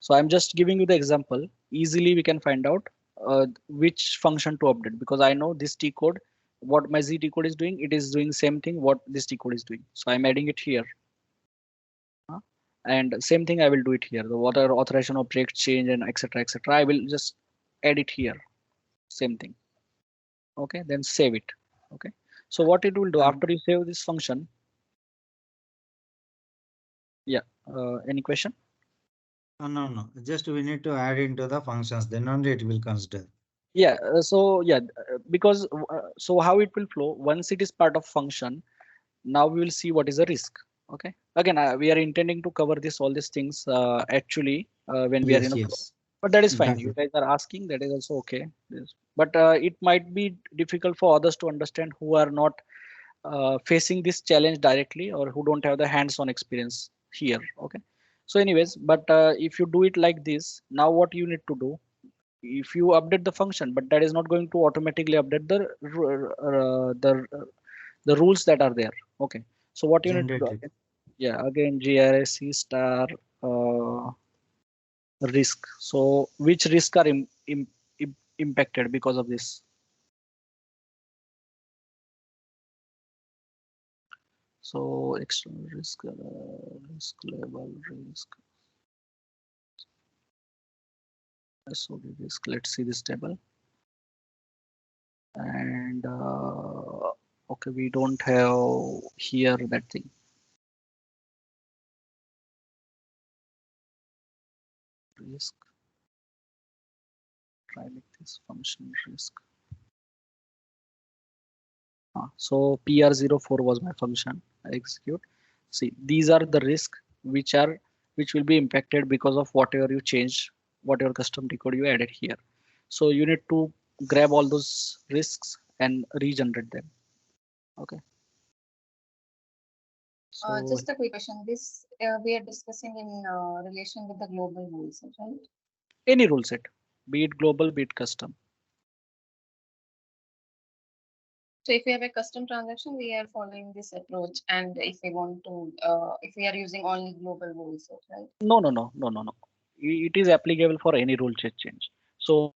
So I'm just giving you the example. Easily we can find out which function to update, because I know this T code, what my ZT code is doing, it is doing same thing what this T code is doing. So I'm adding it here. And same thing I will do it here. The water authorization object change and etc. I will just add it here. Same thing. Okay, then save it. Okay, so what it will do after you save this function? Yeah, any question? No. Just we need to add into the functions, then only it will consider. Yeah, because so how it will flow once it is part of function. Now we will see what is the risk. Okay, again we are intending to cover all these things actually when we are in a flow, but that is fine. You guys are asking, that is also okay. But it might be difficult for others to understand who are not facing this challenge directly or who don't have the hands-on experience here. Okay, so anyways, but if you do it like this, now what you need to do, if you update the function, but that is not going to automatically update the rules that are there. Okay, so what you need to do again? Yeah, again GRC star risk. So which risk are impacted because of this? So external risk, risk level, risk. So risk. Let's see this table. And okay, we don't have here that thing. Risk. Try with this function risk. So PR04 was my function. I execute. See, these are the risks which will be impacted because of whatever you change, whatever custom decode you added here. So you need to grab all those risks and regenerate them. Okay. So just a quick question. This we are discussing in relation with the global rules, right? Any rule set, be it global, be it custom. So if we have a custom transaction, we are following this approach, and if we want to, if we are using only global rules, right? No. It is applicable for any rule set change. So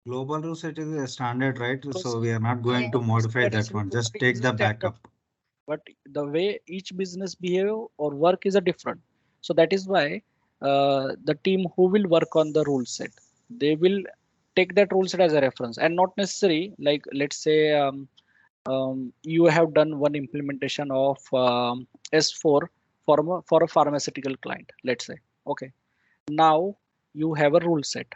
global rule set is a standard, right? So we are not going to modify that one. Just take the backup. But the way each business behave or work is a different. So that is why the team who will work on the rule set, they will take that rule set as a reference, and not necessary like, let's say you have done one implementation of S4 for a pharmaceutical client, let's say. Okay, now you have a rule set.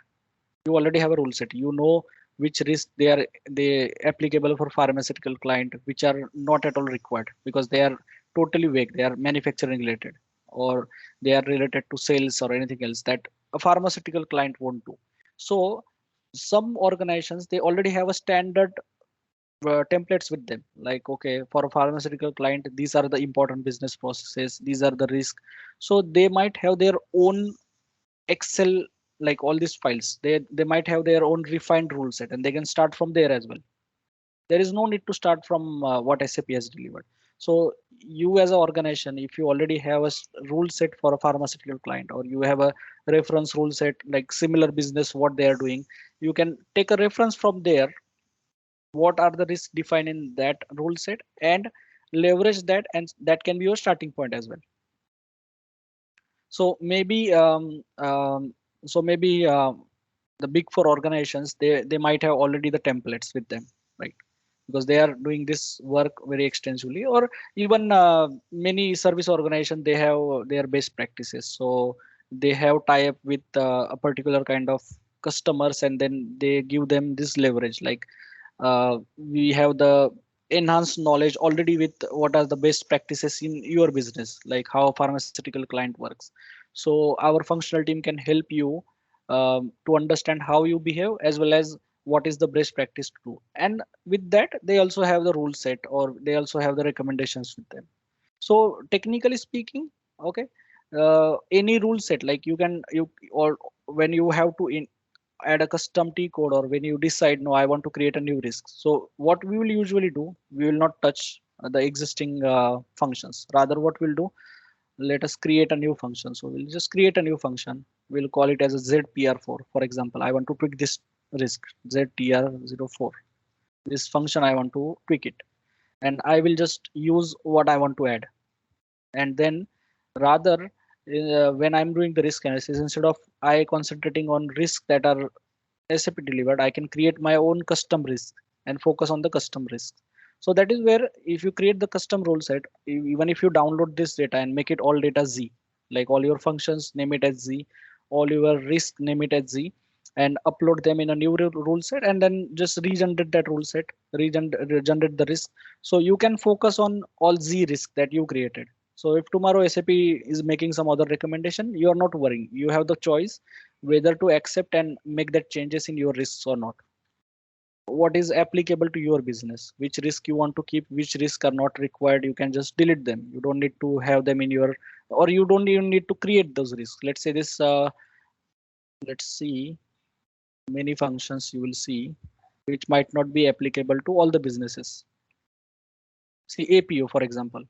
You already have a rule set. You know which risk they applicable for pharmaceutical client, which are not at all required because they are totally vague. They are manufacturing related, or they are related to sales or anything else that a pharmaceutical client won't do. So some organizations, they already have a standard templates with them, like, okay, for a pharmaceutical client, these are the important business processes, these are the risk. So they might have their own Excel, like all these files, they might have their own refined rule set, and they can start from there as well. There is no need to start from what SAP has delivered. So you as an organization, if you already have a rule set for a pharmaceutical client, or you have a reference rule set like similar business what they are doing, you can take a reference from there, what are the risks defined in that rule set, and leverage that, and that can be your starting point as well. So maybe the big four organizations, they might have already the templates with them, right? Because they are doing this work very extensively, or even many service organizations, they have their best practices. So they have tie up with a particular kind of customers, and then they give them this leverage, like we have the enhanced knowledge already with what are the best practices in your business, like how a pharmaceutical client works. So our functional team can help you to understand how you behave, as well as what is the best practice to do. And with that, they also have the rule set, or they also have the recommendations with them. So technically speaking, okay, any rule set, like or when you have to add a custom T code, or when you decide, no, I want to create a new risk. So what we will usually do, we will not touch the existing functions. Rather, what we'll do, let us create a new function. So we'll just create a new function. We'll call it as a ZPR4. For example, I want to tweak this risk, ZTR04. This function, I want to tweak it. And I will just use what I want to add. And then rather, when I'm doing the risk analysis, instead of I concentrating on risks that are SAP delivered, I can create my own custom risk and focus on the custom risk. So that is where, if you create the custom rule set, even if you download this data and make it all data Z, like all your functions, name it as Z, all your risk, name it as Z, and upload them in a new rule set, and then just regenerate that rule set, regenerate the risk. So you can focus on all Z risk that you created. So if tomorrow SAP is making some other recommendation, you are not worrying. You have the choice whether to accept and make that changes in your risks or not. What is applicable to your business, which risk you want to keep, which risk are not required, you can just delete them. You don't need to have them in your, or you don't even need to create those risks. Let's say this, let's see, many functions you will see which might not be applicable to all the businesses. See APO, for example.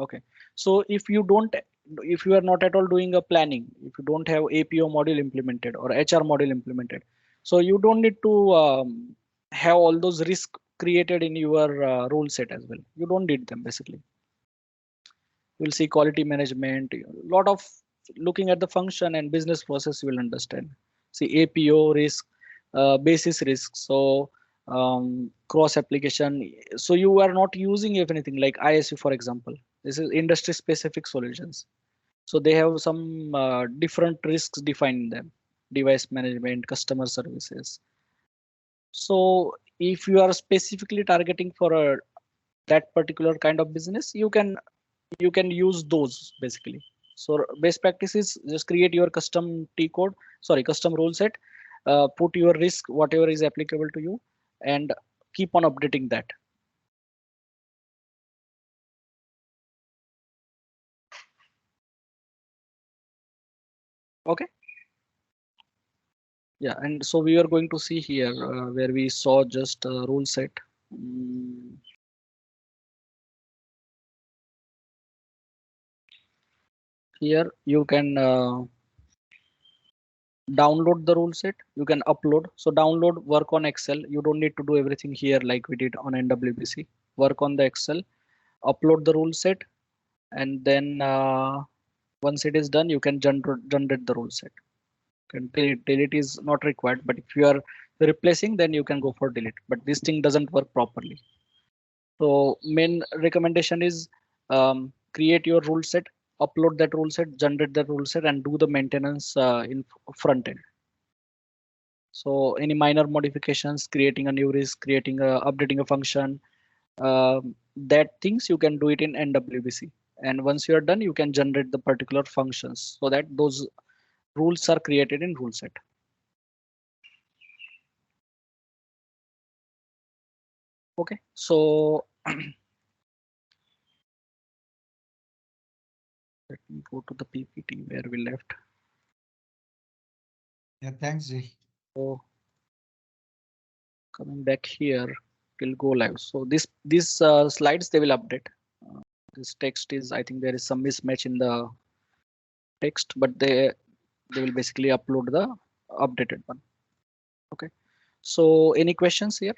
Okay, so if you are not at all doing a planning, if you don't have APO module implemented or HR module implemented, so you don't need to have all those risks created in your rule set as well. You don't need them basically. You'll see quality management, a lot of looking at the function and business process, you will understand. See APO risk, basis risk. So cross application. So you are not using anything like ISU, for example. This is industry specific solutions. So they have some different risks defined in them. Device management, customer services. So if you are specifically targeting for that particular kind of business, you can use those basically. So best practice is just create your custom custom rule set, put your risk, whatever is applicable to you, and keep on updating that. Okay. Yeah, and so we are going to see here where we saw just a rule set. Here you can download the rule set, you can upload. So download, work on Excel. You don't need to do everything here like we did on NWBC. Work on the Excel, upload the rule set, and then once it is done, you can generate the rule set. Delete is not required, but if you are replacing, then you can go for delete. But this thing doesn't work properly. So main recommendation is create your rule set, upload that rule set, generate that rule set, and do the maintenance in front end. So any minor modifications, creating a new risk, updating a function, that things you can do it in NWBC. And once you are done, you can generate the particular functions so that those rules are created in rule set. Okay, so let me go to the PPT where we left. Yeah, thanks, Jay. So coming back here, we'll go live. So these slides, they will update. This text is, I think there is some mismatch in the text, but they will basically upload the updated one. Okay, so any questions here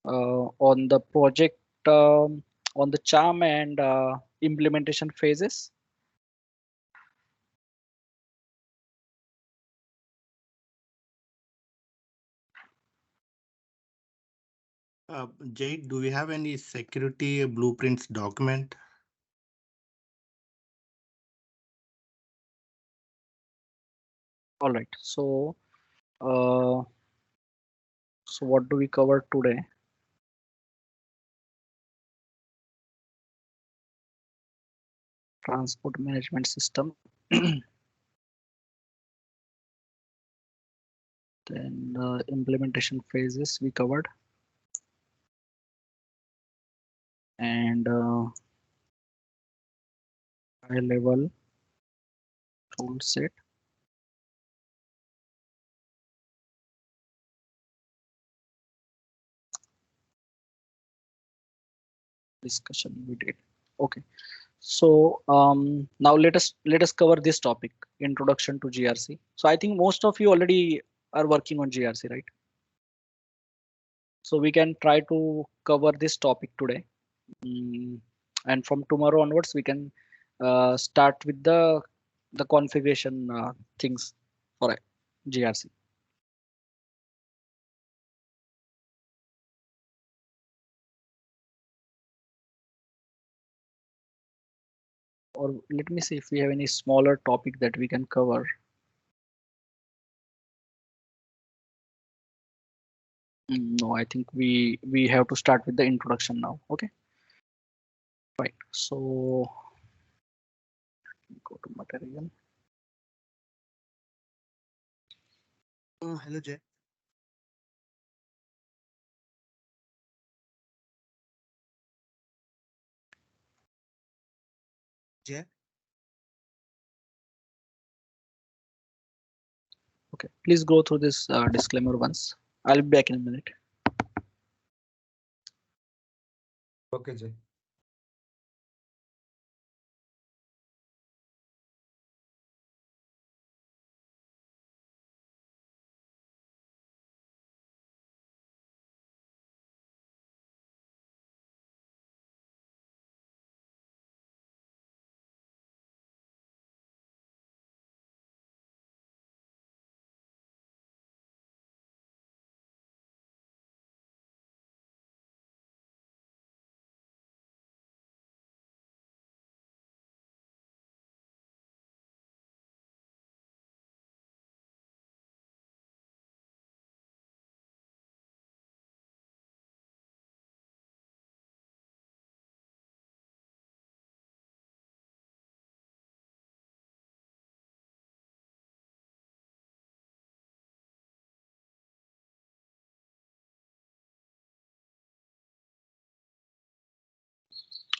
on the project, on the charm and implementation phases? Jay, do we have any security blueprints document? All right, so what do we cover today? Transport management system. Then implementation phases we covered, and high level rule set. Discussion we did. Okay, so now let us cover this topic, introduction to GRC. So I think most of you already are working on GRC, right? So we can try to cover this topic today, and from tomorrow onwards we can start with the configuration things for GRC. Or let me see if we have any smaller topic that we can cover. No, I think we have to start with the introduction now. Okay, right. So go to material. Hello, Jay. Jay. Okay, please go through this disclaimer once. I'll be back in a minute. Okay, Jay.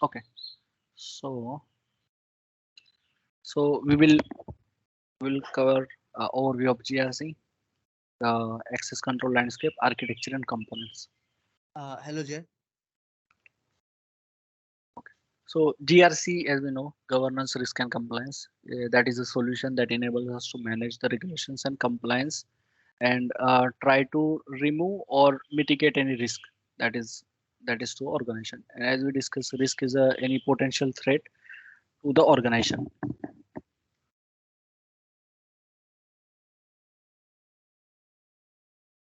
Okay, so we will cover overview of GRC, the access control landscape, architecture, and components. Hello, Jay. So GRC, as we know, governance, risk, and compliance. That is a solution that enables us to manage the regulations and compliance, and try to remove or mitigate any risk that is to organization. And as we discussed, risk is any potential threat to the organization.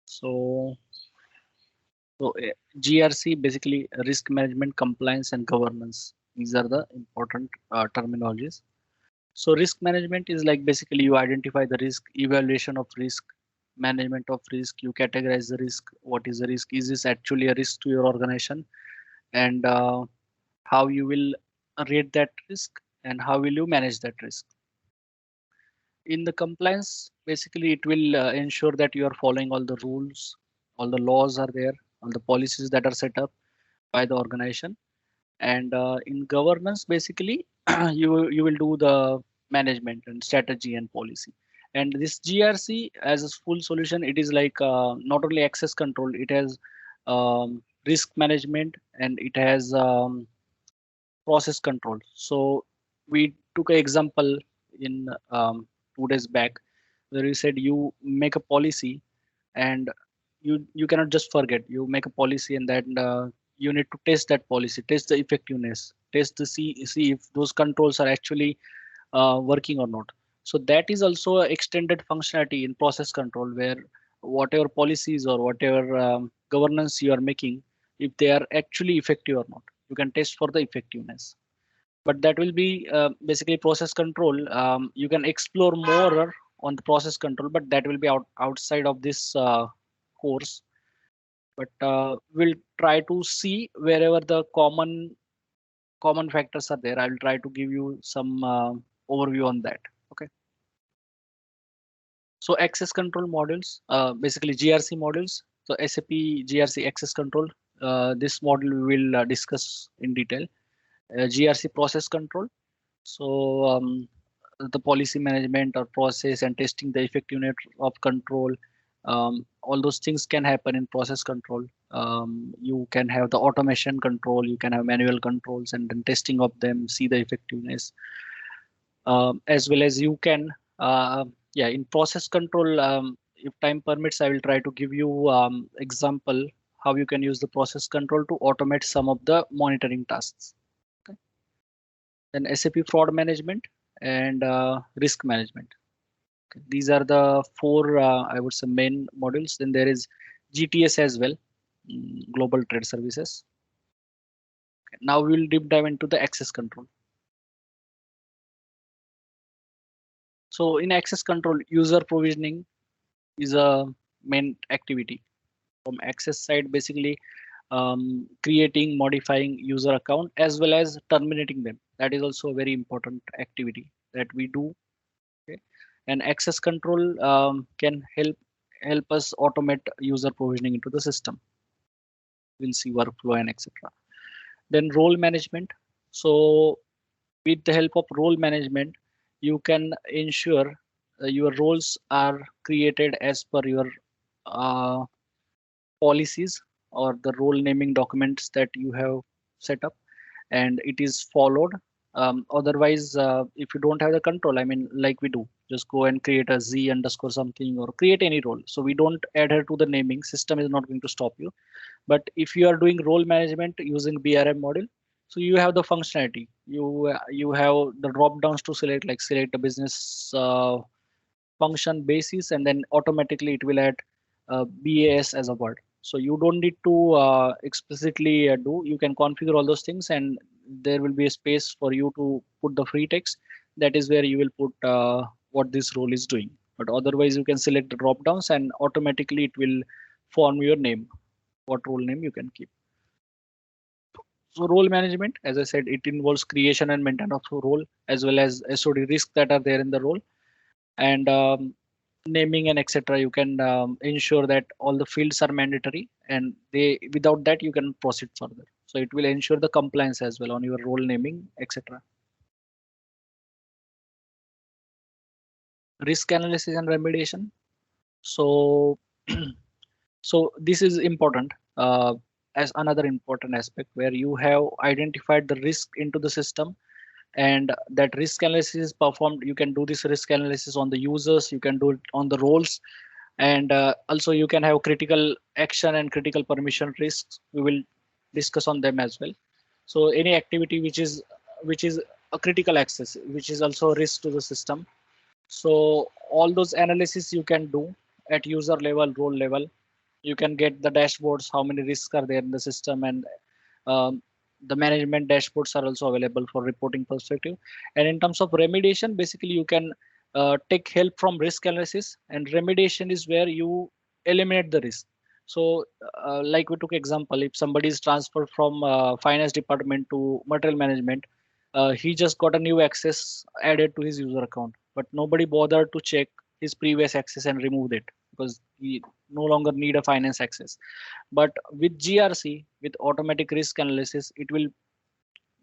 So GRC basically risk management, compliance, and governance These are the important terminologies. So risk management is like basically you identify the risk, evaluation of risk, management of risk, you categorize the risk. What is the risk? Is this actually a risk to your organization? And how you will rate that risk and how will you manage that risk? In the compliance, basically it will ensure that you are following all the rules, all the laws are there, all the policies that are set up by the organization. And in governance, basically you will do the management and strategy and policy. And this GRC as a full solution, it is like not only access control, it has risk management and it has process control. So we took an example in 2 days back where you said you make a policy and you cannot just forget. You make a policy and then you need to test that policy, test the effectiveness, test the see if those controls are actually working or not. So that is also a extended functionality in process control where whatever policies or whatever governance you are making, if they are actually effective or not, you can test for the effectiveness. But that will be basically process control. You can explore more on the process control, but that will be outside of this course. But we'll try to see wherever the common factors are there. I will try to give you some overview on that. Okay. So access control modules, basically GRC modules. So SAP GRC access control. This model we will discuss in detail. GRC process control. So the policy management or process and testing the effectiveness of control. All those things can happen in process control. You can have the automation control, you can have manual controls and then testing of them, see the effectiveness. As well as you can, in process control, if time permits, I will try to give you example how you can use the process control to automate some of the monitoring tasks. Okay. Then SAP fraud management and risk management. Okay. These are the four, I would say, main modules. Then there is GTS as well, Global Trade Services. Okay. Now we will deep dive into the access control. So in access control, user provisioning is a main activity. From access side, basically creating, modifying user account as well as terminating them. That is also a very important activity that we do. Okay. And access control can help us automate user provisioning into the system. We'll see workflow and etc. Then role management. So with the help of role management, you can ensure your roles are created as per your policies or the role naming documents that you have set up and it is followed. Otherwise, if you don't have the control, I mean, like we do, just go and create a Z underscore something or create any role. So we don't adhere to the naming. System is not going to stop you. But if you are doing role management using BRM model, so you have the functionality. You have the drop downs to select, like select a business function basis, and then automatically it will add BAS as a word. So you don't need to explicitly do. You can configure all those things, and there will be a space for you to put the free text. That is where you will put what this role is doing. But otherwise, you can select the drop downs, and automatically it will form your name. What role name you can keep. So role management, as I said, it involves creation and maintenance of role as well as SOD risks that are there in the role, and naming and etc. You can ensure that all the fields are mandatory, and without that you can proceed further. So it will ensure the compliance as well on your role naming, etc. Risk analysis and remediation. So so this is important as another important aspect where you have identified the risk into the system, and that risk analysis is performed. You can do this risk analysis on the users, you can do it on the roles, and also you can have critical action and critical permission risks. We will discuss on them as well. So any activity which is a critical access, which is also a risk to the system. So all those analysis you can do at user level, role level. You can get the dashboards, how many risks are there in the system, and the management dashboards are also available for reporting perspective. And in terms of remediation, basically you can take help from risk analysis, and remediation is where you eliminate the risk. So like we took example, if somebody is transferred from finance department to material management, he just got a new access added to his user account, but nobody bothered to check his previous access and removed it because he no longer need a finance access. But with GRC, with automatic risk analysis, it will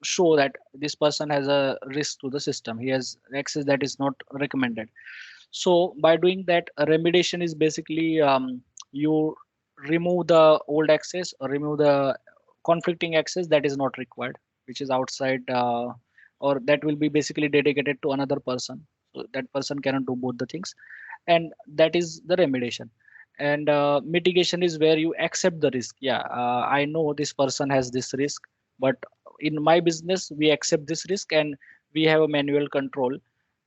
show that this person has a risk to the system. He has access that is not recommended. So by doing that, remediation is basically you remove the old access or remove the conflicting access that is not required, which is outside or that will be basically dedicated to another person. So that person cannot do both the things, and that is the remediation. And mitigation is where you accept the risk. Yeah, I know this person has this risk, but in my business we accept this risk and we have a manual control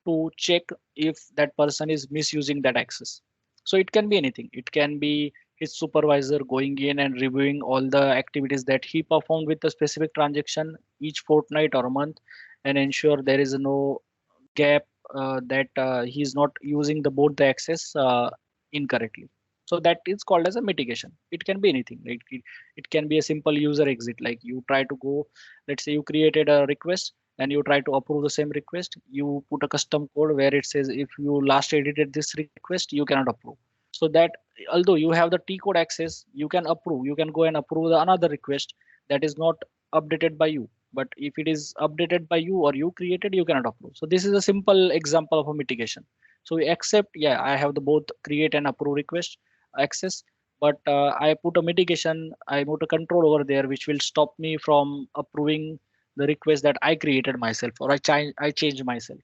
to check if that person is misusing that access. So it can be anything. It can be his supervisor going in and reviewing all the activities that he performed with a specific transaction each fortnight or a month, and ensure there is no gap, that he is not using the both the access incorrectly. So that is called as a mitigation. It can be anything. Like it can be a simple user exit, like you try to go, let's say you created a request and you try to approve the same request, you put a custom code where it says if you last edited this request you cannot approve. So that although you have the T code access, you can approve, you can go and approve the another request that is not updated by you, but if it is updated by you or you created, you cannot approve. So this is a simple example of a mitigation. So we accept, yeah, I have the both create and approve request access, but I put a mitigation, I put a control over there which will stop me from approving the request that I created myself or I changed myself.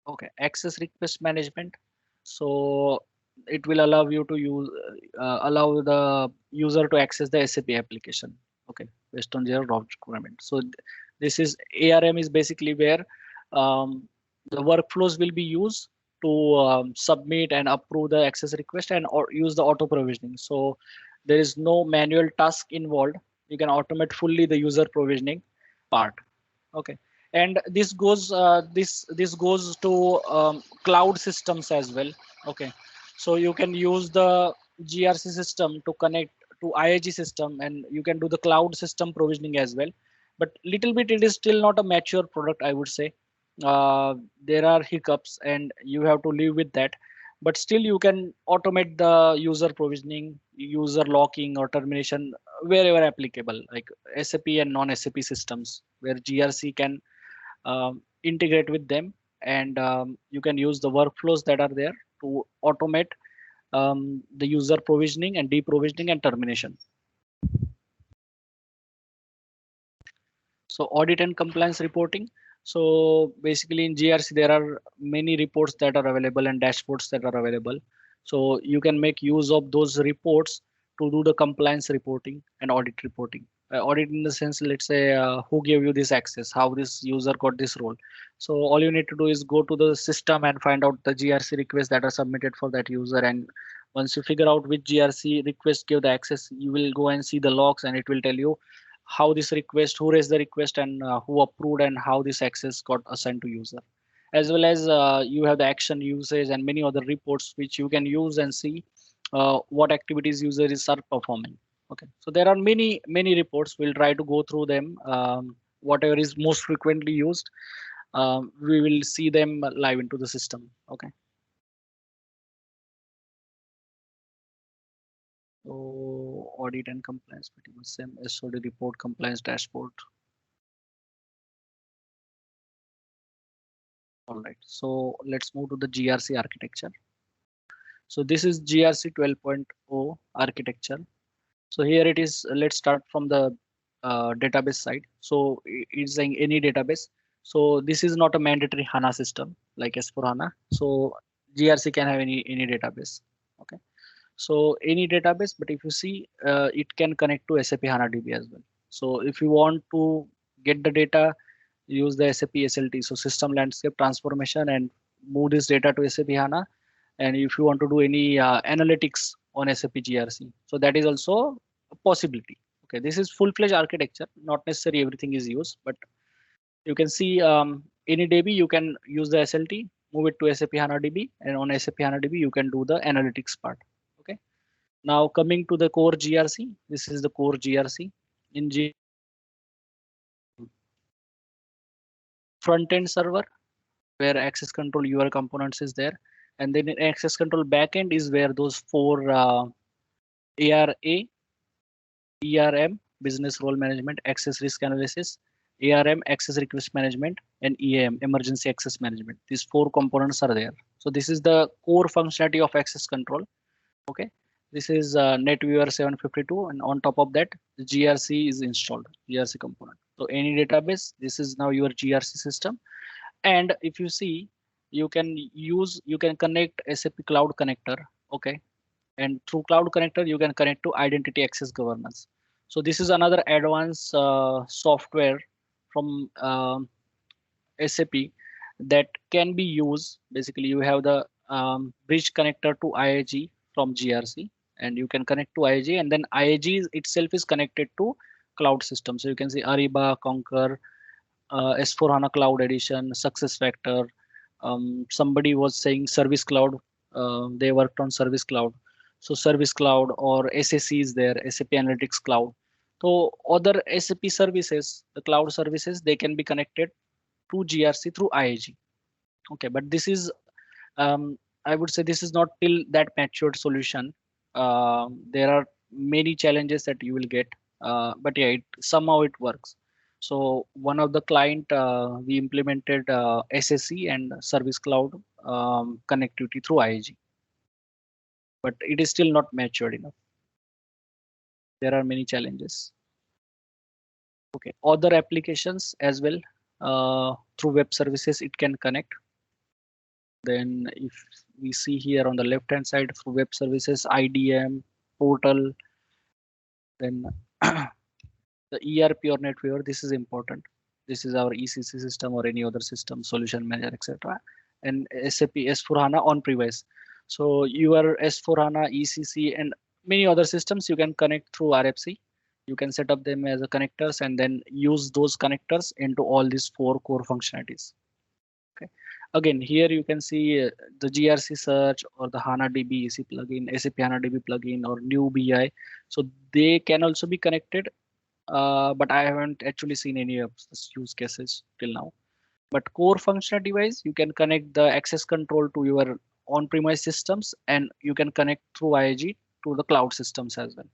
Okay, access request management. So it will allow you to use allow the user to access the SAP application. Okay, based on their requirement. So this is ARM is basically where the workflows will be used to submit and approve the access request and or use the auto provisioning. So there is no manual task involved. You can automate fully the user provisioning part. Okay, and this goes this goes to cloud systems as well. Okay, so you can use the GRC system to connect to IAG system, and you can do the cloud system provisioning as well. But little bit it is still not a mature product, I would say. There are hiccups and you have to live with that, but still you can automate the user provisioning, user locking or termination wherever applicable, like SAP and non-SAP systems where GRC can integrate with them, and you can use the workflows that are there to automate the user provisioning and deprovisioning and termination. So audit and compliance reporting. So basically in GRC there are many reports that are available and dashboards that are available. So you can make use of those reports to do the compliance reporting and audit reporting. Audit in the sense, let's say who gave you this access, how this user got this role. So all you need to do is go to the system and find out the GRC requests that are submitted for that user, and once you figure out which GRC request gave the access, you will go and see the logs and it will tell you how this request, who raised the request, and who approved, and how this access got assigned to user. As well as you have the action usage and many other reports which you can use and see what activities users are performing. Okay, so there are many reports. We'll try to go through them. Whatever is most frequently used, we will see them live into the system. Okay. So audit and compliance, pretty much same. SOD report, compliance dashboard. All right, so let's move to the GRC architecture. So this is GRC 12.0 architecture. So here it is. Let's start from the database side. So it's saying any database. So this is not a mandatory HANA system like S4HANA. So GRC can have any database. Okay. So any database, but if you see, it can connect to SAP HANA DB as well. So if you want to get the data, use the SAP SLT, so system landscape transformation, and move this data to SAP HANA. And if you want to do any analytics on SAP GRC, so that is also possibility. Okay, this is full-fledged architecture. Not necessarily everything is used, but you can see any DB you can use the SLT, move it to SAP HANA DB, and on SAP HANA DB you can do the analytics part. Okay. Now coming to the core GRC, this is the core GRC. In front-end server, where access control UR components is there, and then in access control backend is where those four ARA, ERM, business role management, access risk analysis, ARM, access request management, and EAM, emergency access management. These four components are there. So this is the core functionality of access control. Okay, this is NetViewer 752, and on top of that, the GRC is installed, GRC component. So any database, this is now your GRC system. And if you see, you can connect SAP Cloud Connector. Okay, and through Cloud Connector, you can connect to Identity Access Governance. So this is another advanced software from SAP that can be used. Basically, you have the bridge connector to IIG from GRC, and you can connect to IIG, and then IIG itself is connected to cloud system. So you can see Ariba, Concur, S4HANA Cloud Edition, SuccessFactor. Somebody was saying Service Cloud. They worked on Service Cloud. So Service Cloud or SAC is there, SAP Analytics Cloud. So other SAP services, the cloud services, they can be connected to GRC through IIG. Okay, but this is, I would say this is not till that matured solution. There are many challenges that you will get, but yeah, somehow it works. So one of the client, we implemented SAC and Service Cloud connectivity through IIG, but it is still not matured enough. There are many challenges. Okay, other applications as well, through web services, it can connect. Then if we see here on the left hand side, for web services, IDM, portal, then the ERP or NetWeaver, this is important. This is our ECC system or any other system, solution manager, etc. And SAP S4HANA on-premise. So your S4HANA, ECC, and many other systems you can connect through RFC. You can set up them as a connectors and then use those connectors into all these four core functionalities. Okay. Again, here you can see the GRC search or the HANA DB EC plugin, SAP HANA DB plugin, or new BI. So they can also be connected, but I haven't actually seen any of these use cases till now. But core functionality wise, you can connect the access control to your on-premise systems, and you can connect through IIG to the cloud systems as well.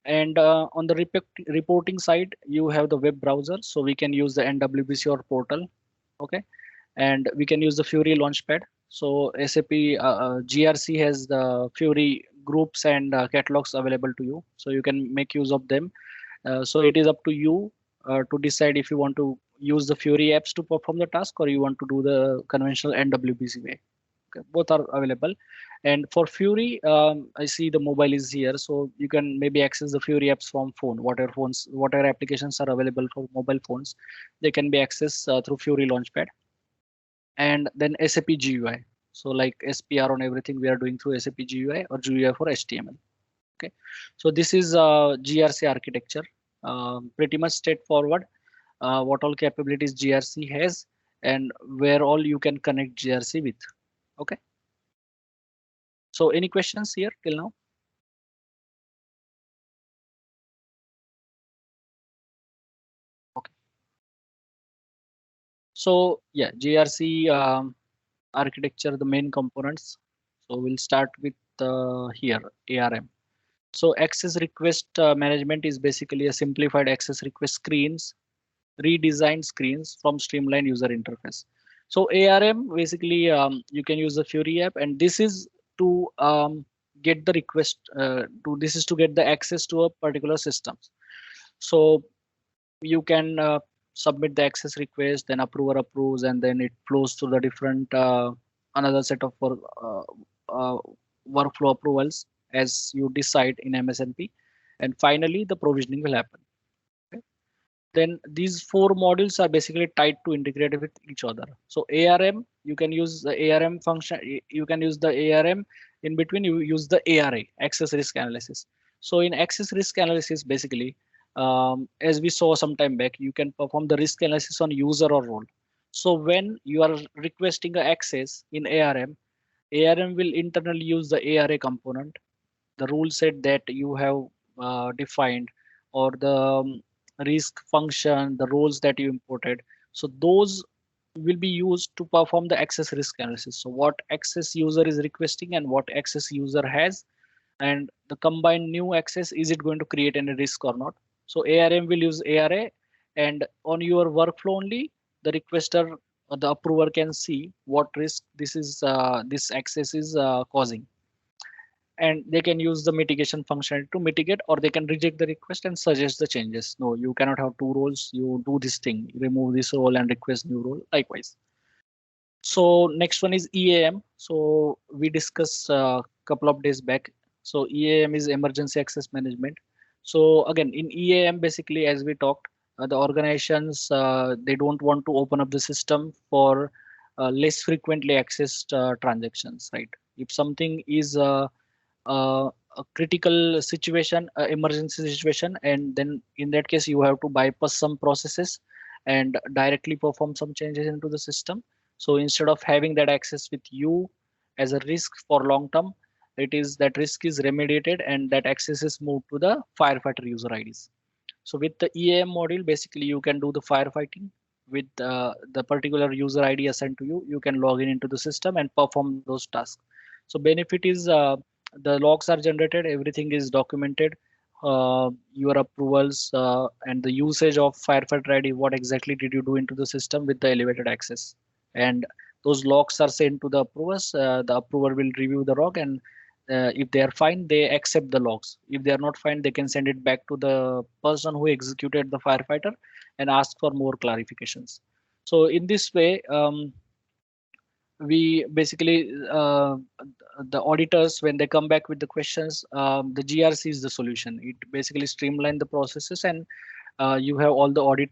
And on the reporting side, you have the web browser, so we can use the NWBC or portal. Okay, and we can use the Fury Launchpad. So SAP GRC has the Fury groups and catalogs available to you, so you can make use of them. So it is up to you to decide if you want to use the Fury apps to perform the task, or you want to do the conventional NWBC way. Okay, both are available. And for Fury, I see the mobile is here, so you can maybe access the Fury apps from phone. Whatever applications are available for mobile phones, they can be accessed through Fury Launchpad. And then SAP GUI. So like SPR on everything we are doing through SAP GUI or GUI for HTML. Okay, so this is GRC architecture, pretty much straightforward. What all capabilities GRC has and where all you can connect GRC with. Okay. So any questions here till now? Okay. So yeah, GRC architecture, the main components. So we'll start with here, ARM. So access request management is basically a simplified access request screens, redesigned screens from streamlined user interface. So ARM basically you can use the Fury app, and this is to get the request this is to get the access to a particular system. So you can submit the access request, then approver approves, and then it flows through the different another set of workflow approvals as you decide in MSNP, and finally the provisioning will happen. Okay. Then these four modules are basically tied to integrate with each other. So ARM, you can use the ARM function, you can use the ARM in between, you use the ARA, access risk analysis. So in access risk analysis, basically, as we saw some time back, you can perform the risk analysis on user or role. So when you are requesting a access in ARM, ARM will internally use the ARA component, the rule set that you have defined, or the risk function, the roles that you imported. So those will be used to perform the access risk analysis. So what access user is requesting and what access user has, and the combined new access, is it going to create any risk or not? So ARM will use ARA, and on your workflow only, the requester or the approver can see what risk this access is causing, and they can use the mitigation function to mitigate, or they can reject the request and suggest the changes. No, you cannot have two roles. You do this thing, remove this role and request new role. Likewise. So next one is EAM. So we discussed a couple of days back. So EAM is emergency access management. So again, in EAM, basically, as we talked, the organizations, they don't want to open up the system for less frequently accessed transactions, right? If something is a critical situation, emergency situation, and then in that case, you have to bypass some processes and directly perform some changes into the system. So instead of having that access with you as a risk for long term, it is that risk is remediated and that access is moved to the firefighter user IDs. So with the EAM module, basically you can do the firefighting with the particular user ID assigned to you. You can log in into the system and perform those tasks. So benefit is the logs are generated, everything is documented, your approvals and the usage of firefighter ID, what exactly did you do into the system with the elevated access, and those logs are sent to the approvers. The approver will review the log, and if they are fine, they accept the logs. If they are not fine, they can send it back to the person who executed the firefighter and ask for more clarifications. So in this way, we basically the auditors, when they come back with the questions, the GRC is the solution. It basically streamline the processes, and you have all the audit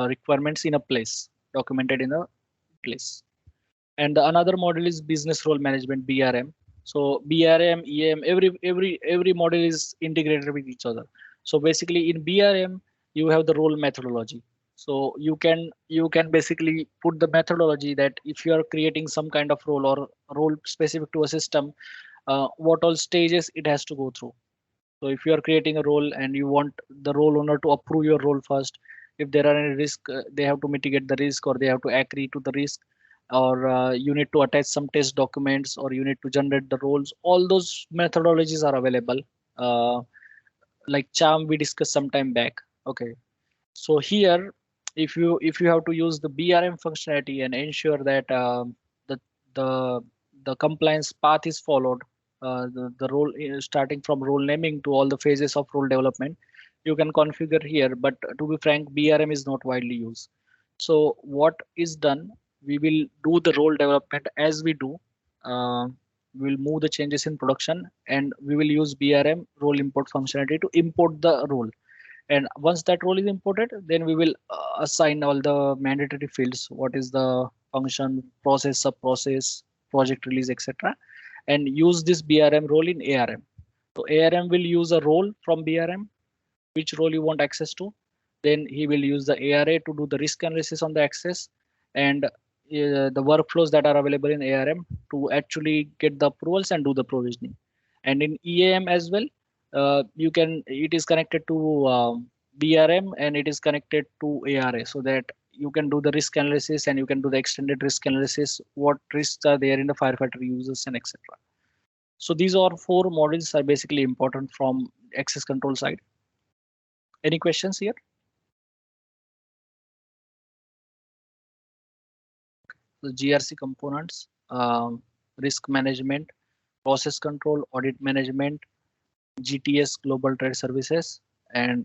requirements in a place, documented in a place. And the another model is business role management, BRM. So BRM, EM, every model is integrated with each other. So basically in BRM, you have the role methodology. So you can basically put the methodology that if you are creating some kind of role or role specific to a system, what all stages it has to go through. So if you are creating a role and you want the role owner to approve your role first, if there are any risk, they have to mitigate the risk, or they have to agree to the risk, or you need to attach some test documents, or you need to generate the roles. All those methodologies are available. Like charm we discussed some time back. Okay, so here, if you have to use the BRM functionality and ensure that the the the compliance path is followed, the role starting from role naming to all the phases of role development, you can configure here. But to be frank, BRM is not widely used. So what is done, we will do the role development as we do. We'll move the changes in production, and we will use BRM role import functionality to import the role. And once that role is imported, then we will assign all the mandatory fields. What is the function, process, sub process, project release, etc., and use this BRM role in ARM. So ARM will use a role from BRM, which role you want access to. Then he will use the ARA to do the risk analysis on the access, and the workflows that are available in ARM to actually get the approvals and do the provisioning. And in EAM as well, it is connected to BRM and it is connected to ARA, so that you can do the risk analysis and you can do the extended risk analysis, what risks are there in the firefighter users, and etc. So these are four models are basically important from access control side. Any questions here? The GRC components, risk management, process control, audit management, GTS, global trade services, and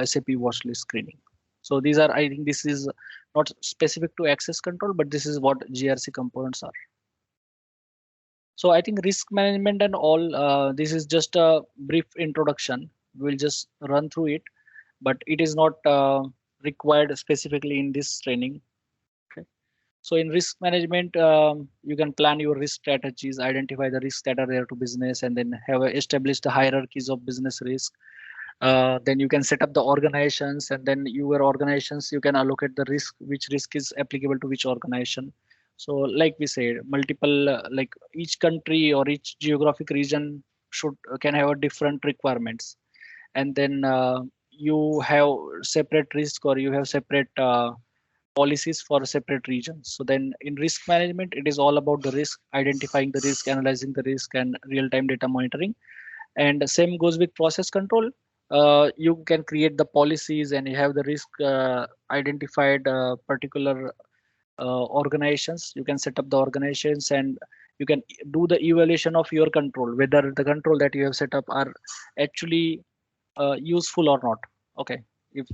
SAP watchlist screening. So these are, I think this is not specific to access control, but this is what GRC components are. So I think risk management and all, this is just a brief introduction. We'll just run through it, but it is not required specifically in this training. Okay. So in risk management, you can plan your risk strategies, identify the risks that are there to business, and then have established the hierarchies of business risk. Then you can set up the organizations, and then your organizations, you can allocate the risk, which risk is applicable to which organization. So like we said, multiple like each country or each geographic region should can have a different requirements, and then you have separate risk, or you have separate policies for separate regions. So then in risk management, it is all about the risk, identifying the risk, analyzing the risk, and real-time data monitoring. And the same goes with process control. You can create the policies, and you have the risk identified particular organizations. You can set up the organizations, and you can do the evaluation of your control, whether the control that you have set up are actually useful or not. Okay, if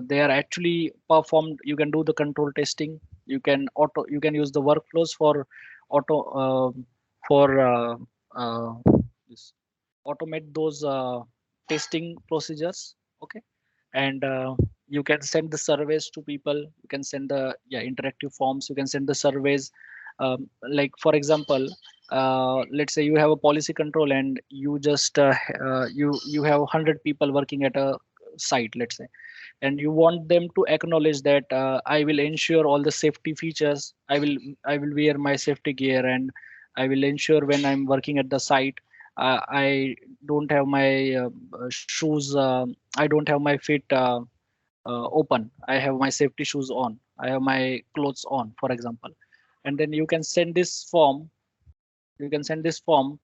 they are actually performed, you can do the control testing. You can use the workflows for auto for uh, this, automate those testing procedures. Okay, and you can send the surveys to people. You can send the interactive forms. You can send the surveys. Like for example, let's say you have a policy control, and you just you have 100 people working at a site, let's say, and you want them to acknowledge that I will ensure all the safety features. I will wear my safety gear, and I will ensure when I'm working at the site, I don't have my shoes. I don't have my feet open. I have my safety shoes on. I have my clothes on, for example. And then you can send this form. You can send this form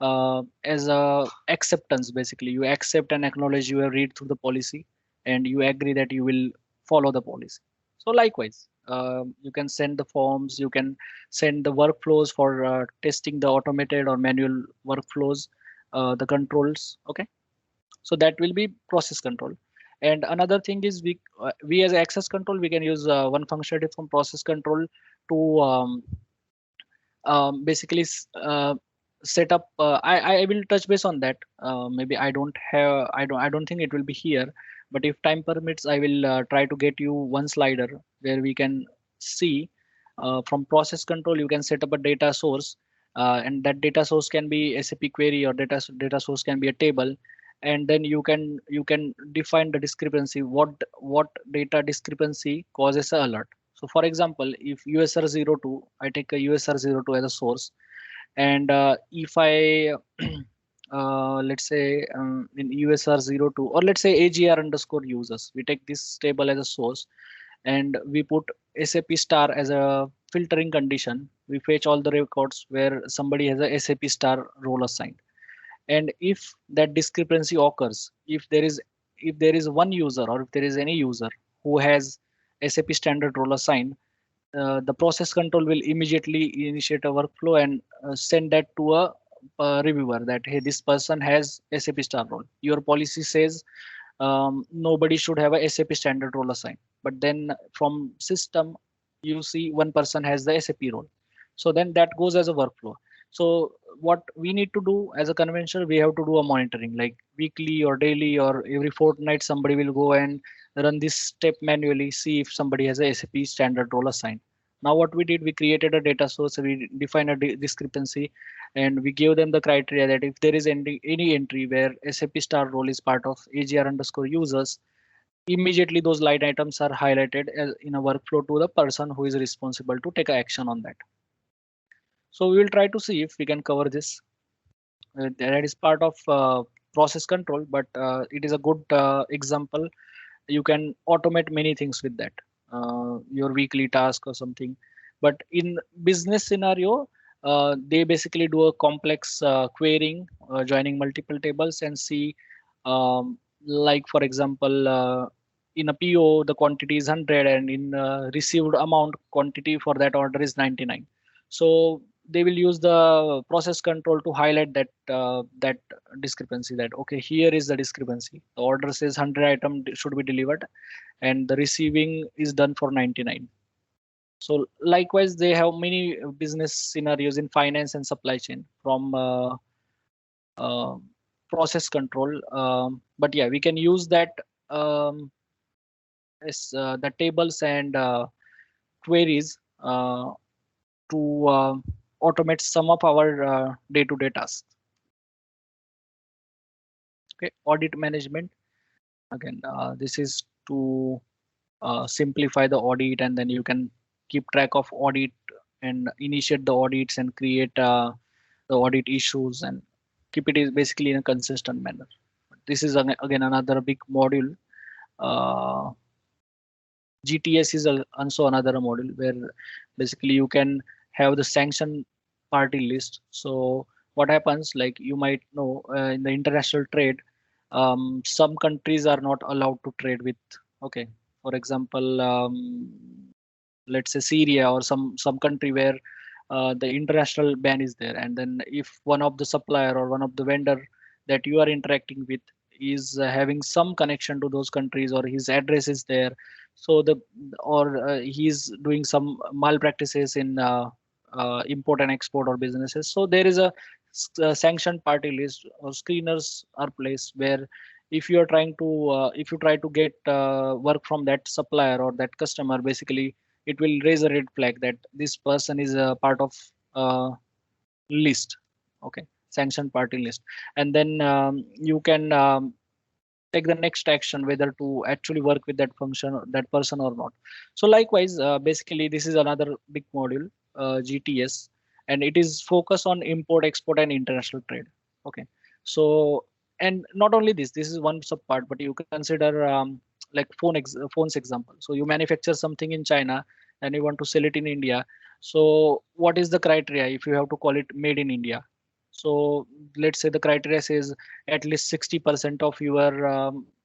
as a acceptance. Basically, you accept and acknowledge you have read through the policy, and you agree that you will follow the policy. So likewise, you can send the forms. You can send the workflows for testing the automated or manual workflows, the controls. Okay, so that will be process control. And another thing is we as access control, we can use one functionality from process control to basically set up. I will touch base on that. Maybe I don't think it will be here, but if time permits, I will try to get you one slider where we can see from process control. You can set up a data source, and that data source can be SAP query, or data source can be a table. And then you can define the discrepancy. What data discrepancy causes an alert. So for example, if USR02, I take a USR02 as a source, and if I let's say in USR02, or let's say AGR underscore users, we take this table as a source, and we put SAP star as a filtering condition. We fetch all the records where somebody has a SAP star role assigned. And if that discrepancy occurs, if there is one user, or if there is any user who has SAP standard role assigned, the process control will immediately initiate a workflow and send that to a reviewer that, hey, this person has SAP star role. Your policy says nobody should have a SAP standard role assigned, but then from system you see one person has the SAP role. So then that goes as a workflow. So what we need to do as a convention, we have to do a monitoring, like weekly or daily or every fortnight. Somebody will go and run this step manually, see if somebody has a SAP standard role assigned. Now what we did, we created a data source, we define a discrepancy, and we give them the criteria that if there is any entry where SAP star role is part of AGR underscore users, immediately those line items are highlighted as in a workflow to the person who is responsible to take action on that. So we will try to see if we can cover this. That is part of process control, but it is a good example. You can automate many things with that, your weekly task or something. But in business scenario, they basically do a complex querying, joining multiple tables, and see, like for example, in a PO the quantity is 100, and in received amount quantity for that order is 99. So they will use the process control to highlight that that discrepancy, that okay, here is the discrepancy. The order says 100 item should be delivered, and the receiving is done for 99. So likewise, they have many business scenarios in finance and supply chain from process control. But yeah, we can use that as the tables and queries to automate some of our day-to-day tasks. Okay, audit management. Again, this is to simplify the audit, and then you can keep track of audit and initiate the audits and create the audit issues and keep it is basically in a consistent manner. This is again another big module. GTS is also another module where basically you can have the sanction party list. So what happens, like you might know, in the international trade, some countries are not allowed to trade with. Okay, for example, let's say Syria or some country where the international ban is there, and then if one of the supplier or one of the vendor that you are interacting with is having some connection to those countries, or his address is there, so the or he's doing some malpractices in import and export or businesses, so there is a sanctioned party list or screeners are placed where if you are trying to if you try to get work from that supplier or that customer, basically it will raise a red flag that this person is a part of list. Okay, sanctioned party list, and then you can take the next action whether to actually work with that function or that person or not. So likewise, basically this is another big module, GTS, and it is focused on import, export, and international trade. Okay, so and not only this is one sub part, but you can consider like phones example. So you manufacture something in China and you want to sell it in India. So what is the criteria if you have to call it made in India? So let's say the criteria says at least 60% of your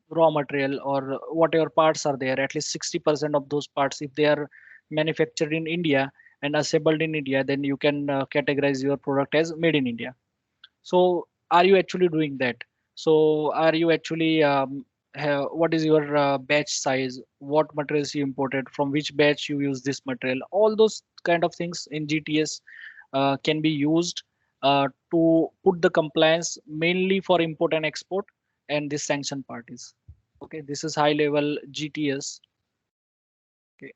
raw material or whatever parts are there, at least 60% of those parts, if they are manufactured in India and assembled in India, then you can categorize your product as made in India. So are you actually doing that? So are you actually what is your batch size, what materials you imported, from which batch you use this material, all those kind of things in GTS can be used to put the compliance mainly for import and export and the sanction parties. Okay, this is high level GTS. Okay,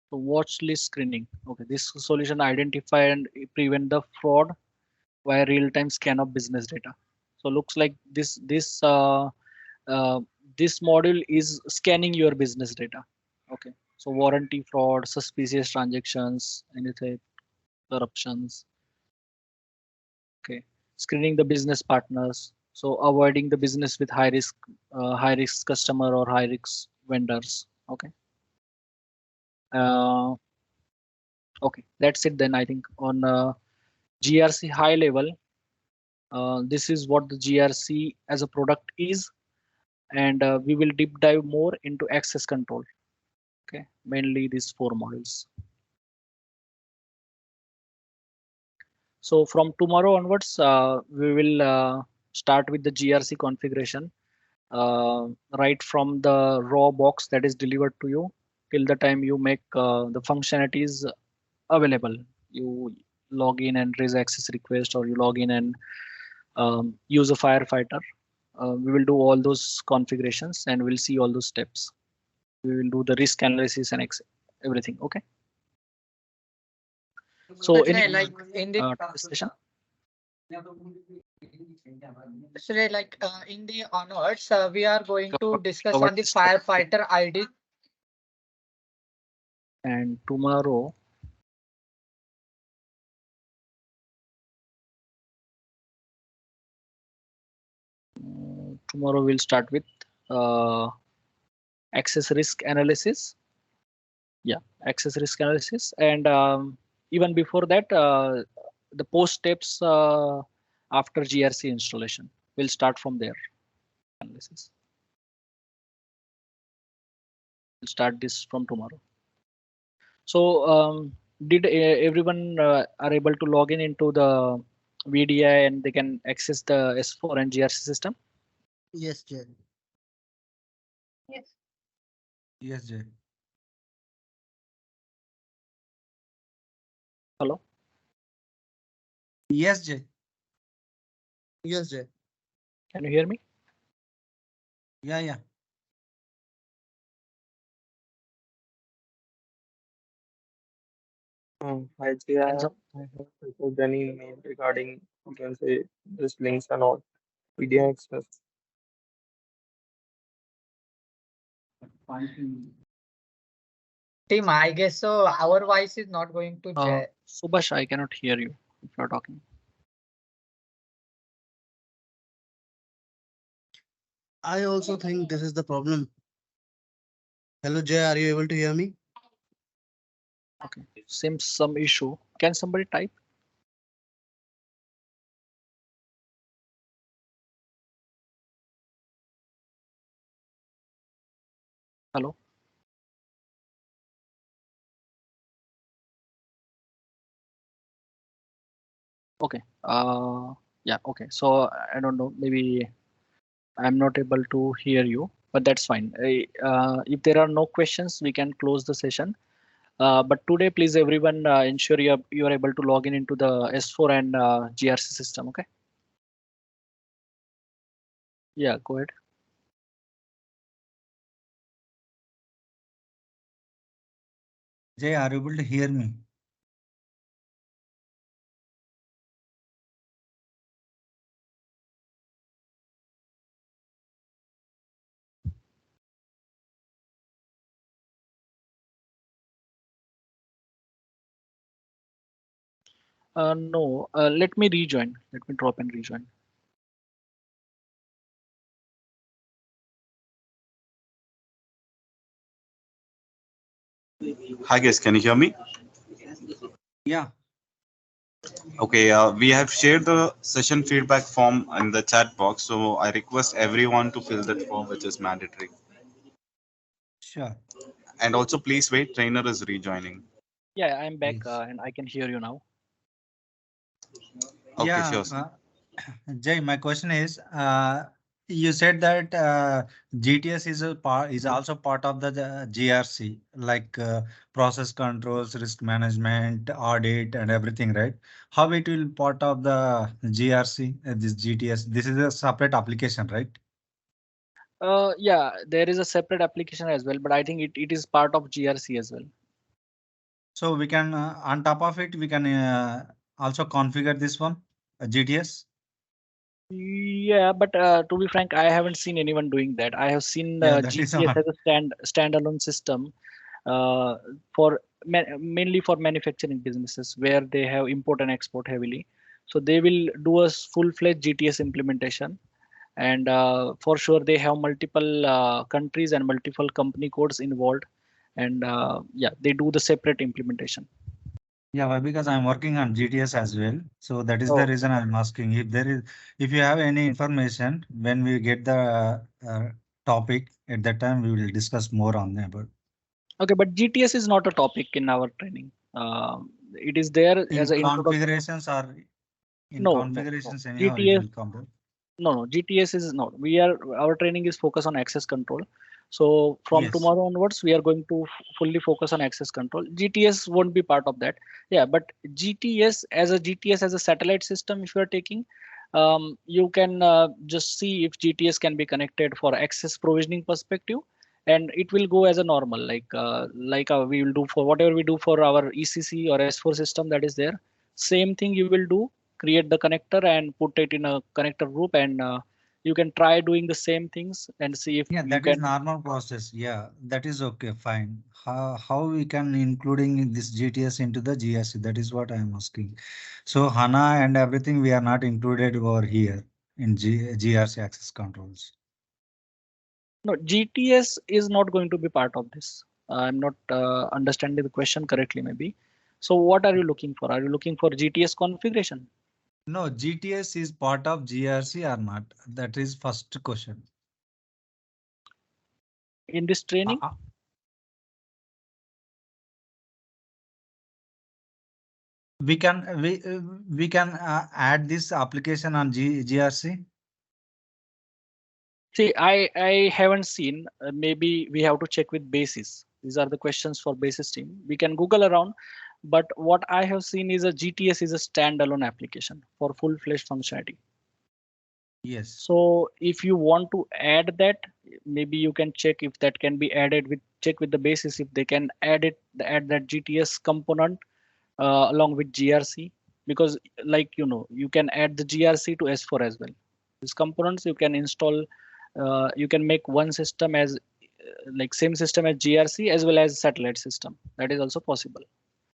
so watch list screening. Okay, this solution identify and prevent the fraud via real-time scan of business data. So looks like uh, this module is scanning your business data. Okay, so warranty fraud, suspicious transactions, anything, corruptions. Okay, screening the business partners. So avoiding the business with high risk customer or high risk vendors. Okay. Okay, that's it then. I think on GRC high level, this is what the GRC as a product is, and we will deep dive more into access control. Okay, mainly these four modules. So from tomorrow onwards, we will start with the GRC configuration, right from the raw box that is delivered to you till the time you make the functionalities available. You log in and raise access request, or you log in and use a firefighter. We will do all those configurations and we'll see all those steps. We will do the risk analysis and everything. Okay. So any like in the session? Actually, like in the onwards, we are going to discuss cover on the this topic. firefighter ID. And tomorrow, we'll start with access risk analysis. Yeah, access risk analysis, and even before that, the post steps after GRC installation. We'll start from there. Analysis. We'll start this from tomorrow. So did everyone are able to log in into the VDI and they can access the S4 and GRC system? Yes, Jay. Yes. Yes, Jay. Hello? Yes, Jay. Yes, Jay. Can you hear me? Yeah, yeah. Hi, Jay. I have received an email regarding, you can say, this links and all. PDI Express. Team, I guess so. Our voice is not going to Jay. Subhash, I cannot hear you if you're talking. I also think this is the problem. Hello, Jay, are you able to hear me? Okay, seems some issue. Can somebody type? Hello. Okay. Yeah. Okay. So I don't know. Maybe I'm not able to hear you, but that's fine. If there are no questions, we can close the session. But today, please everyone ensure you are able to log in into the S4 and GRC system. Okay. Yeah. Go ahead. Jay, are you able to hear me? No. Let me rejoin. Let me drop and rejoin. Hi guys, can you hear me? Yeah. Okay, we have shared the session feedback form in the chat box, so I request everyone to fill that form, which is mandatory. Sure. And also, please wait, trainer is rejoining. Yeah, I'm back Yes. and I can hear you now. Okay, Yeah, sure. Jay, my question is, you said that GTS is also part of the GRC, like process controls, risk management, audit, and everything, right? How it will part of the GRC, this GTS? This is a separate application, right? Yeah, there is a separate application as well, but I think it is part of GRC as well. So we can, on top of it, we can also configure this one, GTS. Yeah, but to be frank, I haven't seen anyone doing that. I have seen Yeah, that is GTS all. as a standalone system for mainly for manufacturing businesses where they have import and export heavily. So they will do a full-fledged GTS implementation, and for sure they have multiple countries and multiple company codes involved, and yeah, they do the separate implementation. Yeah, why? Because I'm working on GTS as well. So that is the Oh, reason I'm asking if you have any information when we get the topic at that time, we will discuss more on that. But okay, but GTS is not a topic in our training. It is there as in an introduction. configurations or in No. configurations, anyhow, it GTS will come. No, GTS is not. Our training is focused on access control. So from Yes. tomorrow onwards, we are going to fully focus on access control. GTS won't be part of that. Yeah, but GTS as a satellite system, if you are taking, you can just see if GTS can be connected for access provisioning perspective, and it will go as a normal, we will do for whatever we do for our ECC or S4 system that is there. Same thing you will do, create the connector and put it in a connector group, and you can try doing the same things and see if Yeah, you that is can. normal process. Yeah, that is okay, fine. How we can including this GTS into the GRC? That is what I'm asking. So HANA and everything we are not included over here in GRC access controls. No, GTS is not going to be part of this. I'm not understanding the question correctly, maybe. So what are you looking for? Are you looking for GTS configuration? No, GTS is part of GRC or not? That is first question. In this training? We can add this application on GRC. See, I haven't seen. Maybe we have to check with basis. These are the questions for basis team. We can Google around, but what I have seen is a GTS is a standalone application for full-fledged functionality. Yes. So if you want to add that, maybe you can check if that can be added check with the basis if they can add that GTS component along with GRC, because like you can add the GRC to S4 as well. These components you can install, you can make one system as like same system as GRC as well as satellite system. That is also possible.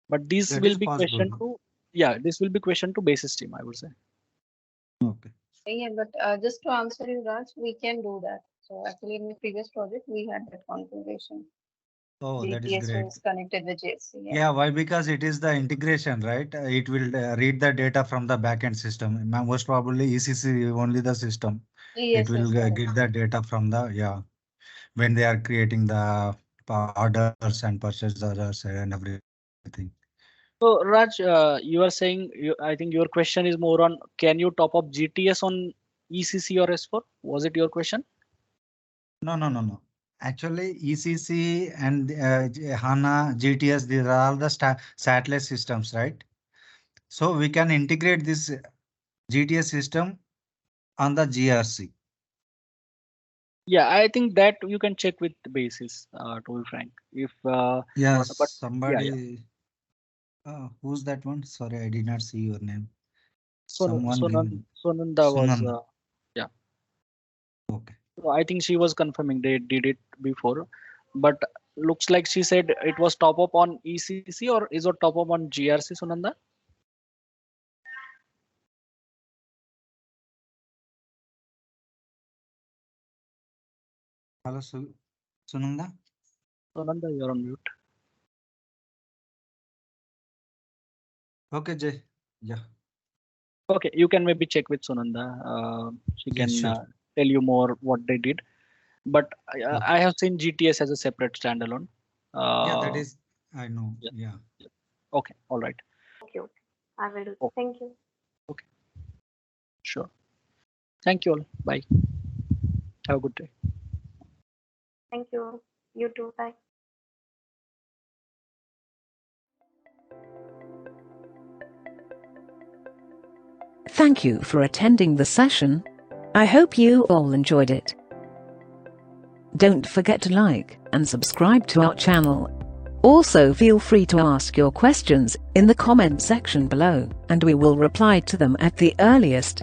But these That will is be possible. question to this will be question to basis team, I would say. Okay. Yeah, but just to answer you, Raj, we can do that. So actually, in the previous project, we had that configuration. Oh, that is GPS great. was connected with JSC. Yeah, why? Because it is the integration, right? It will read the data from the backend system. Most probably ECC only the system. Yes, It will yes, get the data from the when they are creating the orders and purchase orders and everything. So Raj, you are saying I think your question is more on can you top up GTS on ECC or S4? Was it your question? No. Actually, ECC and HANA, GTS, these are all the satellite systems, right? So we can integrate this GTS system on the GRC. Yeah, I think that you can check with the basis, to be frank. If Yes, but somebody. Who's that one? Sorry, I did not see your name. Someone Sunanda was Sunanda. yeah. Okay. So I think she was confirming they did it before, but looks like she said it was top up on ECC or is it top up on GRC, Sunanda? Hello, Sunanda. Sunanda, you're on mute. Okay, Jay. Yeah. Okay, you can maybe check with Sunanda. She Yes, can sure. tell you more what they did. But I have seen GTS as a separate standalone. Yeah, that is, I know. Yeah. Okay, all right. Okay, I will do. Oh. Thank you. Okay, sure. Thank you all. Bye. Have a good day. Thank you. You too. Bye. Thank you for attending the session. I hope you all enjoyed it. Don't forget to like and subscribe to our channel. Also, feel free to ask your questions in the comment section below, and we will reply to them at the earliest.